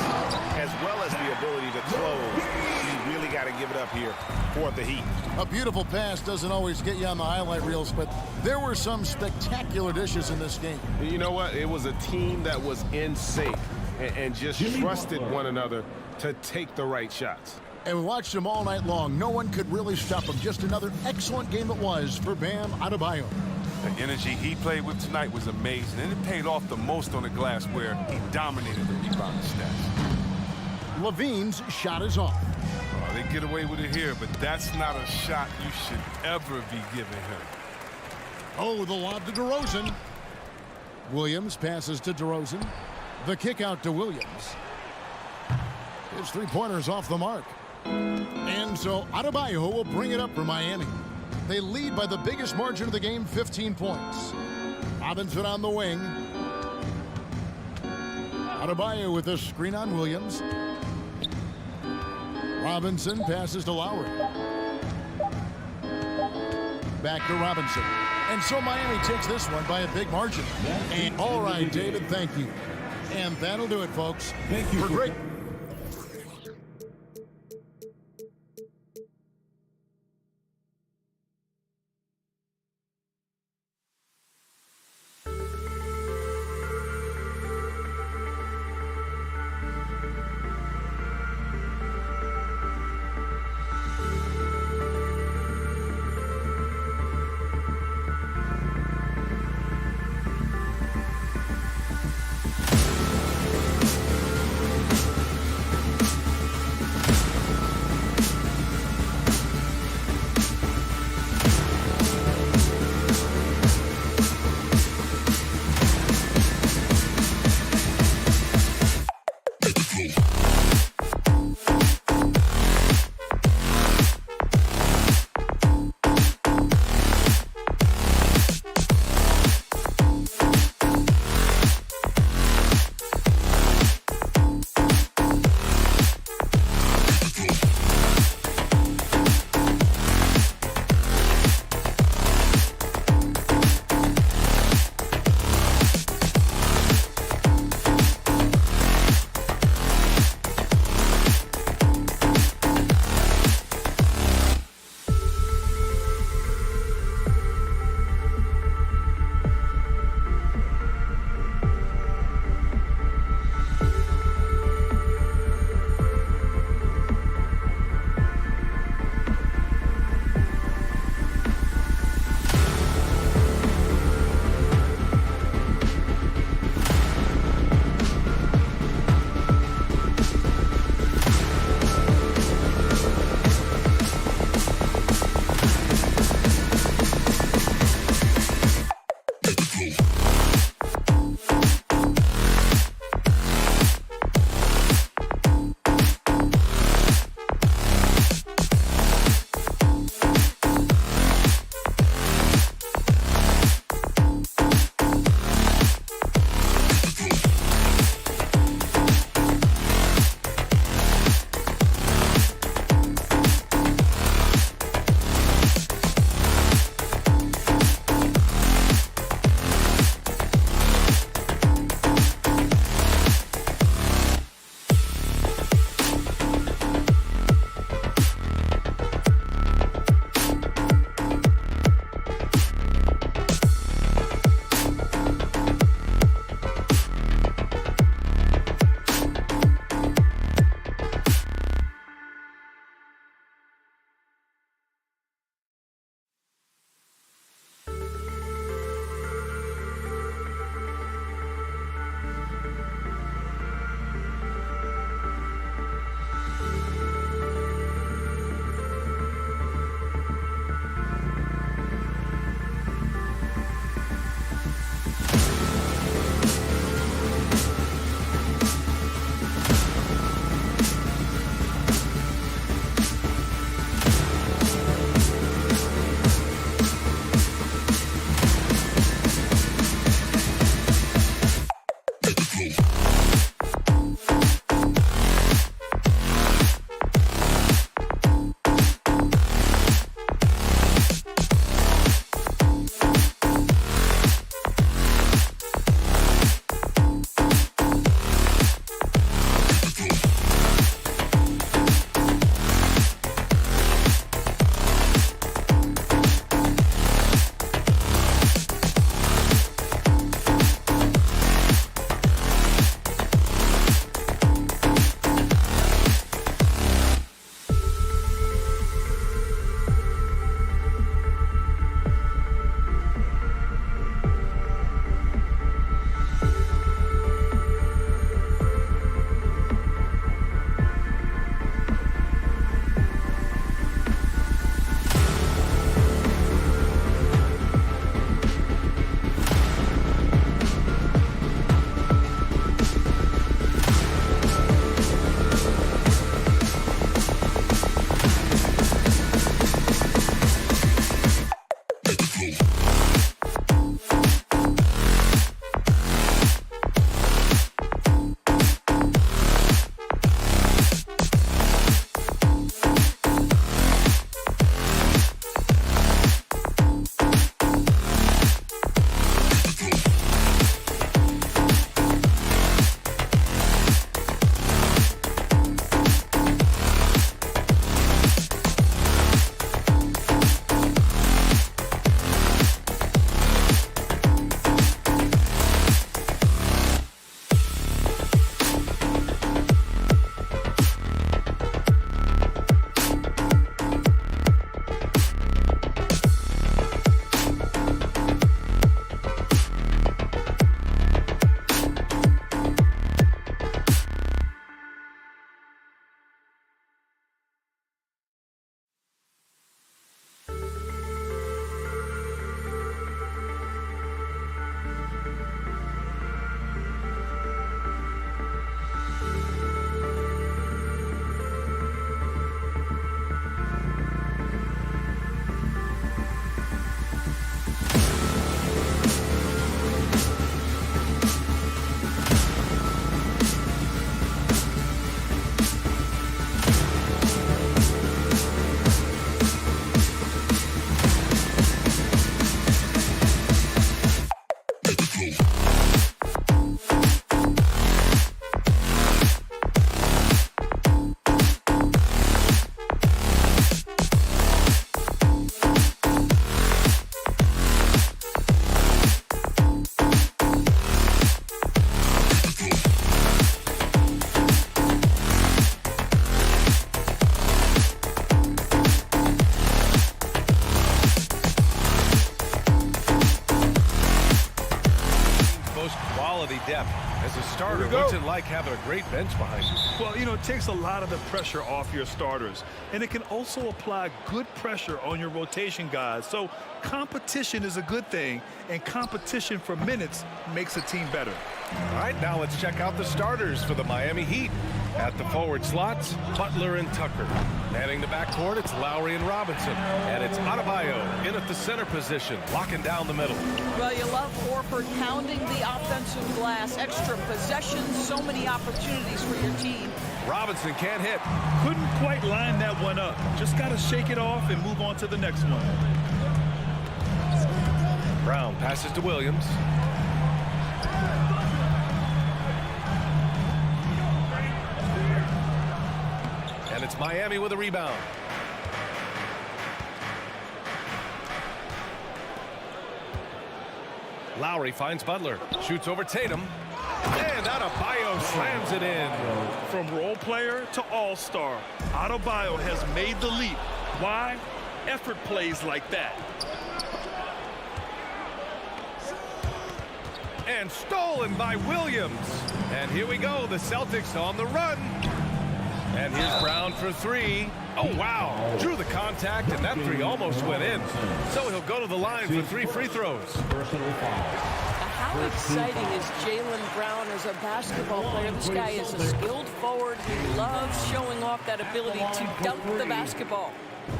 as well as the ability to close. You really got to give it up here for the Heat. A beautiful pass doesn't always get you on the highlight reels, but there were some spectacular dishes in this game. You know what? It was a team that was in sync and just trusted one another to take the right shots. And we watched him all night long. No one could really stop him. Just another excellent game it was for Bam Adebayo. The energy he played with tonight was amazing, and it paid off the most on the glass where he dominated the rebound stats. Levine's shot is off. Oh, they get away with it here, but that's not a shot you should ever be giving him. Oh, the lob to DeRozan. Williams passes to DeRozan. The kick out to Williams. His three-pointer's off the mark. And so Adebayo will bring it up for Miami. They lead by the biggest margin of the game, 15 points. Robinson on the wing. Adebayo with a screen on Williams. Robinson passes to Lowry. Back to Robinson. And so Miami takes this one by a big margin. And all right, David, thank you. And that'll do it, folks. Thank you for great. like having a great bench behind you? Well, you know, it takes a lot of the pressure off your starters, and it can also apply good pressure on your rotation guys. So competition is a good thing, and competition for minutes makes a team better. All right, now let's check out the starters for the Miami Heat. At the forward slots, Butler and Tucker. Manning the backcourt, it's Lowry and Robinson. And it's Adebayo in at the center position, locking down the middle. Well, you love Horford pounding the offensive glass. Extra possessions, so many opportunities for your team. Robinson can't hit. Couldn't quite line that one up. Just got to shake it off and move on to the next one. Brown passes to Williams. And it's Miami with a rebound. Lowry finds Butler. Shoots over Tatum. And Adebayo slams it in. From role player to all-star, Adebayo has made the leap. Why? Effort plays like that. And stolen by Williams. And here we go. The Celtics on the run. And here's Brown for three. Oh, wow. Drew the contact, and that three almost went in. So he'll go to the line for 3 free throws. How exciting is Jaylen Brown as a basketball player? This guy is a skilled forward. He loves showing off that ability to dunk the basketball.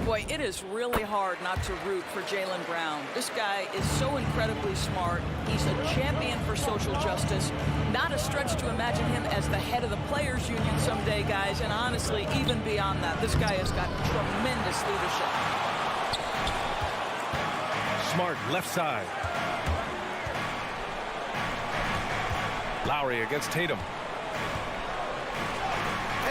Boy, it is really hard not to root for Jaylen Brown. This guy is so incredibly smart. He's a champion for social justice. Not a stretch to imagine him as the head of the Players Union someday, guys. And honestly, even beyond that, this guy has got tremendous leadership. Smart left side. Lowry against Tatum.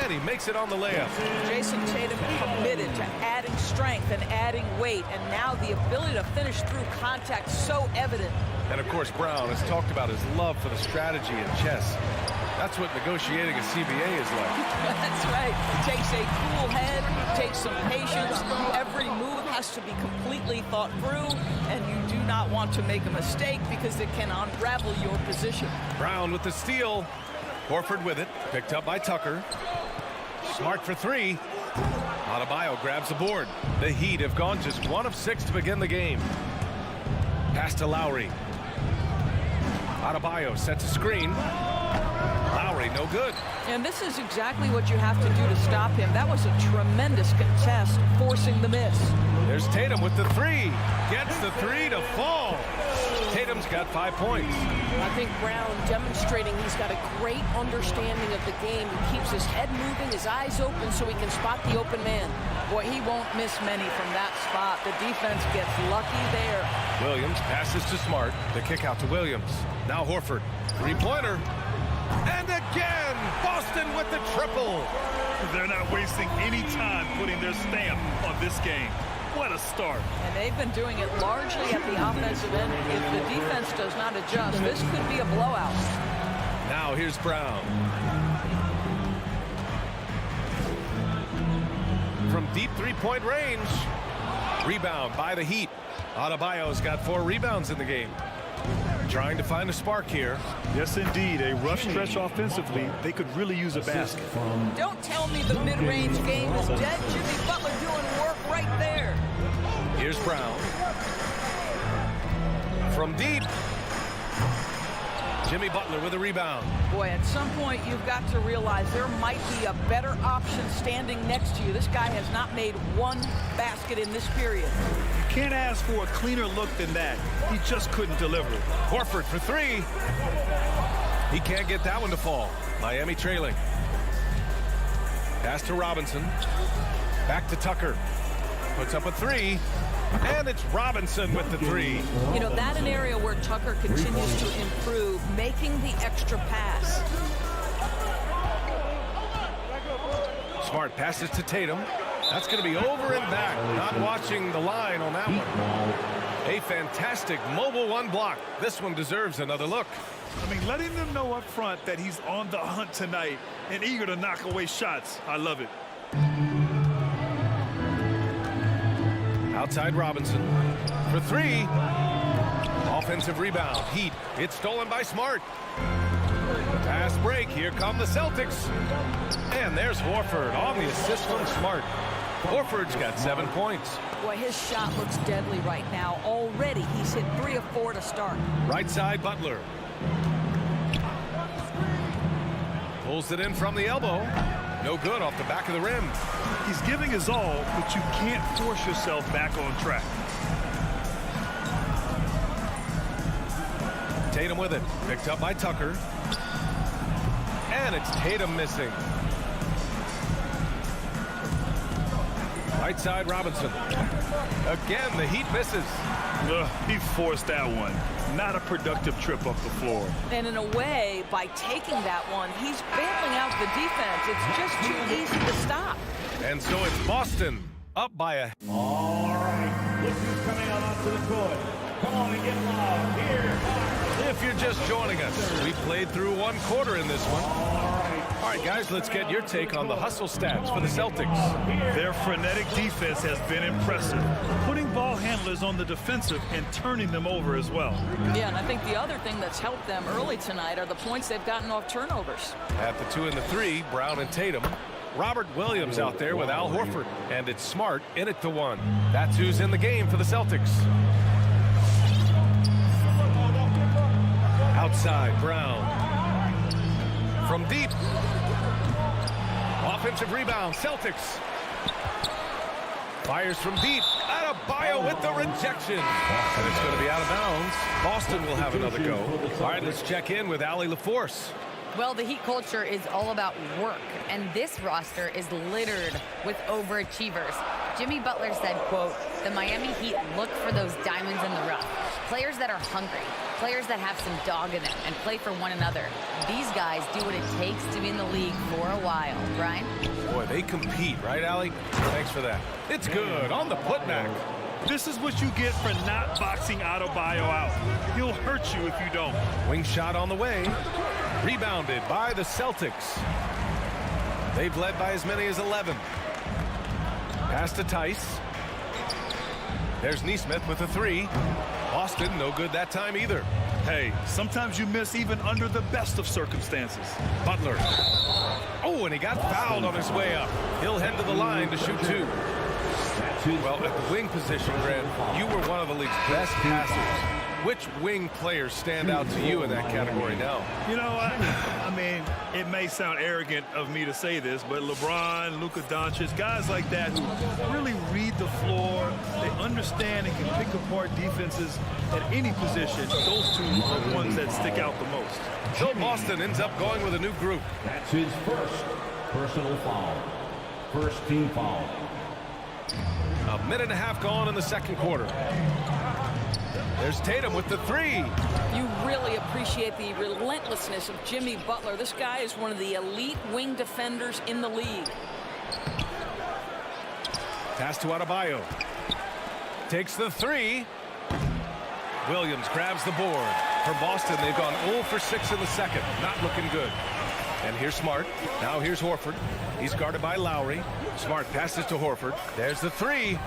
And he makes it on the layup. Jason Tatum committed to adding strength and adding weight, and now the ability to finish through contact so evident. And of course, Brown has talked about his love for the strategy in chess. That's what negotiating a CBA is like. That's right. It takes a cool head, takes some patience. Every move has to be completely thought through, and you do not want to make a mistake because it can unravel your position. Brown with the steal. Horford with it, picked up by Tucker. Smart for three. Adebayo grabs the board. The Heat have gone just 1 of 6 to begin the game. Pass to Lowry. Adebayo sets a screen. Lowry, no good. And this is exactly what you have to do to stop him. That was a tremendous contest, forcing the miss. There's Tatum with the three. Gets the three to fall. Tatum's got 5 points. I think Brown demonstrating he's got a great understanding of the game. He keeps his head moving, his eyes open so he can spot the open man. Boy, he won't miss many from that spot. The defense gets lucky there. Williams passes to Smart. The kick out to Williams. Now Horford. Three-pointer. And again, Boston with the triple. They're not wasting any time putting their stamp on this game. What a start. And they've been doing it largely at the offensive end. If the defense does not adjust, this could be a blowout. Now here's Brown. From deep three-point range. Rebound by the Heat. Adebayo's got 4 rebounds in the game. Trying to find a spark here. Yes, indeed. A rough stretch offensively. They could really use a basket. Don't tell me the mid-range game is dead. Jimmy Butler doing work right there. Here's Brown. From deep. Jimmy Butler with a rebound. Boy, at some point you've got to realize there might be a better option standing next to you. This guy has not made 1 basket in this period. Can't ask for a cleaner look than that. He just couldn't deliver. Horford for 3. He can't get that one to fall. Miami trailing. Pass to Robinson. Back to Tucker. Puts up a 3. And it's Robinson with the 3. You know, that's an area where Tucker continues to improve, making the extra pass. Smart passes to Tatum. That's going to be over and back. Not watching the line on that one. A fantastic mobile 1 block. This one deserves another look. I mean, letting them know up front that he's on the hunt tonight and eager to knock away shots. I love it. Outside Robinson for 3. Offensive rebound. Heat. It's stolen by Smart. Fast break. Here come the Celtics. And there's Horford on the assist from Smart. Horford's got 7 points. Boy, his shot looks deadly right now. Already, he's hit 3 of 4 to start. Right side, Butler. Pulls it in from the elbow. No good off the back of the rim. He's giving his all, but you can't force yourself back on track. Tatum with it. Picked up by Tucker. And it's Tatum missing. Right side, Robinson. Again, the Heat misses. He forced that one. Not a productive trip up the floor. And in a way, by taking that one, he's bailing out the defense. It's just too easy to stop. And so it's Boston up by a... All right, look who's coming out onto the court. Come on and get loud. Here. If you're just joining us, we played through 1 quarter in this one. All right, guys, let's get your take on the hustle stats for the Celtics. Their frenetic defense has been impressive, putting ball handlers on the defensive and turning them over as well. Yeah, and I think the other thing that's helped them early tonight are the points they've gotten off turnovers. At the 2 and the 3, Brown and Tatum. Robert Williams out there with Al Horford. And it's Smart in it to 1. That's who's in the game for the Celtics. Outside, Brown. From deep. Offensive rebound, Celtics. Fires from deep. Adebayo with the rejection. And it's going to be out of bounds. Boston will have another go. All right, let's check in with Allie LaForce. Well, the Heat culture is all about work, and this roster is littered with overachievers. Jimmy Butler said, quote, "The Miami Heat look for those diamonds in the rough. Players that are hungry, players that have some dog in them and play for one another. These guys do what it takes to be in the league for a while." Brian? Boy, they compete, right, Allie? Thanks for that. It's good on the putback. This is what you get for not boxing Adebayo out. He'll hurt you if you don't. Wing shot on the way. Rebounded by the Celtics. They've led by as many as 11. Pass to Tice. There's Neesmith with a 3. Boston, no good that time either. Hey, sometimes you miss even under the best of circumstances. Butler. Oh, and he got fouled on his way up. He'll head to the line to shoot 2. Well, at the wing position, Grant, you were one of the league's best passers. Which wing players stand out to you in that category now? You know, I mean, it may sound arrogant of me to say this, but LeBron, Luka Doncic, guys like that who really read the floor, they understand and can pick apart defenses at any position. Those two are the ones that stick out the most. So Boston ends up going with a new group. That's his first personal foul. First team foul. A minute and a half gone in the second quarter. There's Tatum with the 3. You really appreciate the relentlessness of Jimmy Butler. This guy is one of the elite wing defenders in the league. Pass to Adebayo. Takes the 3. Williams grabs the board. For Boston, they've gone 0 for 6 in the second. Not looking good. And here's Smart. Now here's Horford. He's guarded by Lowry. Smart passes to Horford. There's the 3.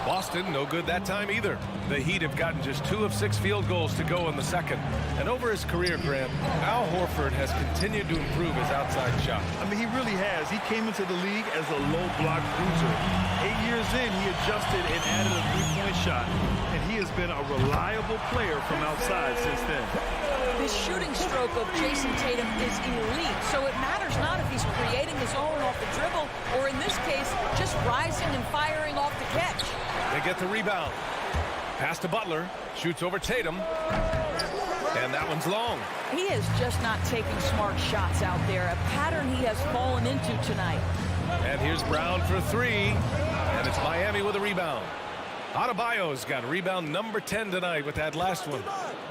Boston, no good that time either. The Heat have gotten just 2 of 6 field goals to go in the second. And over his career, Grant, Al Horford has continued to improve his outside shot. I mean, he really has. He came into the league as a low block bruiser. 8 years in, he adjusted and added a 3-point shot. And he has been a reliable player from outside since then. The shooting stroke of Jason Tatum is elite, so it matters not if he's creating his own off the dribble or, in this case, just rising and firing off the catch. They get the rebound. Pass to Butler. Shoots over Tatum. And that one's long. He is just not taking smart shots out there, a pattern he has fallen into tonight. And here's Brown for 3. And it's Miami with a rebound. Adebayo's got rebound number 10 tonight with that last one.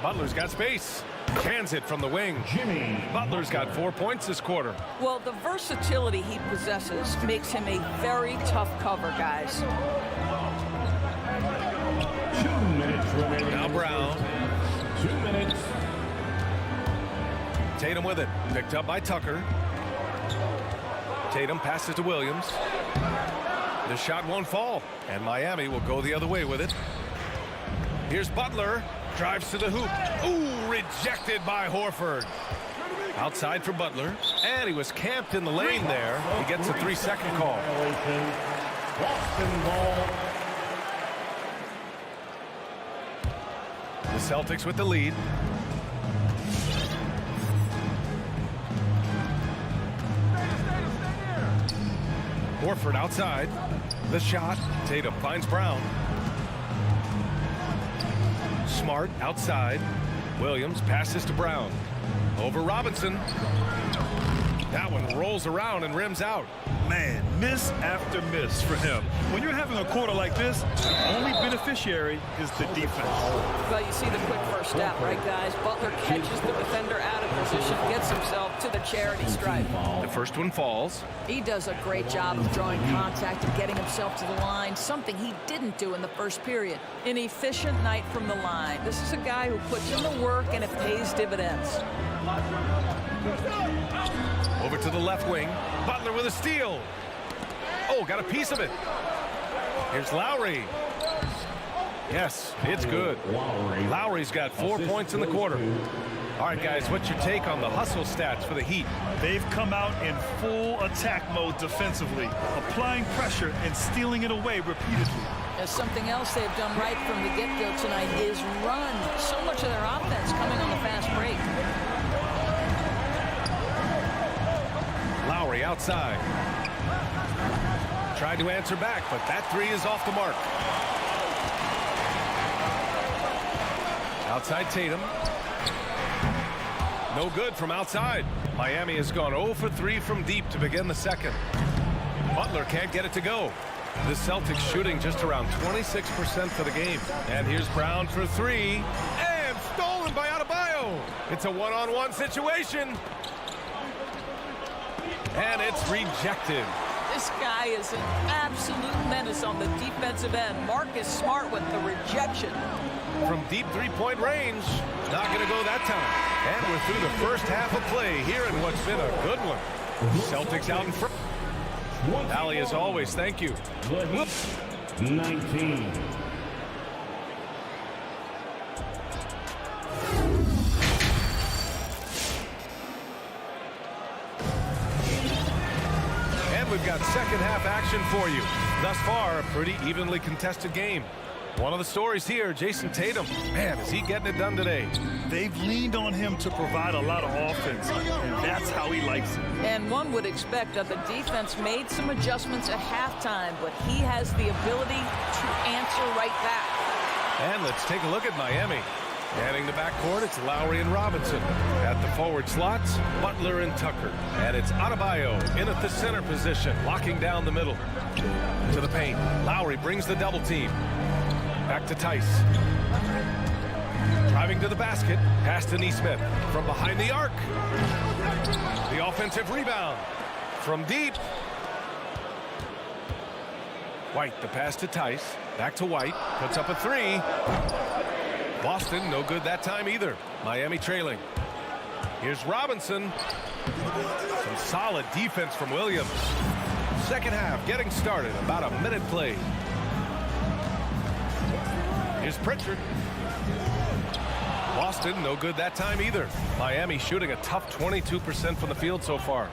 Butler's got space. Cans it from the wing. Butler's got 4 points this quarter. Well, the versatility he possesses makes him a very tough cover, guys. 2 minutes remaining. Now Brown. 2 minutes. Tatum with it. Picked up by Tucker. Tatum passes to Williams. The shot won't fall. And Miami will go the other way with it. Here's Butler. Drives to the hoop. Ooh, rejected by Horford. Outside for Butler. And he was camped in the lane there. He gets a 3-second call. Boston ball. The Celtics with the lead. Horford outside. The shot. Tatum finds Brown. Smart outside. Williams passes to Brown. Over Robinson. That one rolls around and rims out. Man, miss after miss for him. When you're having a quarter like this, the only beneficiary is the defense. Well, you see the quick first step, right, guys? Butler catches the defender out of position, gets himself to the charity stripe. The first one falls. He does a great job of drawing contact and getting himself to the line, something he didn't do in the first period. An efficient night from the line. This is a guy who puts in the work, and it pays dividends. Over to the left wing. Butler with a steal. Oh, got a piece of it. Here's Lowry. Yes, it's good. Lowry's got 4 points in the quarter. All right, guys, what's your take on the hustle stats for the Heat? They've come out in full attack mode defensively, applying pressure and stealing it away repeatedly. As something else they've done right from the get-go tonight is run. So much of their offense coming on the fast break. Lowry outside. Tried to answer back, but that three is off the mark. Outside Tatum. No good from outside. Miami has gone 0 for 3 from deep to begin the second. Butler can't get it to go. The Celtics shooting just around 26% for the game. And here's Brown for 3. And stolen by Adebayo. It's a one-on-one situation. And it's rejected. This guy is an absolute menace on the defensive end. Marcus Smart with the rejection. From deep three-point range. Not going to go that time. And we're through the first half of play here in what's been a good one. Celtics out in front. Allie, as always, thank you. 19. We've got second half action for you. Thus far, a pretty evenly contested game. One of the stories here, Jason Tatum. Man, is he getting it done today? They've leaned on him to provide a lot of offense, and that's how he likes it. And one would expect that the defense made some adjustments at halftime, but he has the ability to answer right back. And let's take a look at Miami. Manning the backcourt, it's Lowry and Robinson. At the forward slots, Butler and Tucker. And it's Adebayo in at the center position, locking down the middle. To the paint, Lowry brings the double team. Back to Tice. Driving to the basket, pass to Nesmith. From behind the arc. The offensive rebound. From deep. White, the pass to Tice. Back to White, puts up a three. Boston, no good that time either. Miami trailing. Here's Robinson. Some solid defense from Williams. Second half getting started. About a minute played. Here's Pritchard. Boston, no good that time either. Miami shooting a tough 22% from the field so far.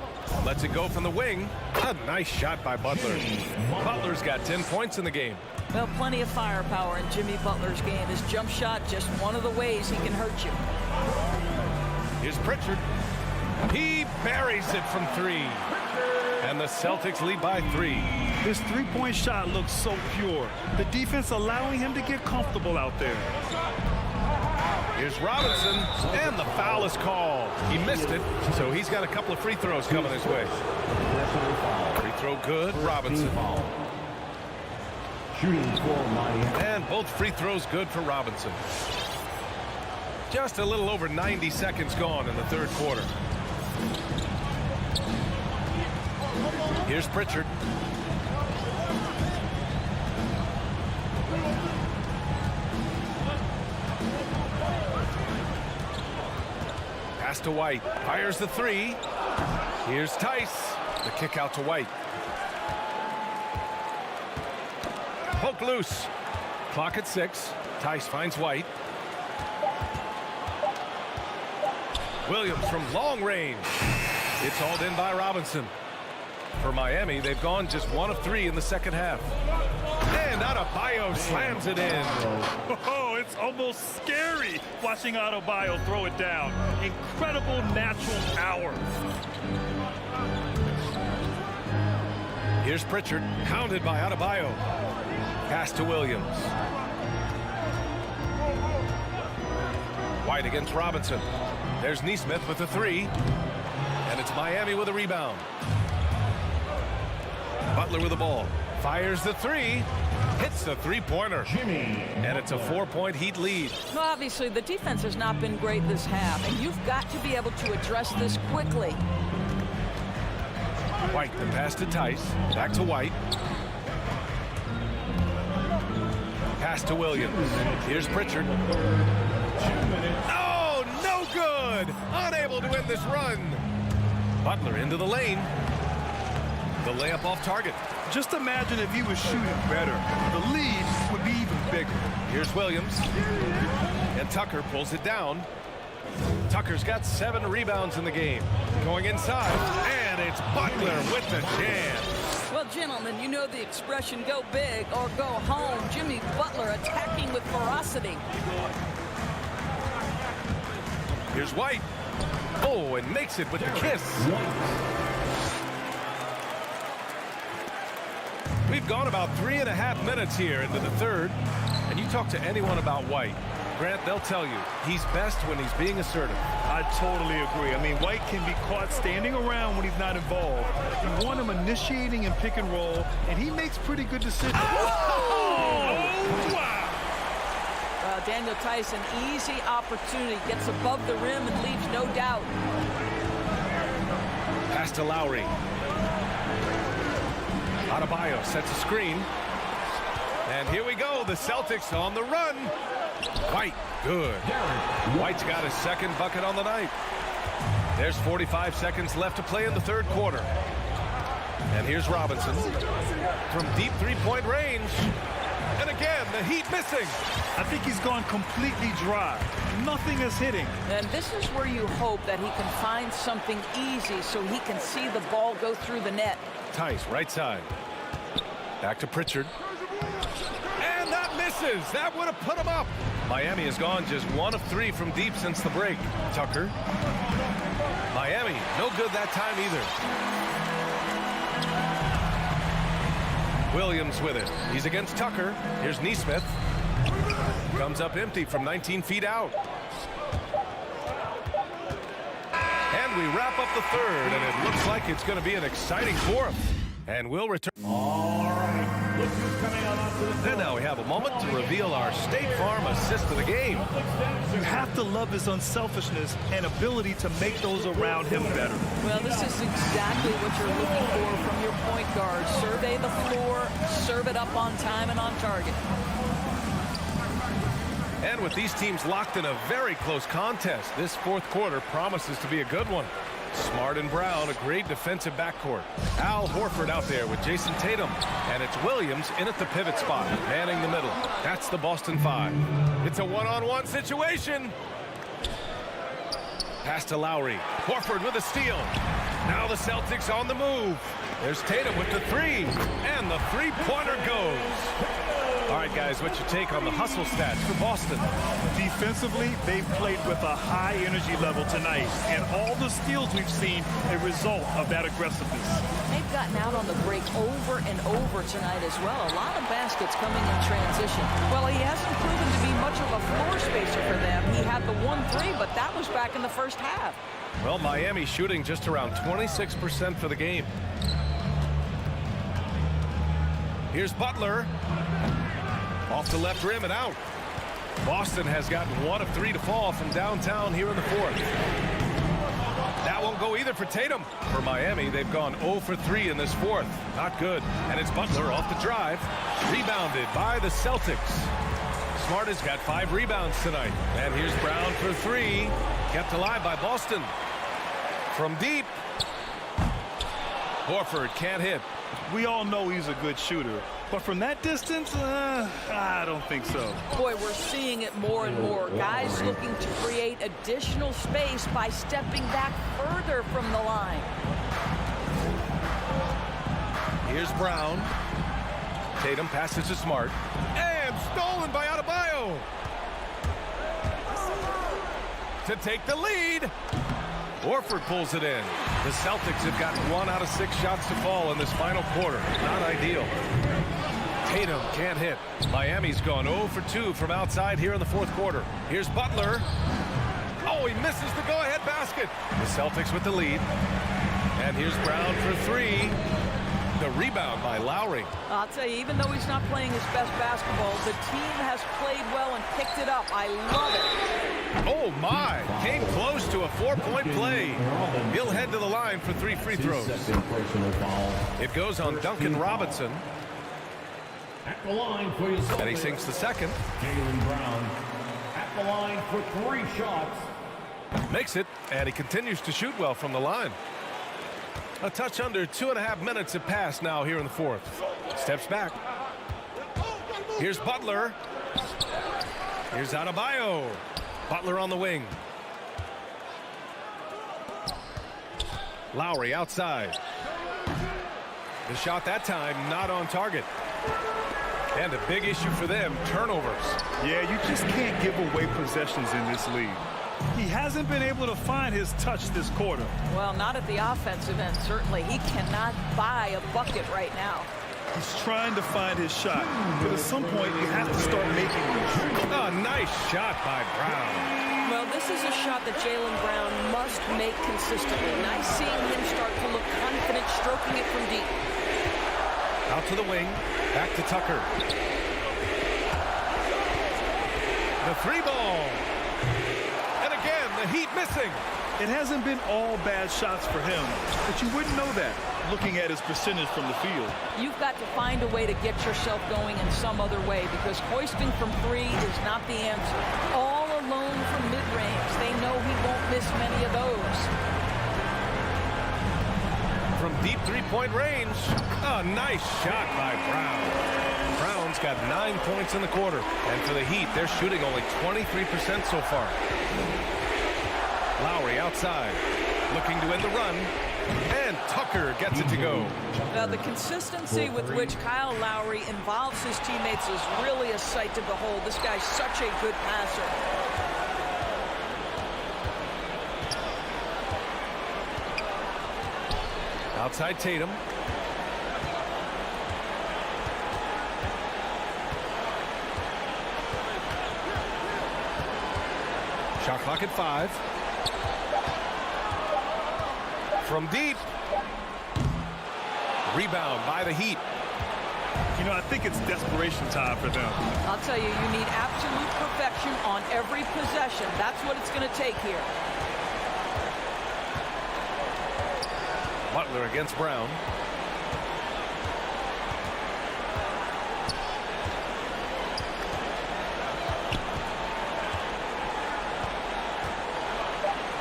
Lets it go from the wing. A nice shot by Butler. Butler's got 10 points in the game. Well, plenty of firepower in Jimmy Butler's game. His jump shot, just one of the ways he can hurt you. Here's Pritchard. He buries it from 3. And the Celtics lead by 3. His three-point shot looks so pure. The defense allowing him to get comfortable out there. Here's Robinson, and the foul is called. He missed it, so he's got a couple of free throws coming his way. Free throw good, Robinson. Shooting for Miami. And both free throws good for Robinson. Just a little over 90 seconds gone in the third quarter. Here's Pritchard. Pass to White. Fires the three. Here's Tice. The kick out to White. Poke loose. Clock at 6. Tice finds White. Williams from long range. It's hauled in by Robinson. For Miami, they've gone just 1 of 3 in the second half. And Adebayo slams it in. Oh, it's almost scary watching Adebayo throw it down. Incredible natural power. Here's Pritchard, hounded by Adebayo. Pass to Williams. White against Robinson. There's Neesmith with the 3. And it's Miami with a rebound. Butler with the ball. Fires the 3. Hits the three-pointer. And it's a 4-point Heat lead. Well, obviously, the defense has not been great this half, and you've got to be able to address this quickly. White, the pass to Tice. Back to White. Pass to Williams. Here's Pritchard. Oh, no good! Unable to end this run. Butler into the lane. The layup off target. Just imagine if he was shooting better. The lead would be even bigger. Here's Williams. And Tucker pulls it down. Tucker's got 7 rebounds in the game. Going inside. And it's Butler with the jam. Well, gentlemen, you know the expression, go big or go home. Jimmy Butler attacking with ferocity. Here's White. Oh, and makes it with the kiss. We've gone about 3.5 minutes here into the third. And you talk to anyone about White, Grant, they'll tell you he's best when he's being assertive. I totally agree. I mean, White can be caught standing around when he's not involved. You want him initiating and pick and roll, and he makes pretty good decisions. Oh! Wow! Daniel Tice, an easy opportunity. Gets above the rim and leaves no doubt. Pass to Lowry. Adebayo sets a screen. And here we go. The Celtics on the run. White, good. White's got his second bucket on the night. There's 45 seconds left to play in the third quarter. And here's Robinson from deep three-point range. And again, the Heat missing. I think he's gone completely dry. Nothing is hitting. And this is where you hope that he can find something easy so he can see the ball go through the net. Tice, right side. Back to Pritchard. And that misses. That would have put him up. Miami has gone just 1 of 3 from deep since the break. Tucker. Miami, no good that time either. Williams with it. He's against Tucker. Here's Neesmith. Comes up empty from 19 feet out. And we wrap up the third, and it looks like it's going to be an exciting fourth. And we'll return. All right. Look who's coming out onto the And now we have a moment to reveal our State Farm assist of the game. You have to love his unselfishness and ability to make those around him better. Well, this is exactly what you're looking for from your point guard. Survey the floor, serve it up on time and on target. And with these teams locked in a very close contest, this fourth quarter promises to be a good one. Smart and Brown, a great defensive backcourt. Al Horford out there with Jason Tatum. And it's Williams in at the pivot spot, manning the middle. That's the Boston 5. It's a one-on-one situation. Pass to Lowry. Horford with a steal. Now the Celtics on the move. There's Tatum with the 3. And the three-pointer goes. All right, guys, what's your take on the hustle stats for Boston? Defensively, they've played with a high energy level tonight, and all the steals we've seen a result of that aggressiveness. They've gotten out on the break over and over tonight as well. A lot of baskets coming in transition. Well, he hasn't proven to be much of a floor spacer for them. He had the 1-3, but that was back in the first half. Well, Miami shooting just around 26% for the game. Here's Butler. Off the left rim and out. Boston has gotten 1 of 3 to fall from downtown here in the fourth. That won't go either for Tatum. For Miami, they've gone 0 for 3 in this fourth. Not good. And it's Butler off the drive. Rebounded by the Celtics. Smart has got 5 rebounds tonight. And here's Brown for 3. Kept alive by Boston. From deep. Horford can't hit. We all know he's a good shooter, But from that distance, I don't think so. Boy, we're seeing it more and more. Guys looking to create additional space by stepping back further from the line. Here's Brown. Tatum passes to Smart. And stolen by Adebayo. To take the lead. Horford pulls it in. The Celtics have got 1 out of 6 shots to fall in this final quarter. Not ideal. Tatum can't hit. Miami's gone 0 for 2 from outside here in the fourth quarter. Here's Butler. Oh, he misses the go-ahead basket. The Celtics with the lead. And here's Brown for 3. The rebound by Lowry. I'll tell you, even though he's not playing his best basketball, the team has played well and picked it up. I love it. Oh, my. Came close to a 4-point play. He'll head to the line for 3 free throws. It goes on Duncan Robinson. At the line for your And he sinks the second. Jaylen Brown at the line for 3 shots. Makes it, and he continues to shoot well from the line. A touch under 2.5 minutes have passed now here in the fourth. Steps back. Here's Butler. Here's Adebayo. Butler on the wing. Lowry outside. The shot that time not on target. And a big issue for them, turnovers. Yeah, you just can't give away possessions in this league. He hasn't been able to find his touch this quarter. Well, not at the offensive end, certainly. He cannot buy a bucket right now. He's trying to find his shot, but at some point you have to start making them. A nice shot by Brown. Well, this is a shot that Jaylen Brown must make consistently. Nice seeing him start to look confident, stroking it from deep. Out to the wing, back to Tucker. The 3-ball. And again, the Heat missing. It hasn't been all bad shots for him, but you wouldn't know that looking at his percentage from the field. You've got to find a way to get yourself going in some other way, because hoisting from 3 is not the answer. All alone from mid-range. They know he won't miss many of those. From deep 3-point range, a nice shot by Brown. Brown's got 9 points in the quarter, and for the Heat, they're shooting only 23% so far. Lowry outside, looking to end the run, and Tucker gets it to go. Now, the consistency with which Kyle Lowry involves his teammates is really a sight to behold. This guy's such a good passer. Outside Tatum. Shot clock at 5. From deep. Rebound by the Heat. You know, I think it's desperation time for them. I'll tell you, you need absolute perfection on every possession. That's what it's going to take here. Butler against Brown.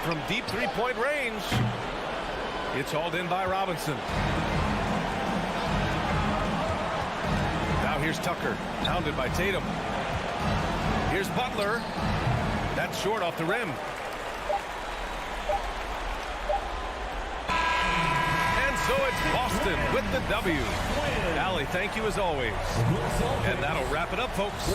From deep 3-point range, it's hauled in by Robinson. Now here's Tucker, hounded by Tatum. Here's Butler. That's short off the rim. So it's Boston with the W. Allie, thank you as always. And that'll wrap it up, folks.